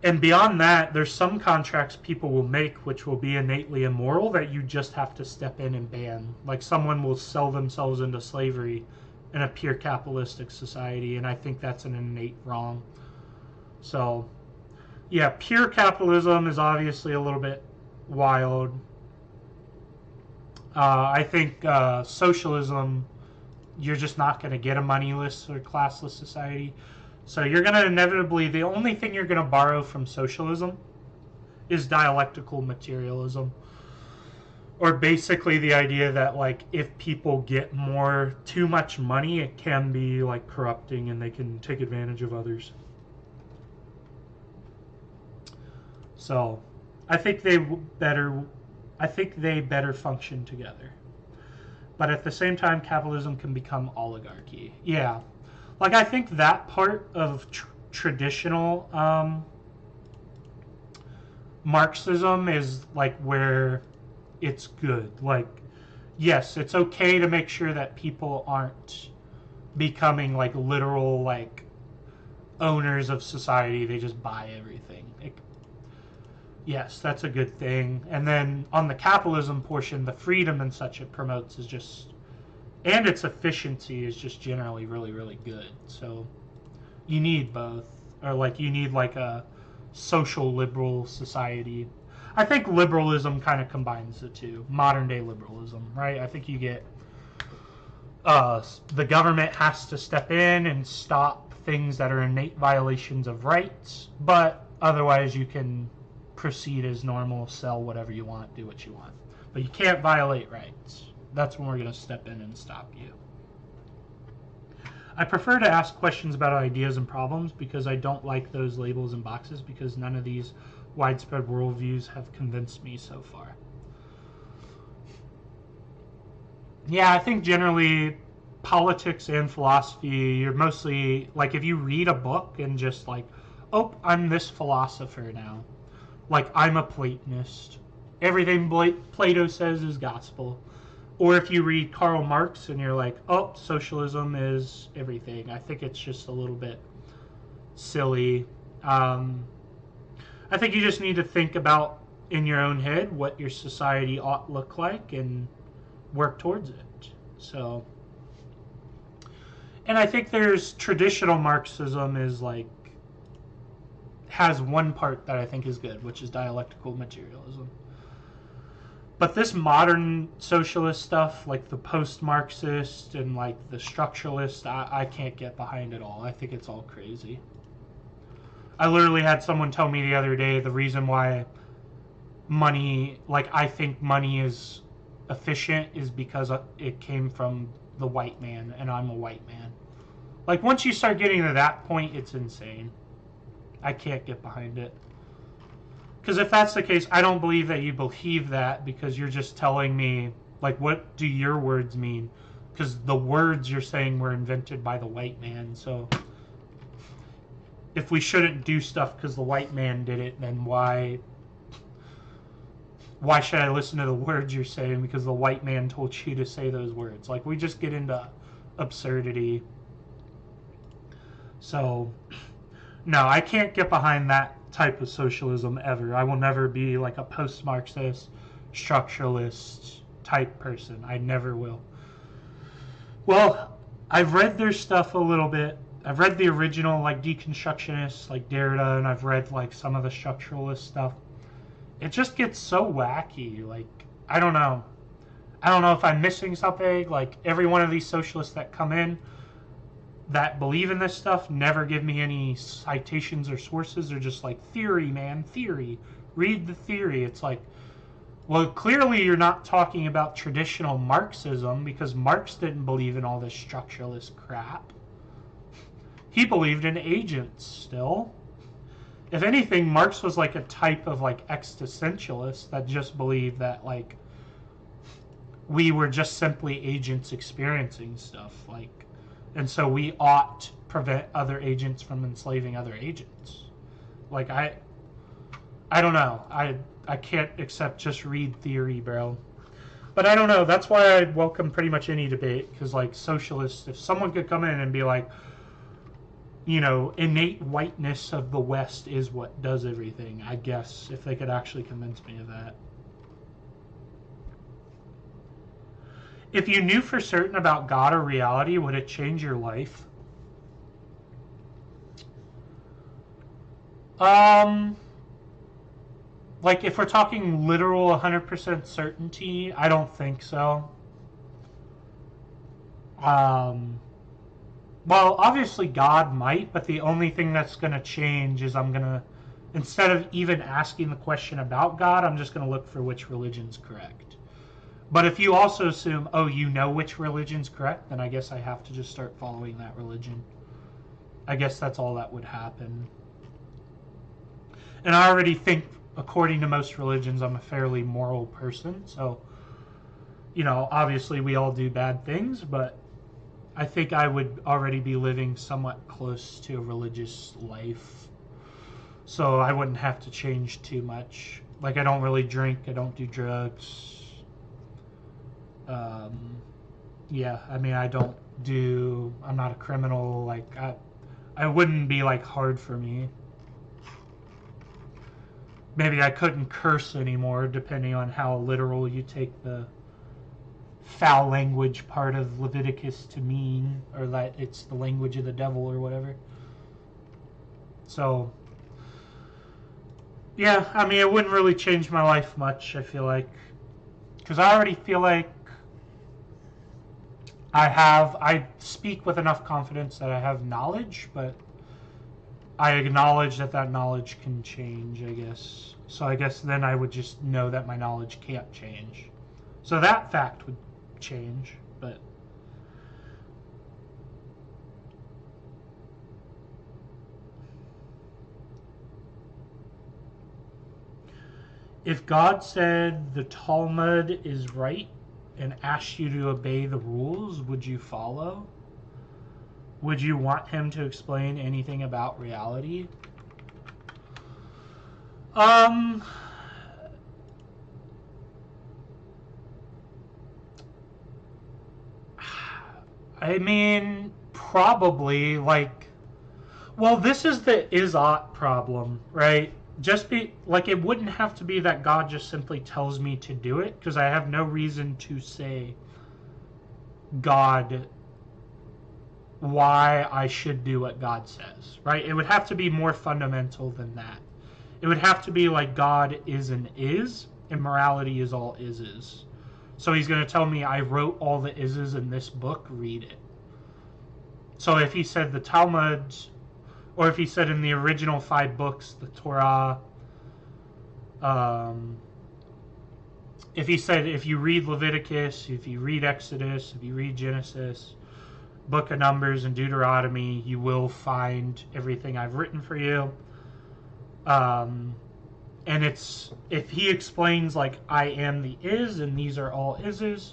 And beyond that, there's some contracts people will make which will be innately immoral that you just have to step in and ban. Like someone will sell themselves into slavery in a pure capitalistic society, and I think that's an innate wrong. So, yeah, pure capitalism is obviously a little bit wild. I think socialism, you're just not going to get a moneyless or classless society. So you're going to inevitably, the only thing you're going to borrow from socialism is dialectical materialism. Or basically the idea that like if people get too much money, it can be like corrupting and they can take advantage of others. So I think they better function together. But at the same time, capitalism can become oligarchy. Yeah. Like, I think that part of traditional Marxism is, like, where it's good. Like, yes, it's okay to make sure that people aren't becoming, like, literal, like, owners of society. They just buy everything. Yes, that's a good thing. And then on the capitalism portion, the freedom and such it promotes is just... and its efficiency is just generally really, really good. So you need both. Or like you need like a social liberal society. I think liberalism kind of combines the two. Modern day liberalism, right? I think you get the government has to step in and stop things that are innate violations of rights, but otherwise you can proceed as normal, sell whatever you want, do what you want. But you can't violate rights. That's when we're going to step in and stop you. I prefer to ask questions about ideas and problems because I don't like those labels and boxes, because none of these widespread worldviews have convinced me so far. Yeah, I think generally politics and philosophy, you're mostly, like, if you read a book and just like, oh, I'm this philosopher now. Like, I'm a Platonist. Everything Plato says is gospel. Or if you read Karl Marx and you're like, oh, socialism is everything. I think it's just a little bit silly. I think you just need to think about in your own head what your society ought to look like and work towards it. So, and I think there's traditional Marxism is like, has one part that I think is good, which is dialectical materialism. But this modern socialist stuff, like the post-Marxist and like the structuralist, I can't get behind it all. I think it's all crazy. I literally had someone tell me the other day the reason why money, like I think money is efficient is because it came from the white man and I'm a white man. Like once you start getting to that point, it's insane. I can't get behind it. Because if that's the case, I don't believe that you believe that, because you're just telling me, like, what do your words mean? Because the words you're saying were invented by the white man. So if we shouldn't do stuff because the white man did it, then why should I listen to the words you're saying because the white man told you to say those words? Like, we just get into absurdity. So, no, I can't get behind that type of socialism ever. I will never be like a post-Marxist, structuralist type person. I never will. Well, I've read their stuff a little bit. I've read the original like deconstructionists like Derrida, and I've read like some of the structuralist stuff. It just gets so wacky. Like, I don't know if I'm missing something. Like, every one of these socialists that come in that believe in this stuff never give me any citations or sources. They're just like, theory, man, theory. Read the theory. It's like, well, clearly you're not talking about traditional Marxism, because Marx didn't believe in all this structuralist crap. He believed in agents still. If anything, Marx was like a type of like existentialist that just believed that like we were just simply agents experiencing stuff. Like, and so we ought to prevent other agents from enslaving other agents. Like, I don't know. I can't accept just read theory, bro. But I don't know. That's why I welcome pretty much any debate. Because, like, socialists, if someone could come in and be like, you know, innate whiteness of the West is what does everything, I guess, if they could actually convince me of that. If you knew for certain about God or reality, would it change your life? Like, if we're talking literal 100% certainty, I don't think so. Well, obviously God might, but the only thing that's going to change is I'm going to, instead of even asking the question about God, I'm just going to look for which religion's correct. But if you also assume, oh, you know which religion's correct, then I guess I have to just start following that religion. I guess that's all that would happen. And I already think, according to most religions, I'm a fairly moral person. So, you know, obviously we all do bad things, but I think I would already be living somewhat close to a religious life. So I wouldn't have to change too much. Like, I don't really drink, I don't do drugs. Yeah, I mean, I'm not a criminal. Like, I wouldn't be like hard for me. Maybe I couldn't curse anymore, depending on how literal you take the foul language part of Leviticus to mean, or that it's the language of the devil or whatever. So, Yeah, I mean, it wouldn't really change my life much, I feel like. Because I already feel like I speak with enough confidence that I have knowledge, but I acknowledge that that knowledge can change, I guess. So I guess then I would just know that my knowledge can't change. So that fact would change, but... If God said the Talmud is right and asked you to obey the rules, would you follow? Would you want him to explain anything about reality? I mean, probably, like, well, this is the is-ought problem, right? Just be, like, it wouldn't have to be that God just simply tells me to do it, because I have no reason to say, God, why I should do what God says, right? It would have to be more fundamental than that. It would have to be like God is and is, and morality is all is. So he's going to tell me I wrote all the ises in this book, read it. So if he said the Talmud, or if he said in the original 5 books, the Torah, if he said if you read Leviticus, if you read Exodus, if you read Genesis, Book of Numbers, and Deuteronomy, you will find everything I've written for you. And it's, if he explains like I am the is and these are all ises,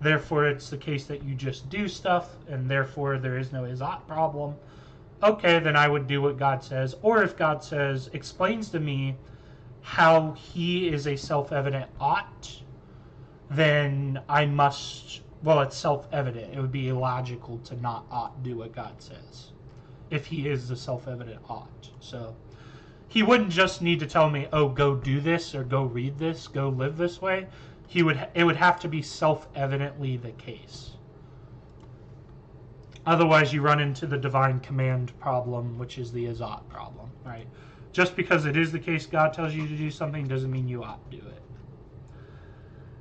therefore it's the case that you just do stuff and therefore there is no is-ought problem. Okay, then I would do what God says. Or if God says, explains to me how he is a self-evident ought, then I must, well, it's self-evident. It would be illogical to not ought do what God says if he is the self-evident ought. So he wouldn't just need to tell me, oh, go do this or go read this, go live this way. It would have to be self-evidently the case. Otherwise, you run into the divine command problem, which is the is-ought problem, right? Just because it is the case God tells you to do something doesn't mean you ought to do it.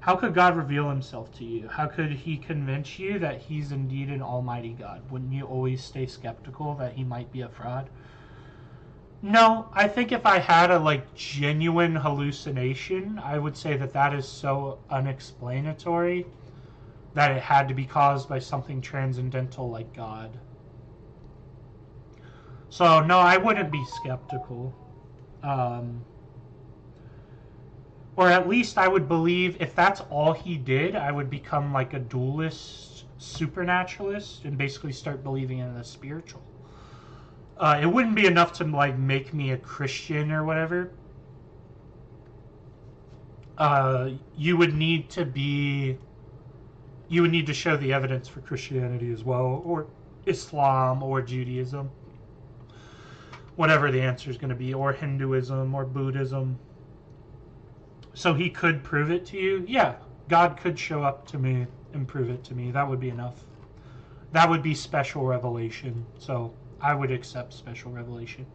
How could God reveal himself to you? How could he convince you that he's indeed an almighty God? Wouldn't you always stay skeptical that he might be a fraud? No, I think if I had a genuine hallucination, I would say that that is so unexplanatory that it had to be caused by something transcendental like God. So no, I wouldn't be skeptical. Or at least I would believe if that's all he did, I would become like a dualist supernaturalist and basically start believing in the spiritual. It wouldn't be enough to make me a Christian or whatever. You would need to show the evidence for Christianity as well, or Islam, or Judaism, whatever the answer is going to be, or Hinduism, or Buddhism. So he could prove it to you? Yeah, God could show up to me and prove it to me. That would be enough. That would be special revelation. So I would accept special revelation.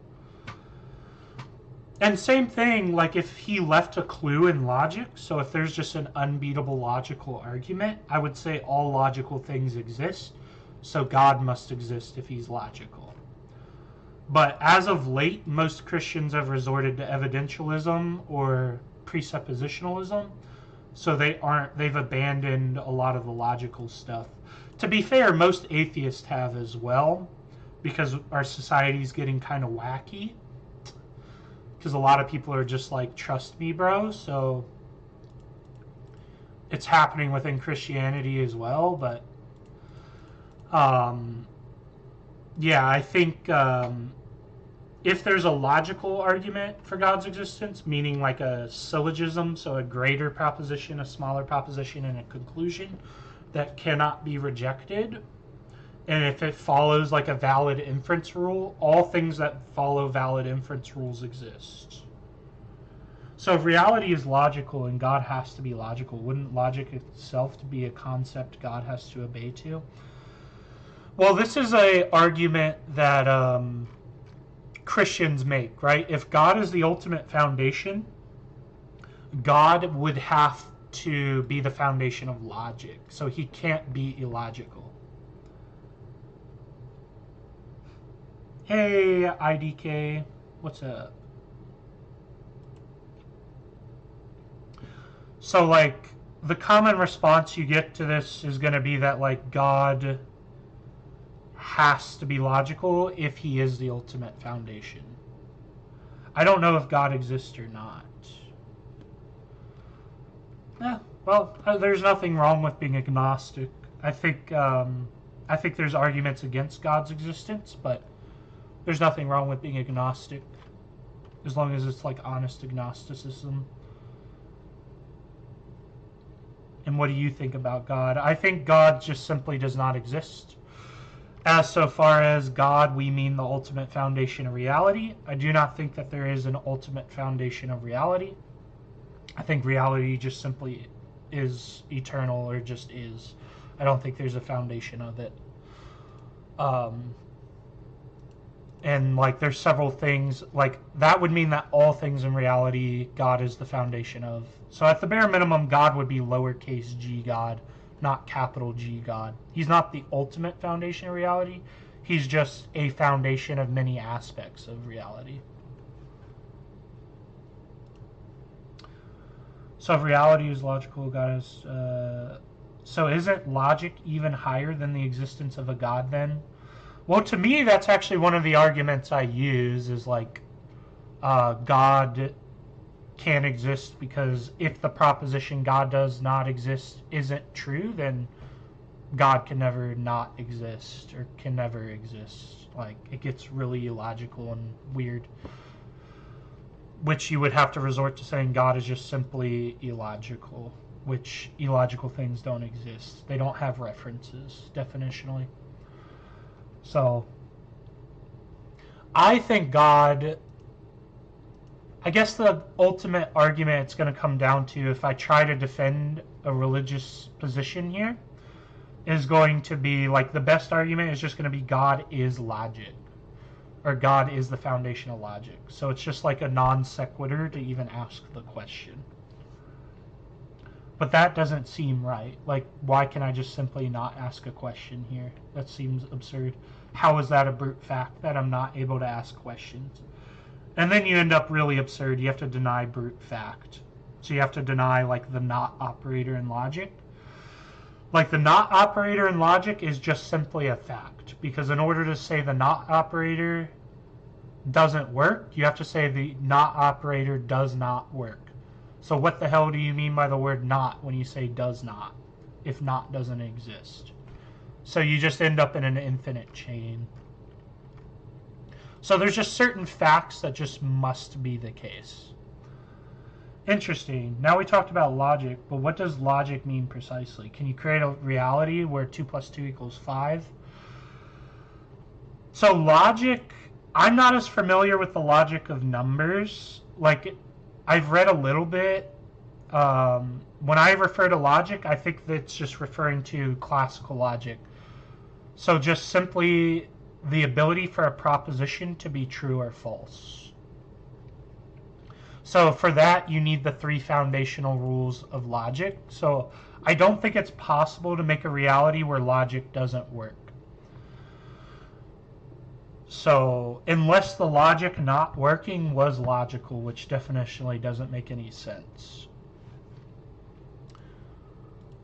And same thing, if he left a clue in logic, so if there's just an unbeatable logical argument, I would say all logical things exist, so God must exist if he's logical. But as of late, most Christians have resorted to evidentialism or presuppositionalism, so they've abandoned a lot of the logical stuff. To be fair, most atheists have as well, because our society's getting kind of wacky. Because a lot of people are just trust me, bro. So it's happening within Christianity as well. But yeah, I think if there's a logical argument for God's existence, meaning like a syllogism, so a greater proposition, a smaller proposition, and a conclusion that cannot be rejected, and if it follows a valid inference rule, all things that follow valid inference rules exist. So if reality is logical and God has to be logical, wouldn't logic itself to be a concept God has to obey to? Well, this is an argument that Christians make, right? If God is the ultimate foundation, God would have to be the foundation of logic. So he can't be illogical. Hey, IDK, what's up? So, like, the common response you get to this is going to be that, like, God has to be logical if he is the ultimate foundation. I don't know if God exists or not. Well, there's nothing wrong with being agnostic. I think there's arguments against God's existence, but there's nothing wrong with being agnostic, as long as it's like honest agnosticism. And what do you think about God? I think God just simply does not exist. As so far as God, we mean the ultimate foundation of reality. I do not think that there is an ultimate foundation of reality. I think reality just simply is eternal, or just is. I don't think there's a foundation of it. And like there's several things, like that would mean that all things in reality God is the foundation of. So at the bare minimum, God would be lowercase g God, not capital G God. He's not the ultimate foundation of reality. He's just a foundation of many aspects of reality. So if reality is logical, God is... so isn't logic even higher than the existence of a God then? Well, to me, that's actually one of the arguments I use, is like God can't exist because if the proposition God does not exist isn't true, then God can never not exist, or can never exist. Like, it gets really illogical and weird, which you would have to resort to saying God is just simply illogical, which illogical things don't exist. They don't have references, definitionally. So, I think God, I guess the ultimate argument it's going to come down to, if I try to defend a religious position here, is going to be, like, the best argument is just going to be God is logic, or God is the foundation of logic. So it's just like a non sequitur to even ask the question. But that doesn't seem right. Like, why can I just simply not ask a question here? That seems absurd. How is that a brute fact that I'm not able to ask questions? And then you end up really absurd. You have to deny brute fact. So you have to deny, like, the not operator in logic. Like, the not operator in logic is just simply a fact. Because in order to say the not operator doesn't work, you have to say the not operator does not work. So what the hell do you mean by the word not when you say does not, if not doesn't exist? So you just end up in an infinite chain. So there's just certain facts that just must be the case. Interesting. Now we talked about logic, but what does logic mean precisely? Can you create a reality where 2 + 2 = 5? So logic, I'm not as familiar with the logic of numbers. Like, I've read a little bit. When I refer to logic, I think that's just referring to classical logic. So just simply the ability for a proposition to be true or false. So for that, you need the 3 foundational rules of logic. So I don't think it's possible to make a reality where logic doesn't work. So, unless the logic not working was logical, which definitionally doesn't make any sense.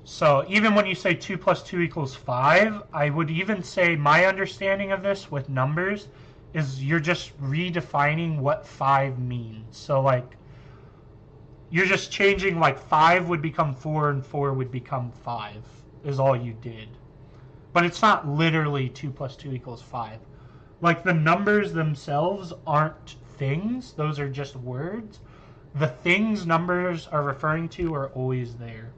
So, even when you say 2 + 2 = 5, I would even say my understanding of this with numbers is you're just redefining what 5 means. So, like, you're just changing, like, 5 would become 4 and 4 would become 5, is all you did. But it's not literally 2 + 2 = 5. Like, the numbers themselves aren't things. Those are just words. The things numbers are referring to are always there.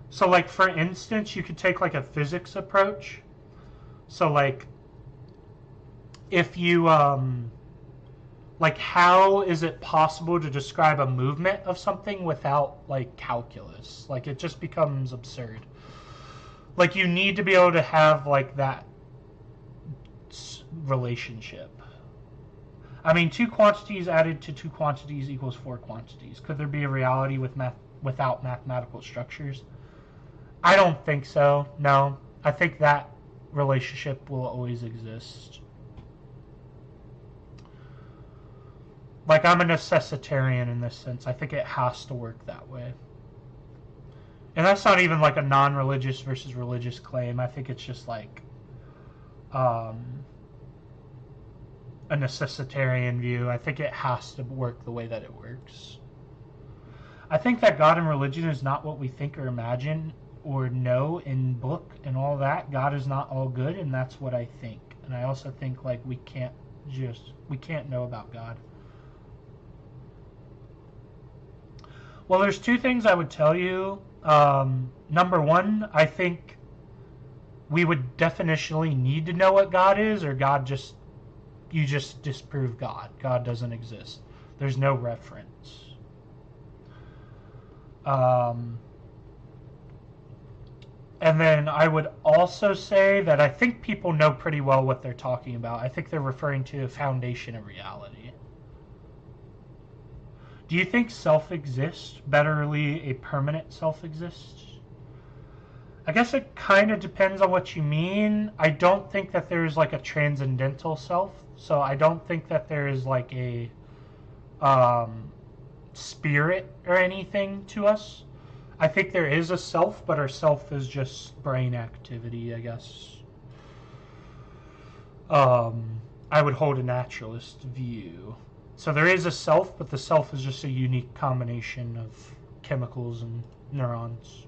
So, like, for instance, you could take, like, a physics approach. So, like, if you, like, how is it possible to describe a movement of something without, like, calculus? Like, it just becomes absurd. Like, you need to be able to have, like, that relationship. I mean, two quantities added to two quantities equals four quantities. Could there be a reality without mathematical structures? I don't think so. No. I think that relationship will always exist. Like, I'm a necessitarian in this sense. I think it has to work that way. And that's not even like a non-religious versus religious claim. I think it's just like a necessitarian view. I think it has to work the way that it works. I think that God and religion is not what we think or imagine or know in book and all that. God is not all good, and that's what I think. And I also think like we can't know about God. Well, there's two things I would tell you. Number one, I think we would definitionally need to know what God is, or you just disprove God. God doesn't exist. There's no reference. And then I would also say that I think people know pretty well what they're talking about. I think they're referring to a foundation of reality. Do you think self exists? Betterly, a permanent self exists? I guess it kind of depends on what you mean. I don't think that there's like a transcendental self. So I don't think that there is like a spirit or anything to us. I think there is a self, but our self is just brain activity, I guess. I would hold a naturalist view. So there is a self, but the self is just a unique combination of chemicals and neurons.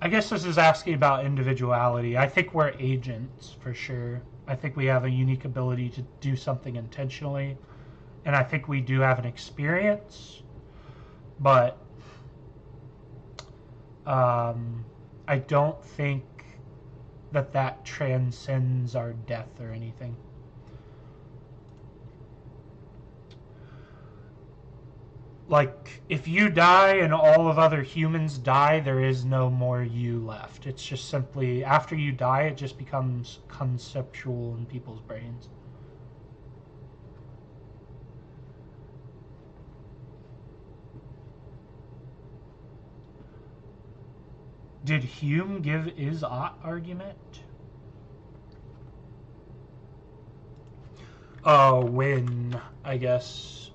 I guess this is asking about individuality. I think we're agents, for sure. I think we have a unique ability to do something intentionally. And I think we do have an experience, but I don't think that transcends our death or anything. Like, if you die and all of other humans die, there is no more you left. It's just simply, after you die, it just becomes conceptual in people's brains. Did Hume give is-ought argument? When, I guess.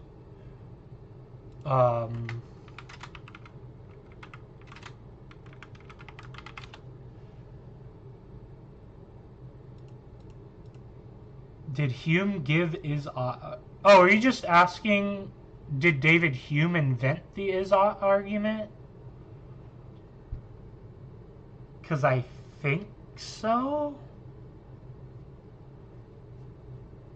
Did Hume give is-ought? Oh, are you just asking, did David Hume invent the is-ought argument? Because I think so.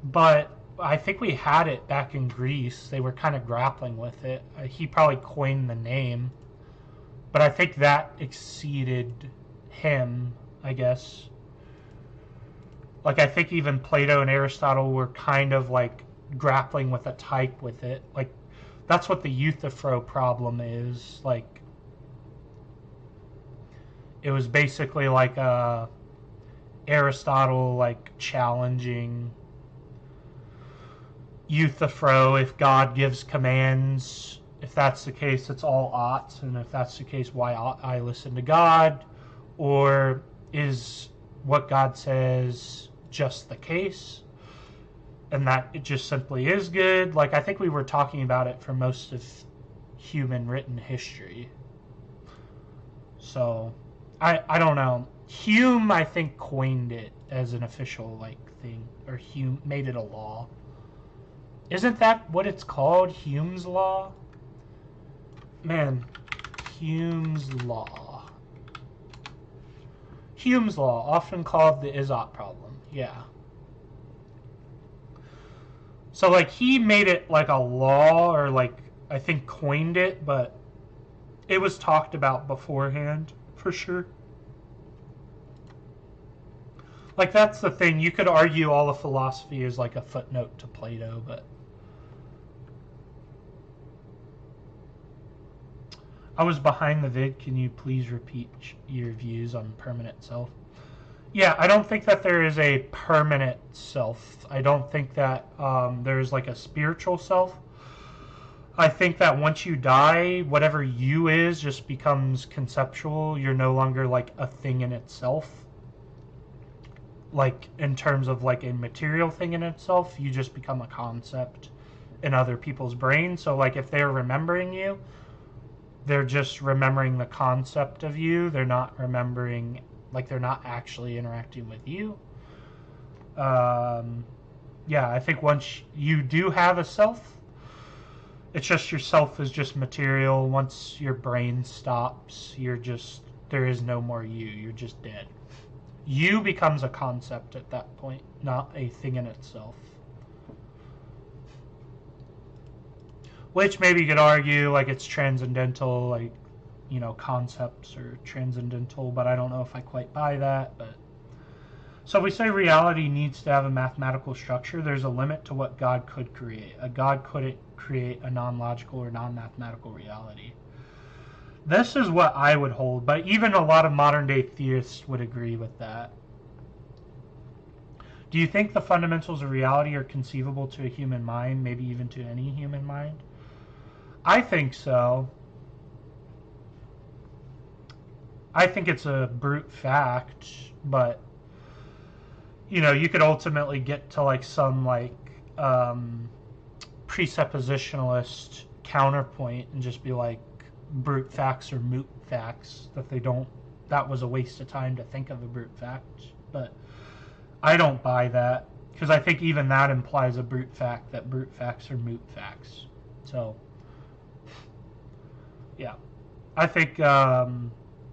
But I think we had it back in Greece. They were kind of grappling with it. He probably coined the name. But I think that exceeded him, I guess. Like, I think even Plato and Aristotle were kind of like grappling with a type with it. Like, that's what the Euthyphro problem is. Like, it was basically like Aristotle like challenging Euthyphro. If God gives commands, if that's the case, it's all oughts, and if that's the case, why ought I listen to God? Or is what God says just the case, and that it just simply is good? Like, I think we were talking about it for most of human written history. So I don't know. Hume, I think, coined it as an official like thing, or Hume made it a law. Isn't that what it's called? Hume's law? Man, Hume's law. Hume's law, often called the is-ought problem. Yeah. So like he made it like a law, or like I think coined it, but it was talked about beforehand. For sure. Like, that's the thing. You could argue all of philosophy is like a footnote to Plato, but I was behind the vid. Can you please repeat your views on permanent self? Yeah, I don't think that there is a permanent self. I don't think that there's like a spiritual self. I think that once you die, whatever you is just becomes conceptual. You're no longer like a thing in itself. Like in terms of like a material thing in itself, you just become a concept in other people's brains. So like if they're remembering you, they're just remembering the concept of you. They're not remembering, like they're not actually interacting with you. Yeah, I think once you do have a self, it's just your self is just material. Once your brain stops, there is no more you. You're just dead. You becomes a concept at that point, not a thing in itself. Which maybe you could argue like it's transcendental, like, you know, concepts are transcendental, but I don't know if I quite buy that. But so we say reality needs to have a mathematical structure. There's a limit to what God could create. A God couldn't create a non-logical or non-mathematical reality. This is what I would hold, but even a lot of modern-day theists would agree with that. Do you think the fundamentals of reality are conceivable to a human mind, maybe even to any human mind? I think so. I think it's a brute fact, but you know, you could ultimately get to like some like presuppositionalist counterpoint and just be like brute facts or moot facts, that was a waste of time to think of a brute fact. But I don't buy that, because I think even that implies a brute fact, that brute facts are moot facts. So yeah, I think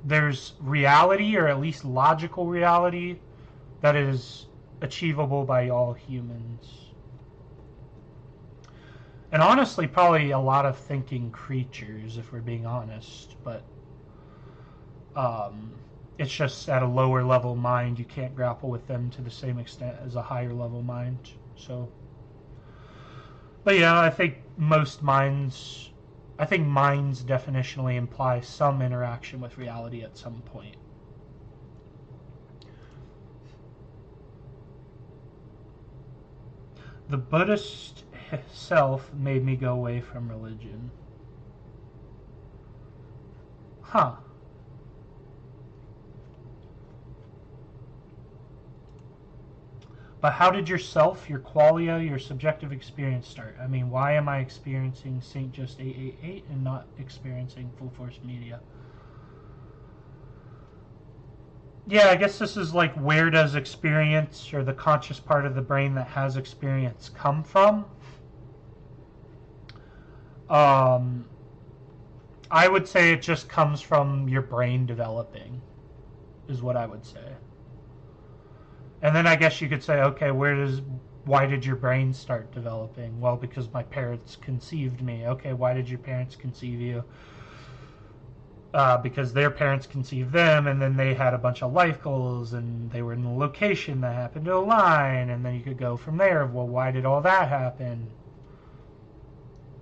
there's reality, or at least logical reality, that is achievable by all humans. And honestly, probably a lot of thinking creatures, if we're being honest. But it's just at a lower level mind, you can't grapple with them to the same extent as a higher level mind. So, but yeah, I think minds definitionally imply some interaction with reality at some point. The Buddhist self made me go away from religion. Huh. But how did yourself, your qualia, your subjective experience start? I mean, why am I experiencing Saint Just 888 and not experiencing Full Force Media? Yeah, I guess this is like, where does experience, or the conscious part of the brain that has experience, come from? I would say it just comes from your brain developing, is what I would say. And then I guess you could say, okay, why did your brain start developing? Well, because my parents conceived me. Okay, why did your parents conceive you? Because their parents conceived them, and then they had a bunch of life goals, and they were in the location that happened to align, and then you could go from there. Well, why did all that happen?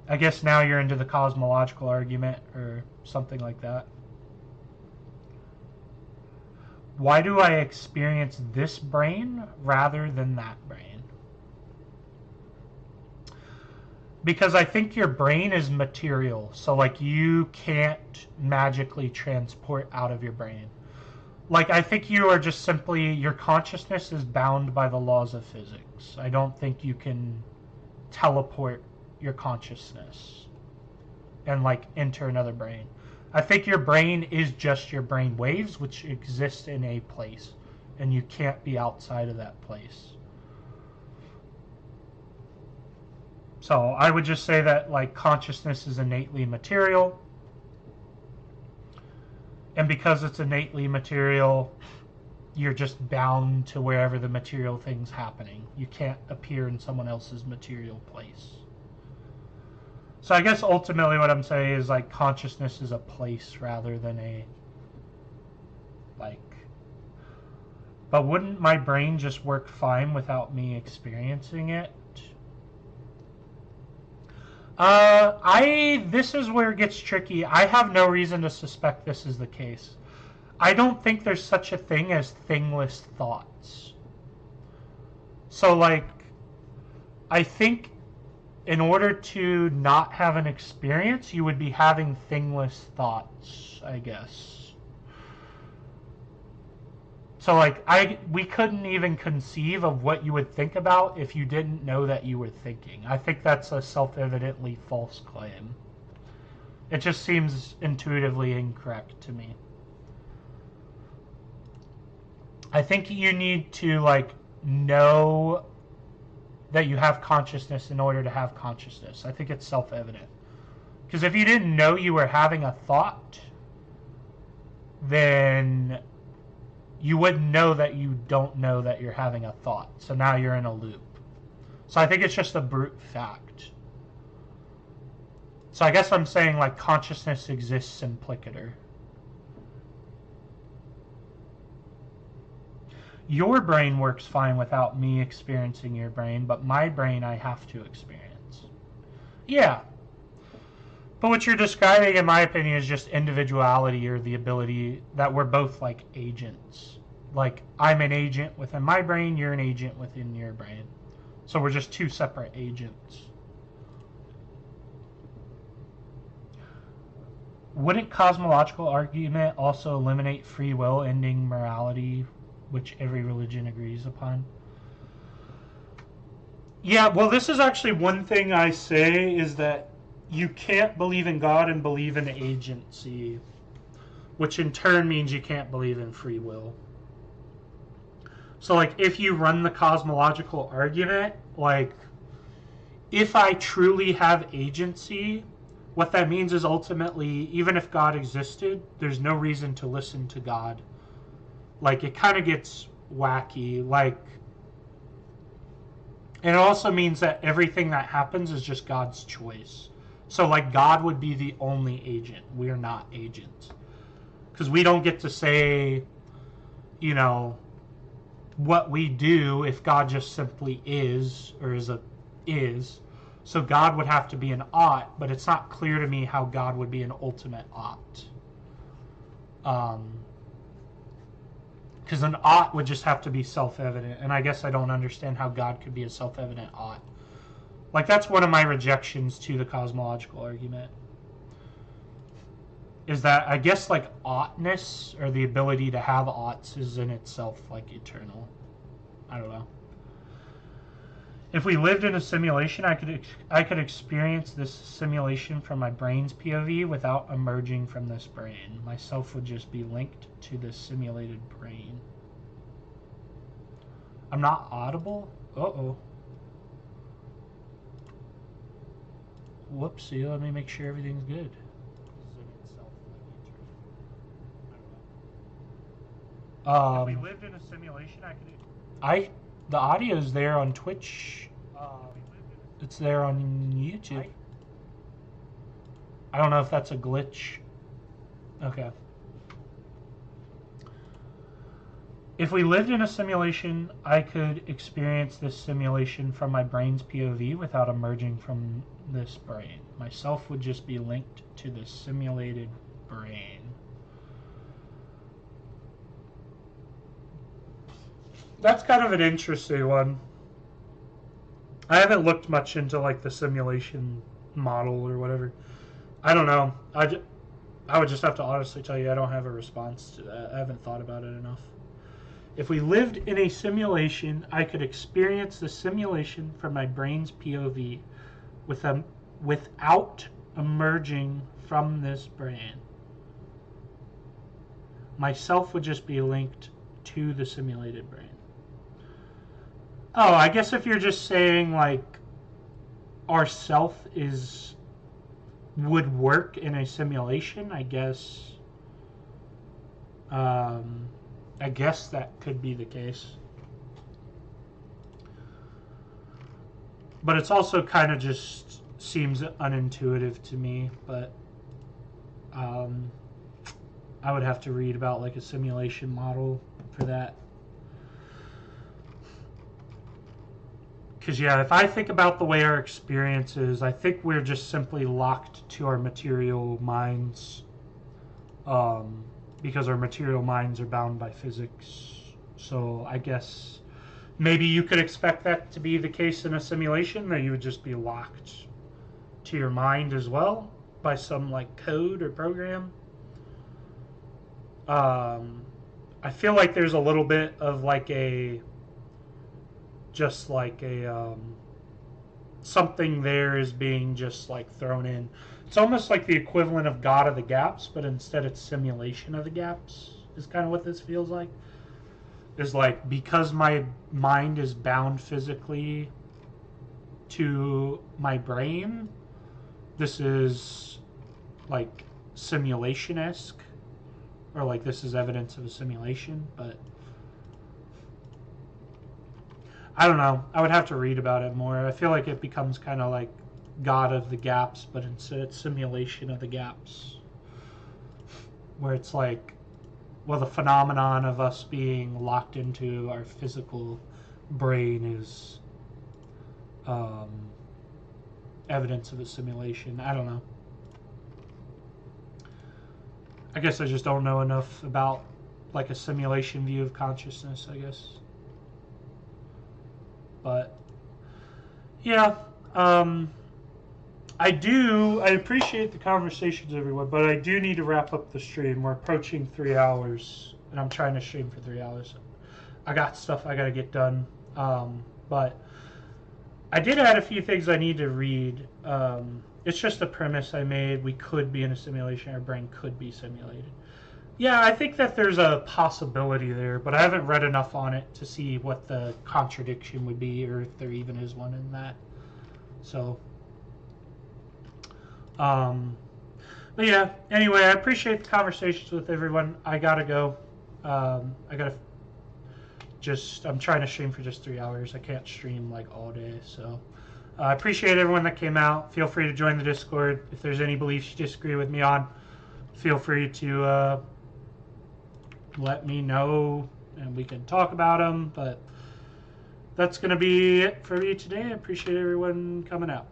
I guess now you're into the cosmological argument or something like that. Why do I experience this brain rather than that brain? Because I think your brain is material, so like you can't magically transport out of your brain. Like, I think you are just simply, your consciousness is bound by the laws of physics. I don't think you can teleport your consciousness and like enter another brain. I think your brain is just your brain waves, which exist in a place, and you can't be outside of that place. So I would just say that like consciousness is innately material, and because it's innately material, you're just bound to wherever the material thing's happening. You can't appear in someone else's material place. So I guess ultimately what I'm saying is like consciousness is a place rather than a like. But wouldn't my brain just work fine without me experiencing it? This is where it gets tricky. I have no reason to suspect this is the case. I don't think there's such a thing as thingless thoughts. So, like, I think in order to not have an experience, you would be having thingless thoughts, I guess. So, like, we couldn't even conceive of what you would think about if you didn't know that you were thinking. I think that's a self-evidently false claim. It just seems intuitively incorrect to me. I think you need to, like, know that you have consciousness in order to have consciousness. I think it's self-evident. Because if you didn't know you were having a thought, then you wouldn't know that you don't know that you're having a thought. So now you're in a loop. So I think it's just a brute fact. So I guess I'm saying, like, consciousness exists implicator. Your brain works fine without me experiencing your brain, but my brain I have to experience. Yeah. But what you're describing, in my opinion, is just individuality, or the ability that we're both, like, agents. Like, I'm an agent within my brain, you're an agent within your brain. So we're just two separate agents. Wouldn't cosmological argument also eliminate free will, ending morality, which every religion agrees upon? Yeah, well, this is actually one thing I say, is that you can't believe in God and believe in agency, which in turn means you can't believe in free will. So, like, if you run the cosmological argument, like, if I truly have agency, what that means is ultimately, even if God existed, there's no reason to listen to God. Like, it kind of gets wacky. Like, and it also means that everything that happens is just God's choice. So, like, God would be the only agent. We're not agents. Because we don't get to say, you know, what we do if God just simply is, or is. So God would have to be an ought, but it's not clear to me how God would be an ultimate ought. Because an ought would just have to be self-evident, and I guess I don't understand how God could be a self-evident ought. Like, that's one of my rejections to the cosmological argument. Is that, I guess, like, oughtness, or the ability to have oughts, is in itself, like, eternal. I don't know. If we lived in a simulation, I could experience this simulation from my brain's POV without emerging from this brain. Myself would just be linked to this simulated brain. I'm not audible? Uh-oh. Whoopsie, let me make sure everything's good. If we lived in a simulation, the audio's there on Twitch. It's there on YouTube. I don't know if that's a glitch. Okay. If we lived in a simulation, I could experience this simulation from my brain's POV without emerging from this brain. Myself would just be linked to this simulated brain. That's kind of an interesting one. I haven't looked much into, like, the simulation model or whatever. I don't know. I would just have to honestly tell you I don't have a response to that. I haven't thought about it enough. If we lived in a simulation, I could experience the simulation from my brain's POV without emerging from this brain. Myself would just be linked to the simulated brain. Oh, I guess if you're just saying, like, our self would work in a simulation, I guess that could be the case. But it's also kind of just seems unintuitive to me, but I would have to read about, like, a simulation model for that. Because, yeah, if I think about the way our experience is, I think we're just simply locked to our material minds. because our material minds are bound by physics. So I guess maybe you could expect that to be the case in a simulation, that you would just be locked to your mind as well by some like code or program. I feel like there's a little bit of like something there is being just like thrown in. It's almost like the equivalent of God of the Gaps, but instead it's simulation of the gaps is kind of what this feels like. Is like, because my mind is bound physically to my brain, this is like simulation-esque, or like this is evidence of a simulation, but I don't know. I would have to read about it more. I feel like it becomes kind of like God of the Gaps, but instead it's simulation of the gaps, where it's like, well, the phenomenon of us being locked into our physical brain is evidence of a simulation. I don't know. I guess I just don't know enough about like a simulation view of consciousness, I guess. But yeah, I appreciate the conversations, everyone, but I do need to wrap up the stream. We're approaching 3 hours, and I'm trying to stream for 3 hours. I got stuff I got to get done, but I did add a few things I need to read. It's just a premise I made. We could be in a simulation. Our brain could be simulated. Yeah, I think that there's a possibility there, but I haven't read enough on it to see what the contradiction would be, or if there even is one in that. So, but yeah, anyway, I appreciate the conversations with everyone. I gotta go. I'm trying to stream for just 3 hours. I can't stream like all day, so I appreciate everyone that came out. Feel free to join the Discord. If there's any beliefs you disagree with me on, feel free to let me know, and we can talk about them. But that's going to be it for me today. I appreciate everyone coming out.